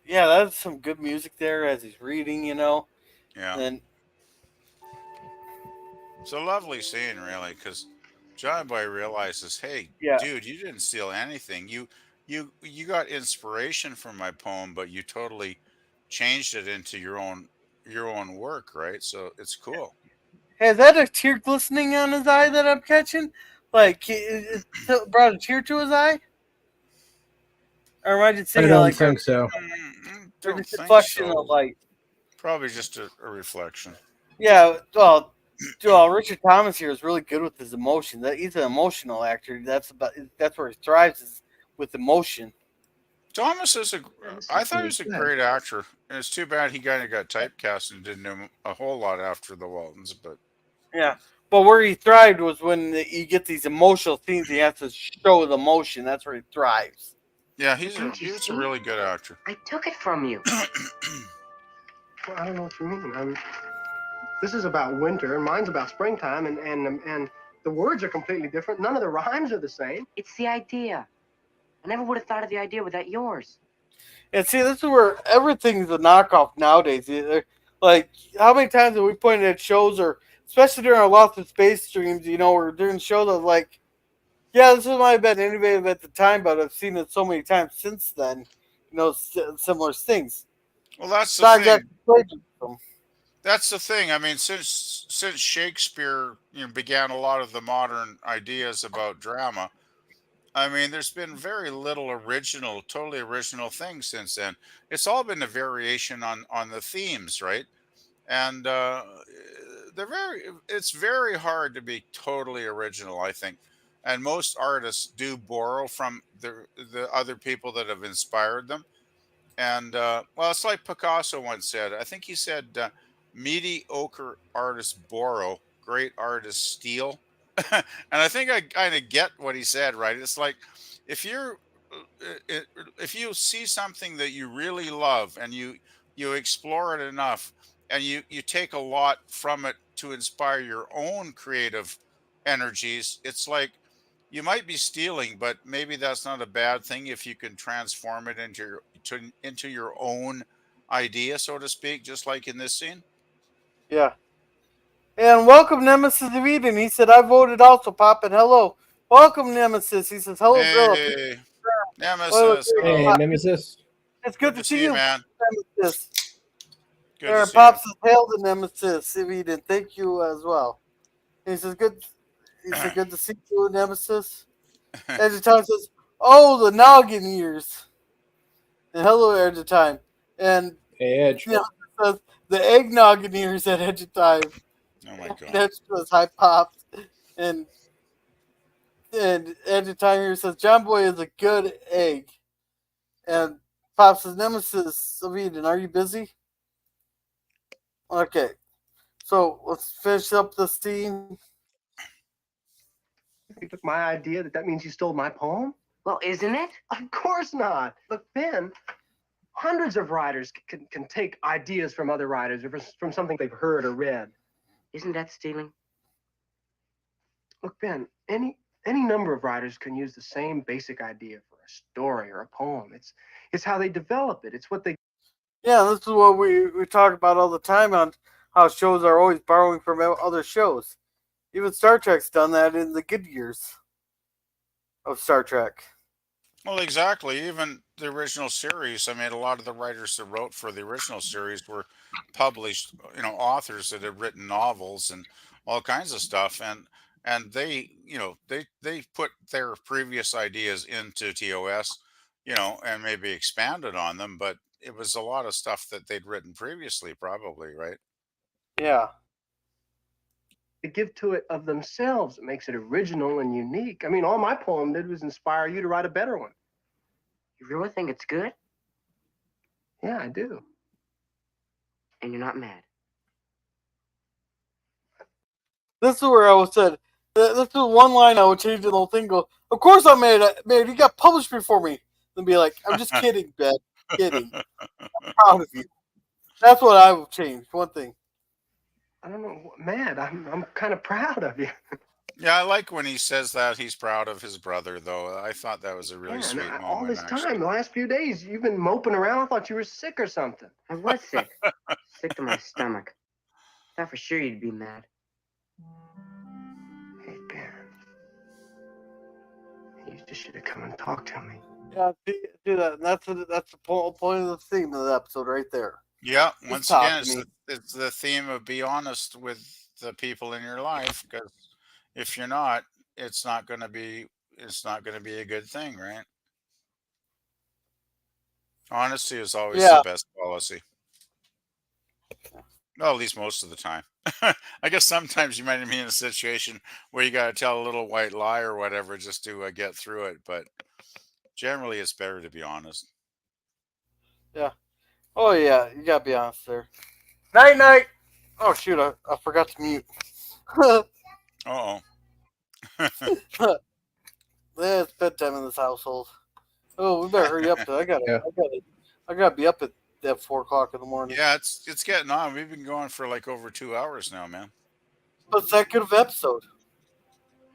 Yeah, that's some good music there as he's reading, you know. Yeah. And it's a lovely scene, really, because John Boy realizes, hey, dude, you didn't steal anything. You got inspiration from my poem, but you totally changed it into your own work, right? So it's cool. Hey, is that a tear glistening on his eye that I'm catching? Like, it brought a tear to his eye? Or am I just saying I don't think so. Or just a reflection of light? Probably just a reflection. Yeah, well, Richard Thomas here is really good with his emotion. He's an emotional actor. That's where he thrives, is with emotion. Thomas I thought he was a great actor. And it's too bad he kind of got typecast and didn't do a whole lot after the Waltons, but yeah. But where he thrived was when you get these emotional scenes. He has to show the emotion. That's where he thrives. Yeah, he was a really good actor. I took it from you. Well, I don't know what you mean. This is about winter, and mine's about springtime, and the words are completely different. None of the rhymes are the same. It's the idea. I never would have thought of the idea without yours. And see, this is where everything's a knockoff nowadays. Like, how many times have we pointed at shows, or especially during our Lost in Space streams, you know, we're doing shows of like, yeah, this might have been innovative at the time, but I've seen it so many times since then, you know, similar things. Well, that's the thing. That's the thing. I mean, since Shakespeare, began a lot of the modern ideas about drama, I mean, there's been very little totally original things since then. It's all been a variation on the themes, right? And it's very hard to be totally original, I think. And most artists do borrow from the other people that have inspired them. And well, it's like Picasso once said. I think he said, "Mediocre artists borrow, great artists steal." And I think I kind of get what he said, right? It's like if you see something that you really love and you explore it enough, and you take a lot from it to inspire your own creative energies, it's like you might be stealing, but maybe that's not a bad thing if you can transform it into your own idea, so to speak, just like in this scene. Yeah. And welcome, Nemesis of Eden. He said, I voted also, Pop, and hello. Welcome, Nemesis. He says, hello, Grilla. Hey, Well, Nemesis. Hey, Hello. Nemesis. it's good to see you, man. Nemesis. Good to Aaron see you. Pops says, hail the Nemesis of Eden. Thank you as well. He says, good. He said, good to see you, Nemesis. Edge of Time says, oh, the noggin ears. And hello, Edge of Time. And Hey, Edge. says, the eggnog ears at Edge of Time. Oh my god. Edge says, hi, Pops. And Edge of Time here says, John Boy is a good egg. And Pops says, Nemesis of Eden, are you busy? Okay. So let's finish up the scene. You took my idea that means you stole my poem? Well, isn't it? Of course not. Look, Ben, hundreds of writers can take ideas from other writers or from something they've heard or read. Isn't that stealing? Look, Ben, any number of writers can use the same basic idea for a story or a poem. It's how they develop it. It's what they. Yeah, this is what we talk about all the time on how shows are always borrowing from other shows. Even Star Trek's done that in the good years of Star Trek. Well, exactly. Even the original series, I mean, a lot of the writers that wrote for the original series were published, authors that had written novels and all kinds of stuff, and they, they put their previous ideas into TOS, and maybe expanded on them, but it was a lot of stuff that they'd written previously, probably, right? Yeah. They give to it of themselves. It makes it original and unique. I mean, all my poem did was inspire you to write a better one. You really think it's good? Yeah, I do. And you're not mad? This is where I was said. This is one line I would change the whole thing. Go, of course I'm mad. Man, you got published before me. Then be like, I'm just kidding, Ben. Kidding. I'm proud of you. That's what I would change. One thing. I don't know, mad. I'm kind of proud of you. Yeah, I like when he says that he's proud of his brother, though. I thought that was a really sweet moment. All this actually. time, the last few days, you've been moping around. I thought you were sick or something. I was sick. Sick to my stomach. Thought for sure you'd be mad. Hey, Ben. You just should have come and talked to me. Yeah, do that. And that's the point of the theme of the episode right there. Yeah, Just once talk again, to me. it's the theme of be honest with the people in your life, because if you're not, it's not going to be a good thing, right? Honesty is always the best policy. Well, at least most of the time. I guess sometimes you might be in a situation where you got to tell a little white lie or whatever just to get through it, but generally it's better to be honest. Yeah. Oh yeah, you gotta be honest there. Night night. Oh shoot, I forgot to mute. Uh-oh. Yeah, it's bedtime in this household. Oh, we better hurry up. I gotta be up at 4 o'clock in the morning. Yeah, it's getting on. We've been going for like over 2 hours now, man. Consecutive episode.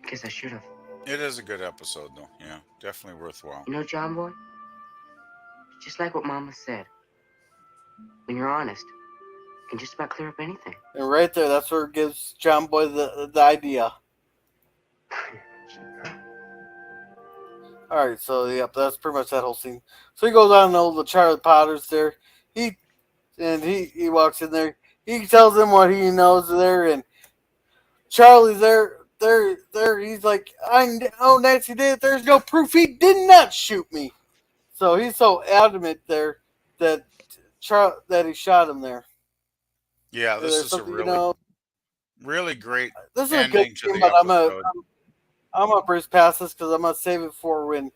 Guess I should have. It is a good episode, though. Yeah, definitely worthwhile. You know, John Boy, just like what Mama said, when you're honest, you can just about clear up anything. And right there, that's where it gives John Boy the idea. All right, so yep, that's pretty much that whole scene. So he goes on to the Charlie Potter's there. He walks in there. He tells him what he knows there, and Charlie's there. He's like, I know Nancy did it. There's no proof he did not shoot me. So he's so adamant there that he shot him there. Yeah, this is a really, really great this is a ending good to thing, the but episode. I'm gonna breeze past this because I'm gonna save it for when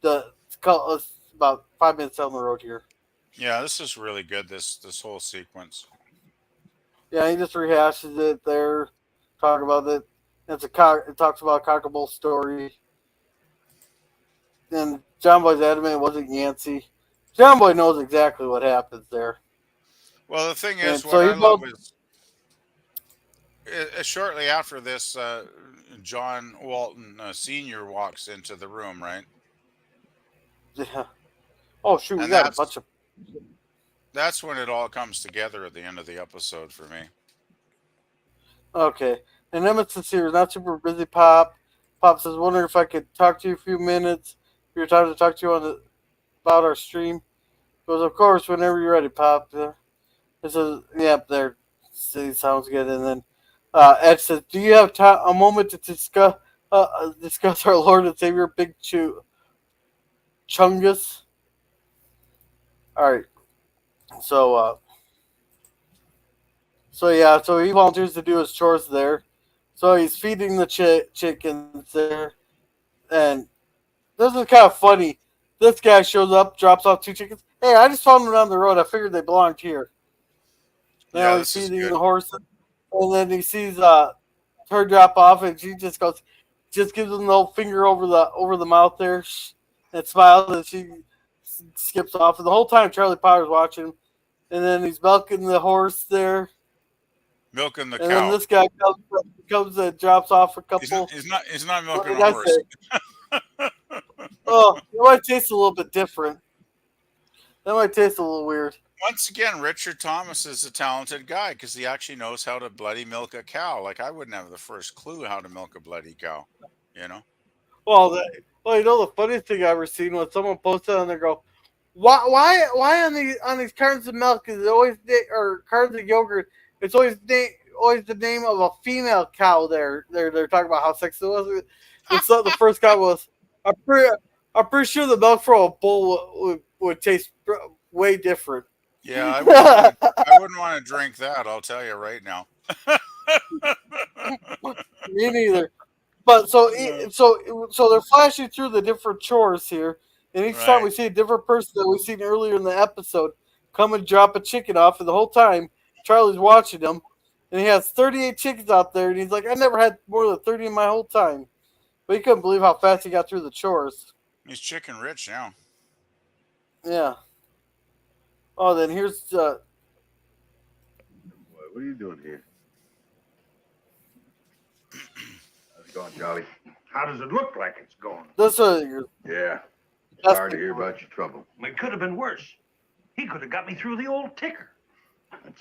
it's about 5 minutes down the road here. Yeah, this is really good. This whole sequence. Yeah, he just rehashes it there, talk about it. It talks about a cockable story. And John Boy's adamant it wasn't Yancy. John Boy knows exactly what happens there. Well, the thing is, And what I love is shortly after this, John Walton Sr. walks into the room, right? Yeah. Oh, shoot, we And got a bunch of... That's when it all comes together at the end of the episode for me. Okay. And Nemesis here is not super busy, Pop. Pop says, wondering if I could talk to you a few minutes. Your time to talk to you about our stream. He goes, of course, whenever you're ready, Pop. It says, yep, there. Sounds good. And then Ed says, do you have a moment to discuss our Lord and Savior, Big Chungus? All right. So, so he volunteers to do his chores there. So he's feeding the chickens there. And this is kind of funny. This guy shows up, drops off 2 chickens. Hey, I just found them down the road. I figured they belonged here. Now Yeah, he's this is feeding good. the horse. And then he sees her drop off, and she just gives him the whole finger over the mouth there, and smiles, and she skips off. And the whole time Charlie Potter's watching him. And then he's milking the horse there. Milking the And cow. then this guy comes and drops off a couple. He's not milking What a did I horse. say? Oh, it might taste a little bit different. That might taste a little weird. Once again, Richard Thomas is a talented guy because he actually knows how to bloody milk a cow. Like I wouldn't have the first clue how to milk a bloody cow, you know. Well, you know the funniest thing I ever seen was someone posted on there go, why on these cartons of milk is it always or cartons of yogurt? It's always the name of a female cow. They're talking about how sexy it was. And so the first guy was, I'm pretty sure the milk from a bull would taste way different. Yeah, I wouldn't want to drink that. I'll tell you right now. Me neither. But so they're flashing through the different chores here, and each time we see a different person that we've seen earlier in the episode come and drop a chicken off, and the whole time Charlie's watching them, and he has 38 chickens out there, and he's like, I never had more than 30 in my whole time. But he couldn't believe how fast he got through the chores. He's chicken rich now. Yeah. Oh, then here's what are you doing here? How's it going, Charlie? How does it look like it's going? Yeah. Sorry to hear about your trouble. It could have been worse. He could have got me through the old ticker.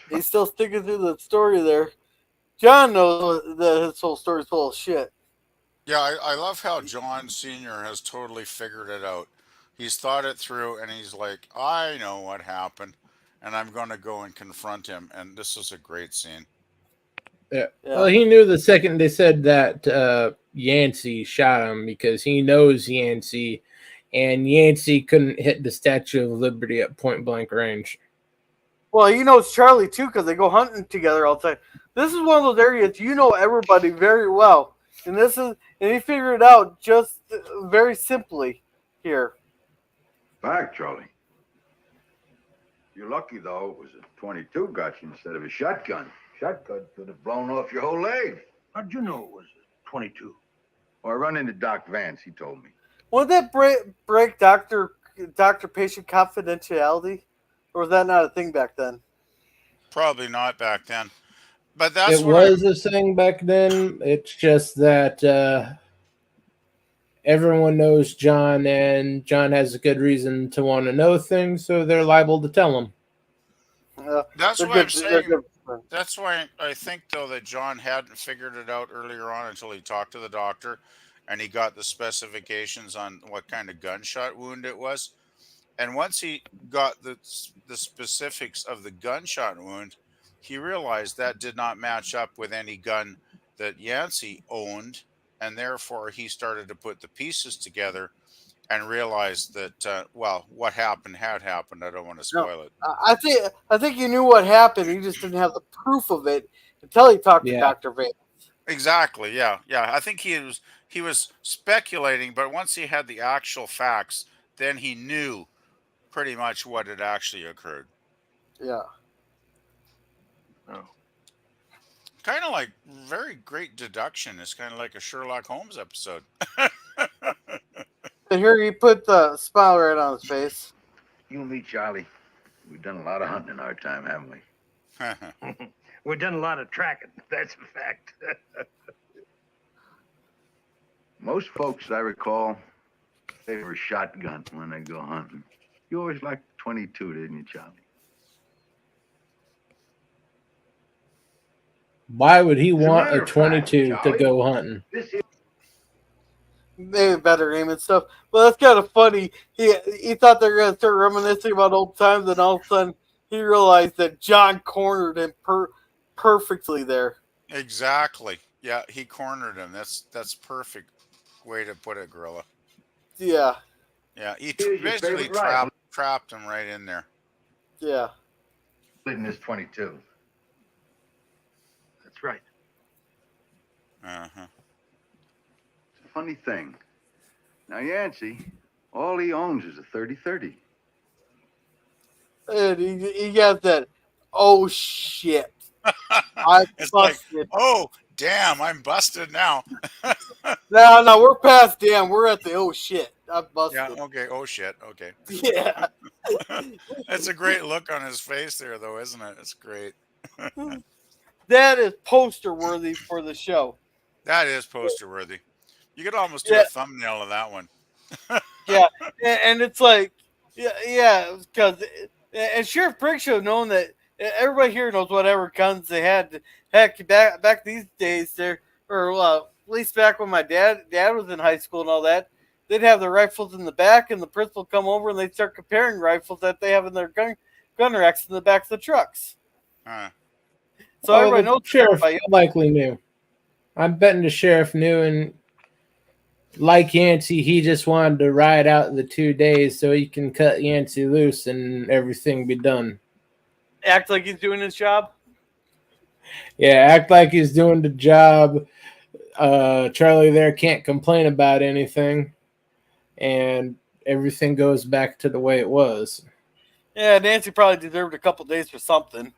He's still sticking through the story there. John knows that his whole story's full of shit. Yeah, I love how John Sr. has totally figured it out. He's thought it through, and he's like, I know what happened, and I'm going to go and confront him. And this is a great scene. Yeah. Well, he knew the second they said that Yancy shot him because he knows Yancy, and Yancy couldn't hit the Statue of Liberty at point blank range. Well, he knows Charlie too because they go hunting together all the time. This is one of those areas you know everybody very well, and he figured it out just very simply here. Back, Charlie. You're lucky though. It was a 22 got you instead of a shotgun. Shotgun could have blown off your whole leg. How'd you know it was a 22? Well, I run into Doc Vance. He told me. Would that break doctor-patient confidentiality? Or was that not a thing back then? Probably not back then. But that's it was a thing back then. It's just that everyone knows John, and John has a good reason to want to know things, so they're liable to tell him. That's why I'm saying. That's why I think, though, that John hadn't figured it out earlier on until he talked to the doctor, and he got the specifications on what kind of gunshot wound it was. And once he got the specifics of the gunshot wound, he realized that did not match up with any gun that Yancy owned, and therefore he started to put the pieces together and realized that, what happened had happened. I don't want to spoil it. I think he knew what happened. He just didn't have the proof of it until he talked to Dr. Vance. Exactly. Yeah. I think he was speculating, but once he had the actual facts, then he knew pretty much what had actually occurred. Yeah. Oh. Kind of like very great deduction. It's kind of like a Sherlock Holmes episode. And here he put the smile right on his face. You and me, Charlie, we've done a lot of hunting in our time, haven't we? We've done a lot of tracking. That's a fact. Most folks, I recall, favor shotgun when they go hunting. You always liked 22, didn't you, Charlie? Why would he As a want matter a of fact, 22 to Charlie, go hunting? this Maybe better aim and stuff. But that's kind of funny. He thought they were going to start reminiscing about old times, and all of a sudden he realized that John cornered him perfectly there. Exactly. Yeah, he cornered him. That's perfect way to put it, Gorilla. Yeah, Yeah, he Here's your basically favorite rifle. trapped him right in there. yeah. In this 22. That's right. Uh-huh. It's a funny thing. Now, Yancy, all he owns is a 30-30. And he got that, oh shit. I It's like, busted. oh, damn, I'm busted now. No, we're past damn. We're at the oh shit. I busted. Yeah, okay. Oh, shit. Okay. Yeah. That's a great look on his face there, though, isn't it? It's great. That is poster worthy for the show. That is poster worthy. You could almost do a thumbnail of that one. Yeah, and it's like, yeah, because and Sheriff Briggs should have known that everybody here knows whatever guns they had. Heck, back these days, there, or at least back when my dad was in high school and all that, they'd have their rifles in the back, and the principal would come over and they'd start comparing rifles that they have in their gun racks in the backs of the trucks. So everybody the knows. sheriff likely knew. I'm betting the sheriff knew, and like Yancy, he just wanted to ride out the 2 days so he can cut Yancy loose and everything be done. Act like he's doing his job. Yeah, act like he's doing the job. Charlie there can't complain about anything, and everything goes back to the way it was. Yeah, Nancy probably deserved a couple days for something.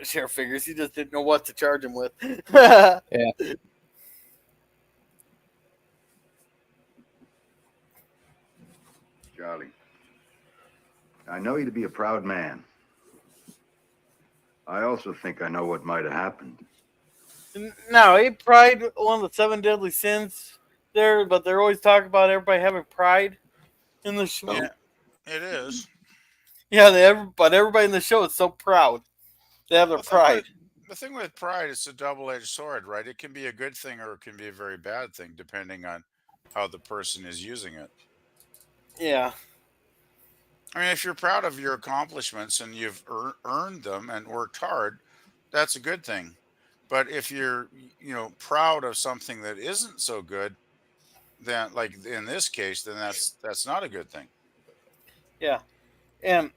Sheriff figures he just didn't know what to charge him with. Yeah. Charlie, I know you to be a proud man. I also think I know what might have happened. No, ain't pride one of the 7 deadly sins there, but they're always talking about everybody having pride in the show. Yeah, it is. Yeah, but everybody in the show is so proud. They have their pride. The thing with pride, it's a double-edged sword, right? It can be a good thing or it can be a very bad thing, depending on how the person is using it. Yeah. I mean, if you're proud of your accomplishments and you've earned them and worked hard, that's a good thing. But if you're, proud of something that isn't so good, then, like in this case, then that's not a good thing. Yeah. And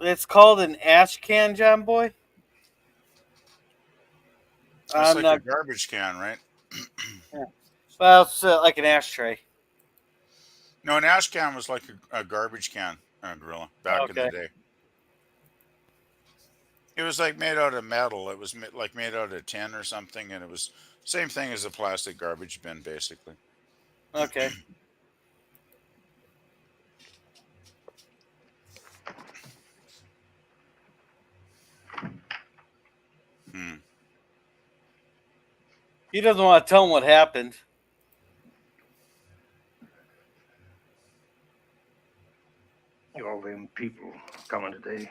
it's called an ash can, John Boy. It's like a garbage can, right? Yeah. Well, it's like an ashtray. No, an ash can was like a garbage can, Gorilla, back in the day. It was like made out of metal. It was like made out of tin or something, and it was same thing as a plastic garbage bin, basically. Okay. He doesn't want to tell him what happened. All them people coming today,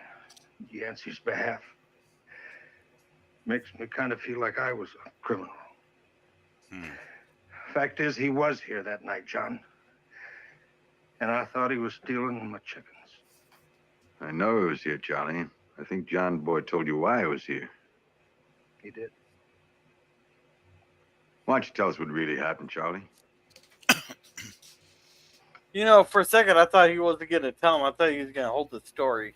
Yancy's behalf, makes me kind of feel like I was a criminal. Fact is, he was here that night, John. And I thought he was stealing my chickens. I know he was here, Charlie. I think John Boy told you why he was here. He did. Why don't you tell us what really happened, Charlie? For a second, I thought he wasn't going to tell him. I thought he was going to hold the story.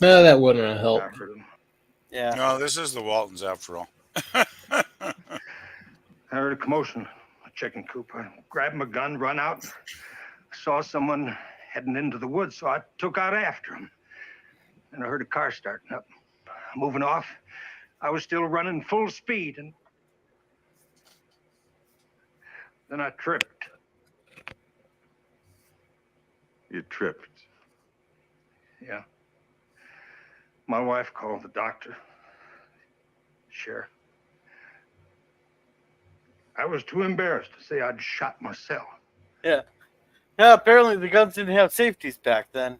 No, that wouldn't have helped. Yeah. No, this is the Waltons, after all. I heard a commotion, a chicken coop. I grabbed my gun, run out. Saw someone heading into the woods, so I took out after him. And I heard a car starting up. Moving off. I was still running full speed, and then I tripped. You tripped? Yeah. My wife called the doctor. Sheriff. I was too embarrassed to say I'd shot myself. Yeah. Yeah, apparently the guns didn't have safeties back then.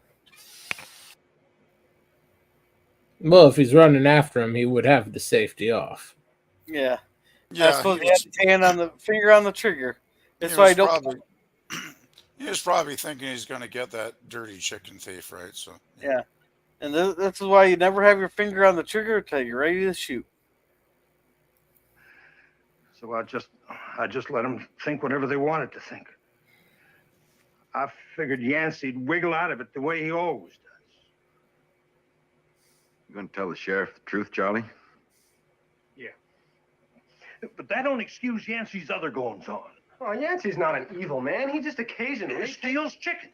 Well, if he's running after him, he would have the safety off. Yeah. I Yeah, suppose he had his hand on the finger on the trigger. he That's why I was don't. probably he was probably thinking he's going to get that dirty chicken thief, right? So Yeah. And this is why you never have your finger on the trigger until you're ready to shoot. So I just let them think whatever they wanted to think. I figured Yancy'd wiggle out of it the way he always does. You gonna tell the sheriff the truth, Charlie? Yeah. But that don't excuse Yancy's other goings on. Oh, Yancy's not an evil man. He just occasionally He steals chickens.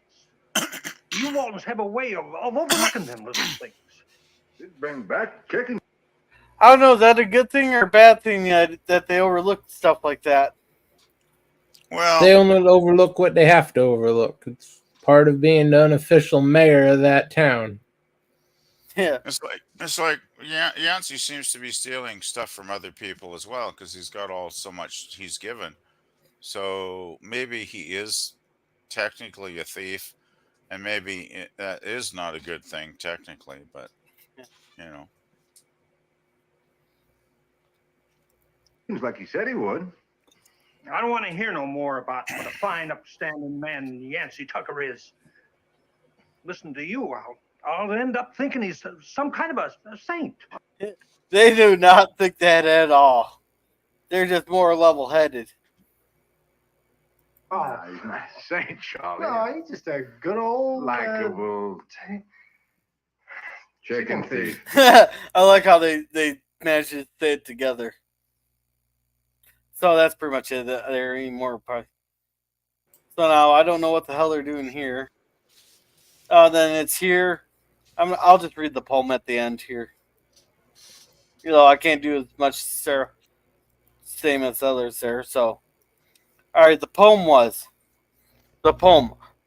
You Waltons have a way of overlooking them little things. Did bring back chicken. I don't know, is that a good thing or a bad thing that they overlook stuff like that? well, They only overlook what they have to overlook. It's part of being the unofficial mayor of that town. Yeah. it's like Yancey seems to be stealing stuff from other people as well because he's got so much he's given. So maybe he is technically a thief, and maybe that is not a good thing technically, but you know. Seems like he said he would. I don't want to hear no more about what a fine, upstanding man Yancy Tucker is. Listen to you, I'll end up thinking he's some kind of a saint. They do not think that at all. They're just more level-headed. Oh, Nah, he's not a saint, Charlie. no, he's just a good old Likeable chicken thief. I like how they managed to say it together. So that's pretty much it. There ain't more. So now I don't know what the hell they're doing here. Then it's here. I'll just read the poem at the end here. You know, I can't do as much same as others there. So, all right. The poem,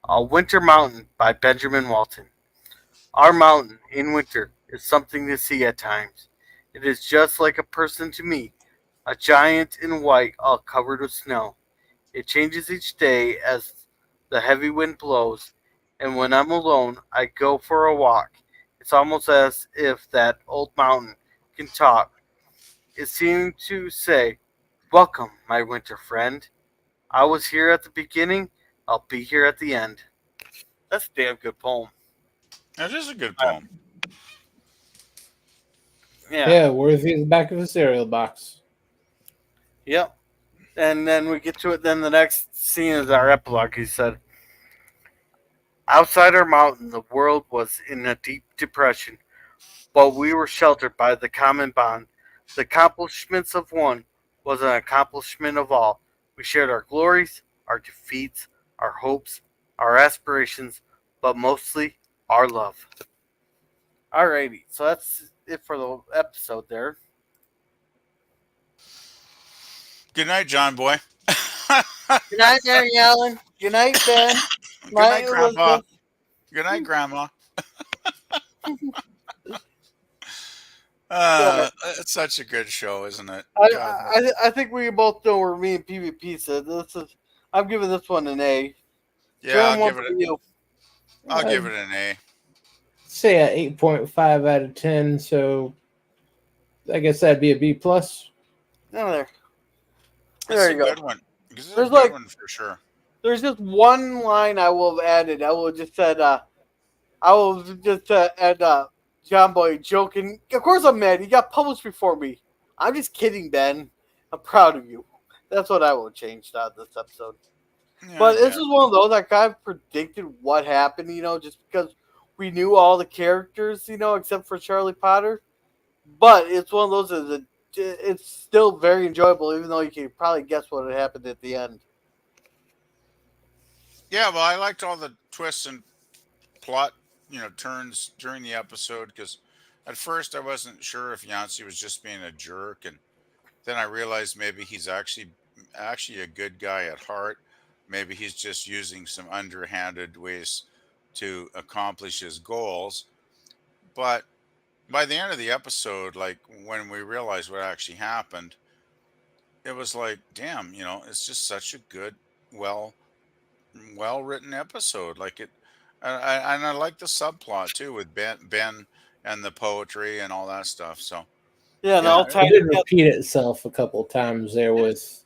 "A Winter Mountain" by Benjamin Walton. Our mountain in winter is something to see at times. It is just like a person to me, a giant in white, all covered with snow. It changes each day as the heavy wind blows, and when I'm alone, I go for a walk. It's almost as if that old mountain can talk. It seemed to say, "Welcome, my winter friend. I was here at the beginning, I'll be here at the end." That's a damn good poem. That is a good poem. Yeah. Worthy of the back of a cereal box. Yep. And then we get to it. Then the next scene is our epilogue. He said, "Outside our mountain, the world was in a deep depression, but we were sheltered by the common bond. The accomplishments of one was an accomplishment of all. We shared our glories, our defeats, our hopes, our aspirations, but mostly our love." Alrighty, so that's it for the episode there. Good night, John boy. Good night, Mary Ellen. Good night, Ben. Good night, Grandpa. Good night, Grandma. It's such a good show, isn't it? I think we both know where me and PvP said. I'm giving this one an A. Yeah, Germ, I'll give it an A. Say a 8.5 out of 10, so I guess that'd be a B plus. Oh, there. It's There a you go. good one. It's a There's good one for sure. There's just one line I will have added. I will just said add John Boy joking. Of course I'm mad. He got published before me. I'm just kidding, Ben. I'm proud of you. That's what I will change out this episode. Yeah, But this is one of those that kind of predicted what happened, just because we knew all the characters, except for Charlie Potter. But it's one of those that it's still very enjoyable, even though you can probably guess what had happened at the end. Yeah, well, I liked all the twists and plot, turns during the episode because at first I wasn't sure if Yancey was just being a jerk, and then I realized maybe he's actually a good guy at heart. Maybe he's just using some underhanded ways to accomplish his goals. But by the end of the episode, like when we realized what actually happened, it was like, damn, it's just such a good, well written episode. Like and I like the subplot too with Ben and the poetry and all that stuff. So Yeah, and yeah, all It time. did repeat itself a couple of times there with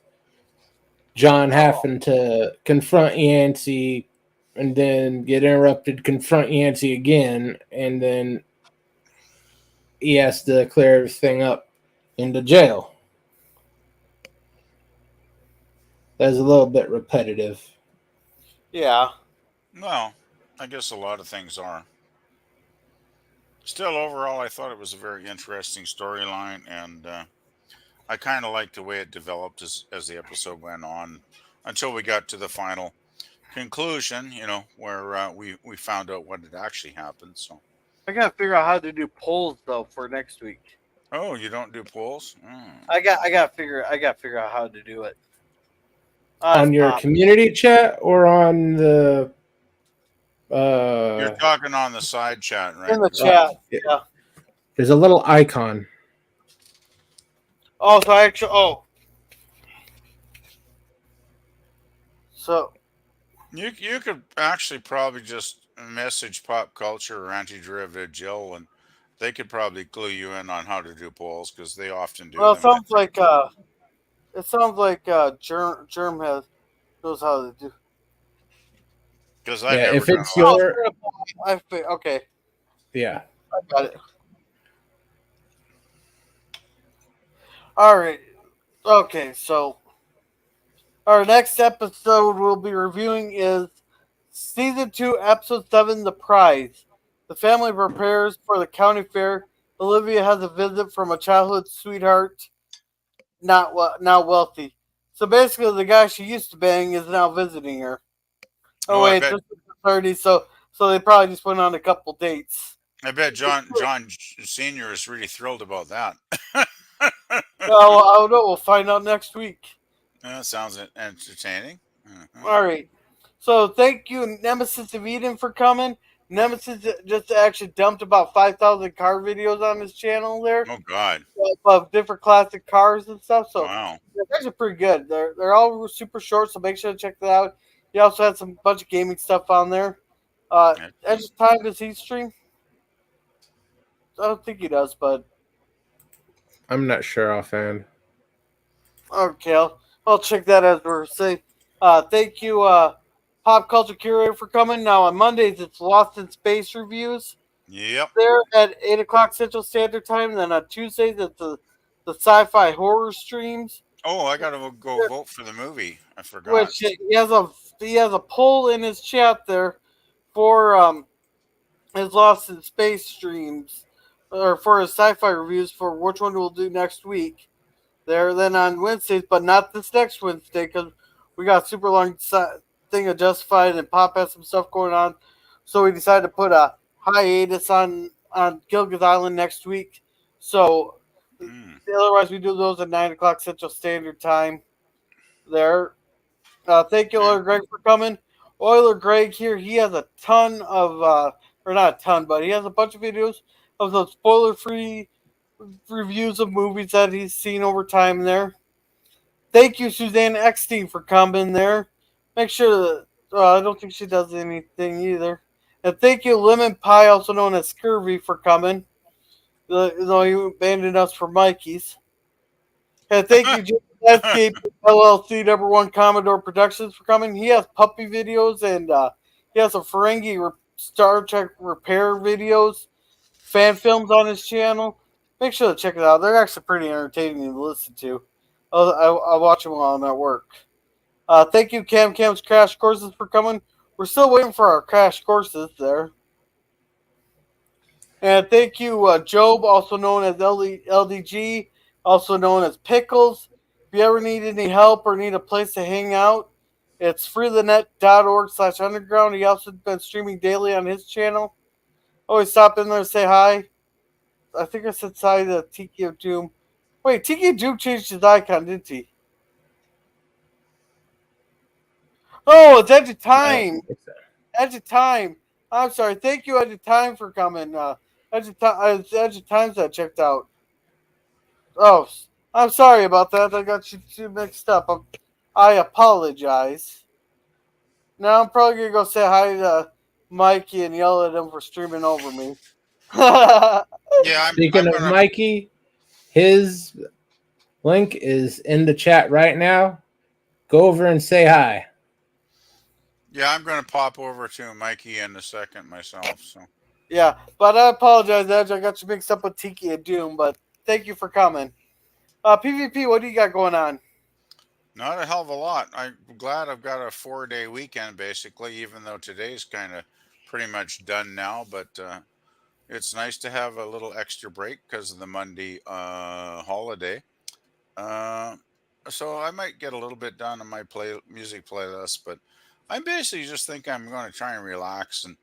John having to confront Yancey and then get interrupted, confront Yancey again, and then he has to clear everything up into jail. That's a little bit repetitive. Yeah. well, I guess a lot of things are. Still, overall, I thought it was a very interesting storyline, and I kind of liked the way it developed as the episode went on until we got to the final conclusion. Where we found out what had actually happened. So, I gotta figure out how to do polls though for next week. oh, you don't do polls? I gotta figure out how to do it. On your community chat or on the You're talking on the side chat, right? in the chat. Yeah. There's a little icon. Oh, so I actually. So You could actually probably just message Pop Culture or Anti Derivative Jill, and they could probably clue you in on how to do polls because they often do well, them. it sounds like Germ knows how to do. Because I've Yeah, never if done it's a lot. your Okay. yeah. I got it. All right. Okay, so our next episode we'll be reviewing is Season 2, Episode 7, The Prize. The family prepares for the county fair. Olivia has a visit from a childhood sweetheart, not wealthy. So basically, the guy she used to bang is now visiting her. Oh, I wait, bet. this is the 30s, so they probably just went on a couple dates. I bet John Senior is really thrilled about that. Well, I don't know. We'll find out next week. That sounds entertaining. All right. So thank you, Nemesis of Eden, for coming. Nemesis just actually dumped about 5,000 car videos on his channel there Oh God! of different classic cars and stuff. So Wow. they're actually pretty good. They're all super short, so make sure to check that out. He also had some bunch of gaming stuff on there. Edge Time, does he stream? I don't think he does, but I'm not sure offhand. okay, I'll check that as we're saying. Thank you, Pop Culture Curator, for coming. Now on Mondays it's Lost in Space reviews. Yep. There at 8 o'clock Central Standard Time. And then on Tuesdays it's the sci-fi horror streams. Oh, I gotta go vote for the movie. I forgot. Which he has a poll in his chat there for his Lost in Space streams, or for his sci-fi reviews for which one we'll do next week. There, then on Wednesdays, but not this next Wednesday because we got a super long thing of Justified and Pop has some stuff going on, so we decided to put a hiatus on Gilgit Island next week. So otherwise, we do those at 9 o'clock Central Standard Time. There. Thank you, Oiler Greg, for coming. Oiler Greg here, he has a ton of, or not a ton, but he has a bunch of videos of those spoiler-free reviews of movies that he's seen over time there. Thank you, Suzanne Eckstein, for coming there. Make sure that, I don't think she does anything either. And thank you, Lemon Pie, also known as Scurvy, for coming. Though he abandoned us for Mikey's. And thank you, Jim Landscape LLC, #1 Commodore Productions, for coming. He has puppy videos and he has some Ferengi Star Trek repair videos, fan films on his channel. Make sure to check it out. They're actually pretty entertaining to listen to. I watch them while I'm at work. Thank you, Cam's Crash Courses, for coming. We're still waiting for our crash courses there. And thank you, Job, also known as LDG, also known as Pickles. If you ever need any help or need a place to hang out, it's freethenet.org/underground. He also been streaming daily on his channel. Always stop in there and say hi. I think I said hi to Tiki of Doom. Wait, Tiki of Doom changed his icon, didn't he? Oh, it's Edge of Time. Edge of Time. I'm sorry. Thank you, Edge of Time, for coming. Edge of Times I checked out. Oh, I'm sorry about that. I got you two mixed up. I apologize. Now I'm probably going to go say hi to Mikey and yell at him for streaming over me. Yeah, Speaking of Mikey, his link is in the chat right now. Go over and say hi. Yeah, I'm going to pop over to Mikey in a second myself. So. Yeah, but I apologize, Edge. I got you mixed up with Tiki and Doom, but thank you for coming. PvP, what do you got going on? Not a hell of a lot. I'm glad I've got a 4-day weekend, basically, even though today's kind of pretty much done now. But it's nice to have a little extra break because of the Monday holiday. So I might get a little bit done on my music playlist, but I basically just think I'm going to try and relax and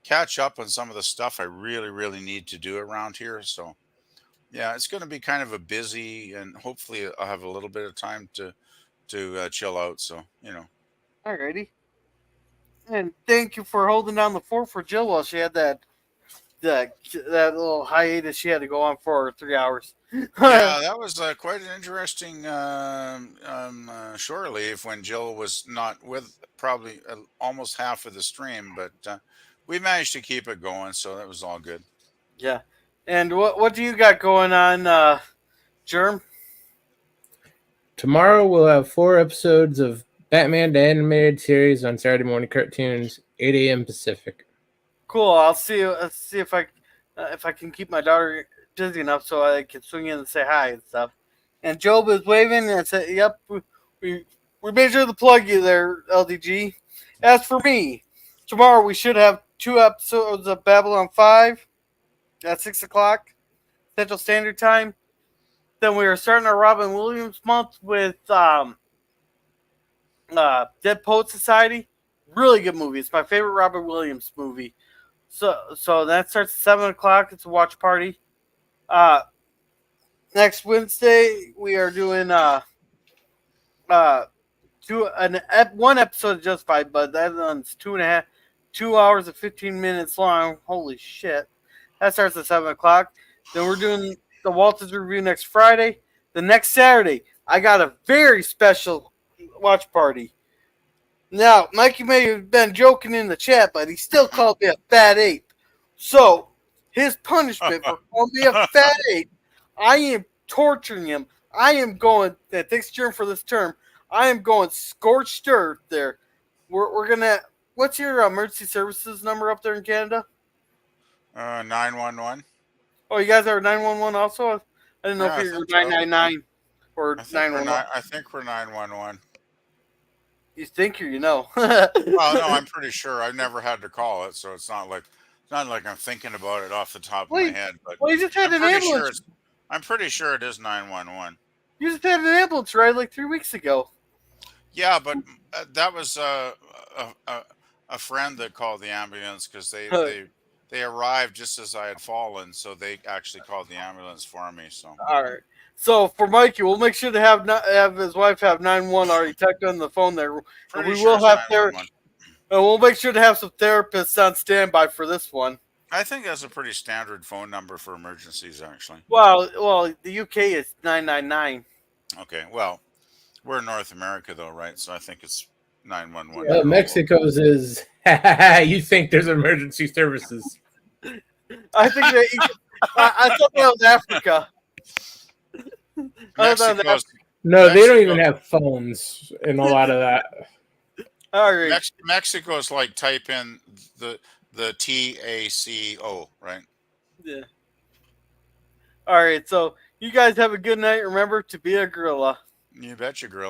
catch up on some of the stuff I really, really need to do around here. So yeah, it's going to be kind of a busy, and hopefully I'll have a little bit of time to chill out. So Alrighty. And thank you for holding down the fort for Jill while she had that little hiatus she had to go on for 3 hours. Yeah, that was quite an interesting shore leave when Jill was not with probably almost half of the stream, but we managed to keep it going, so that was all good. Yeah. And what do you got going on, Germ? Tomorrow we'll have 4 episodes of Batman the Animated Series on Saturday morning cartoons, 8 a.m. Pacific. Cool. I'll see if I can keep my daughter dizzy enough so I can swing in and say hi and stuff. And Job is waving and said, "Yep, we made sure to plug you there, LDG." As for me, tomorrow we should have 2 episodes of Babylon 5 at 6 o'clock Central Standard Time. Then we are starting our Robin Williams month with Dead Poet Society. Really good movie. It's my favorite Robin Williams movie. So that starts at 7 o'clock. It's a watch party. Next Wednesday we are doing one episode of Justified, but that one's 2 hours and 15 minutes long. Holy shit! That starts at 7 o'clock. Then we're doing the Waltons review next Friday. The next Saturday, I got a very special watch party. Now, Mikey may have been joking in the chat, but he still called me a fat ape. So, his punishment for calling me a fat ape, I am torturing him. I am going, thanks, Germ, for this term, I am going scorched earth there. We're going to, what's your emergency services number up there in Canada? 911. Oh, you guys are 911 also? I didn't know Yeah, if you were 999 or 911. I think we're 911. You think or you know? Well, no, I'm pretty sure. I've never had to call it, so it's not like I'm thinking about it off the top of my head. But you just had an ambulance. I'm pretty sure it is 911. You just had an ambulance ride like 3 weeks ago. Yeah, but that was a friend that called the ambulance because they arrived just as I had fallen, so they actually called the ambulance for me. So all right. So for Mikey, we'll make sure to have his wife have 911 already tucked on the phone there. And we will have we'll make sure to have some therapists on standby for this one. I think that's a pretty standard phone number for emergencies, actually. Well, the UK is 999. Okay, well, we're in North America though, right? So I think it's 911. Well, Mexico's is. You think there's emergency services? I think I thought that was Africa. No, they don't even have phones in a lot of that. All right. Mexico is like type in the TACO, right? Yeah. All right. So you guys have a good night. Remember to be a gorilla. You betcha, gorilla.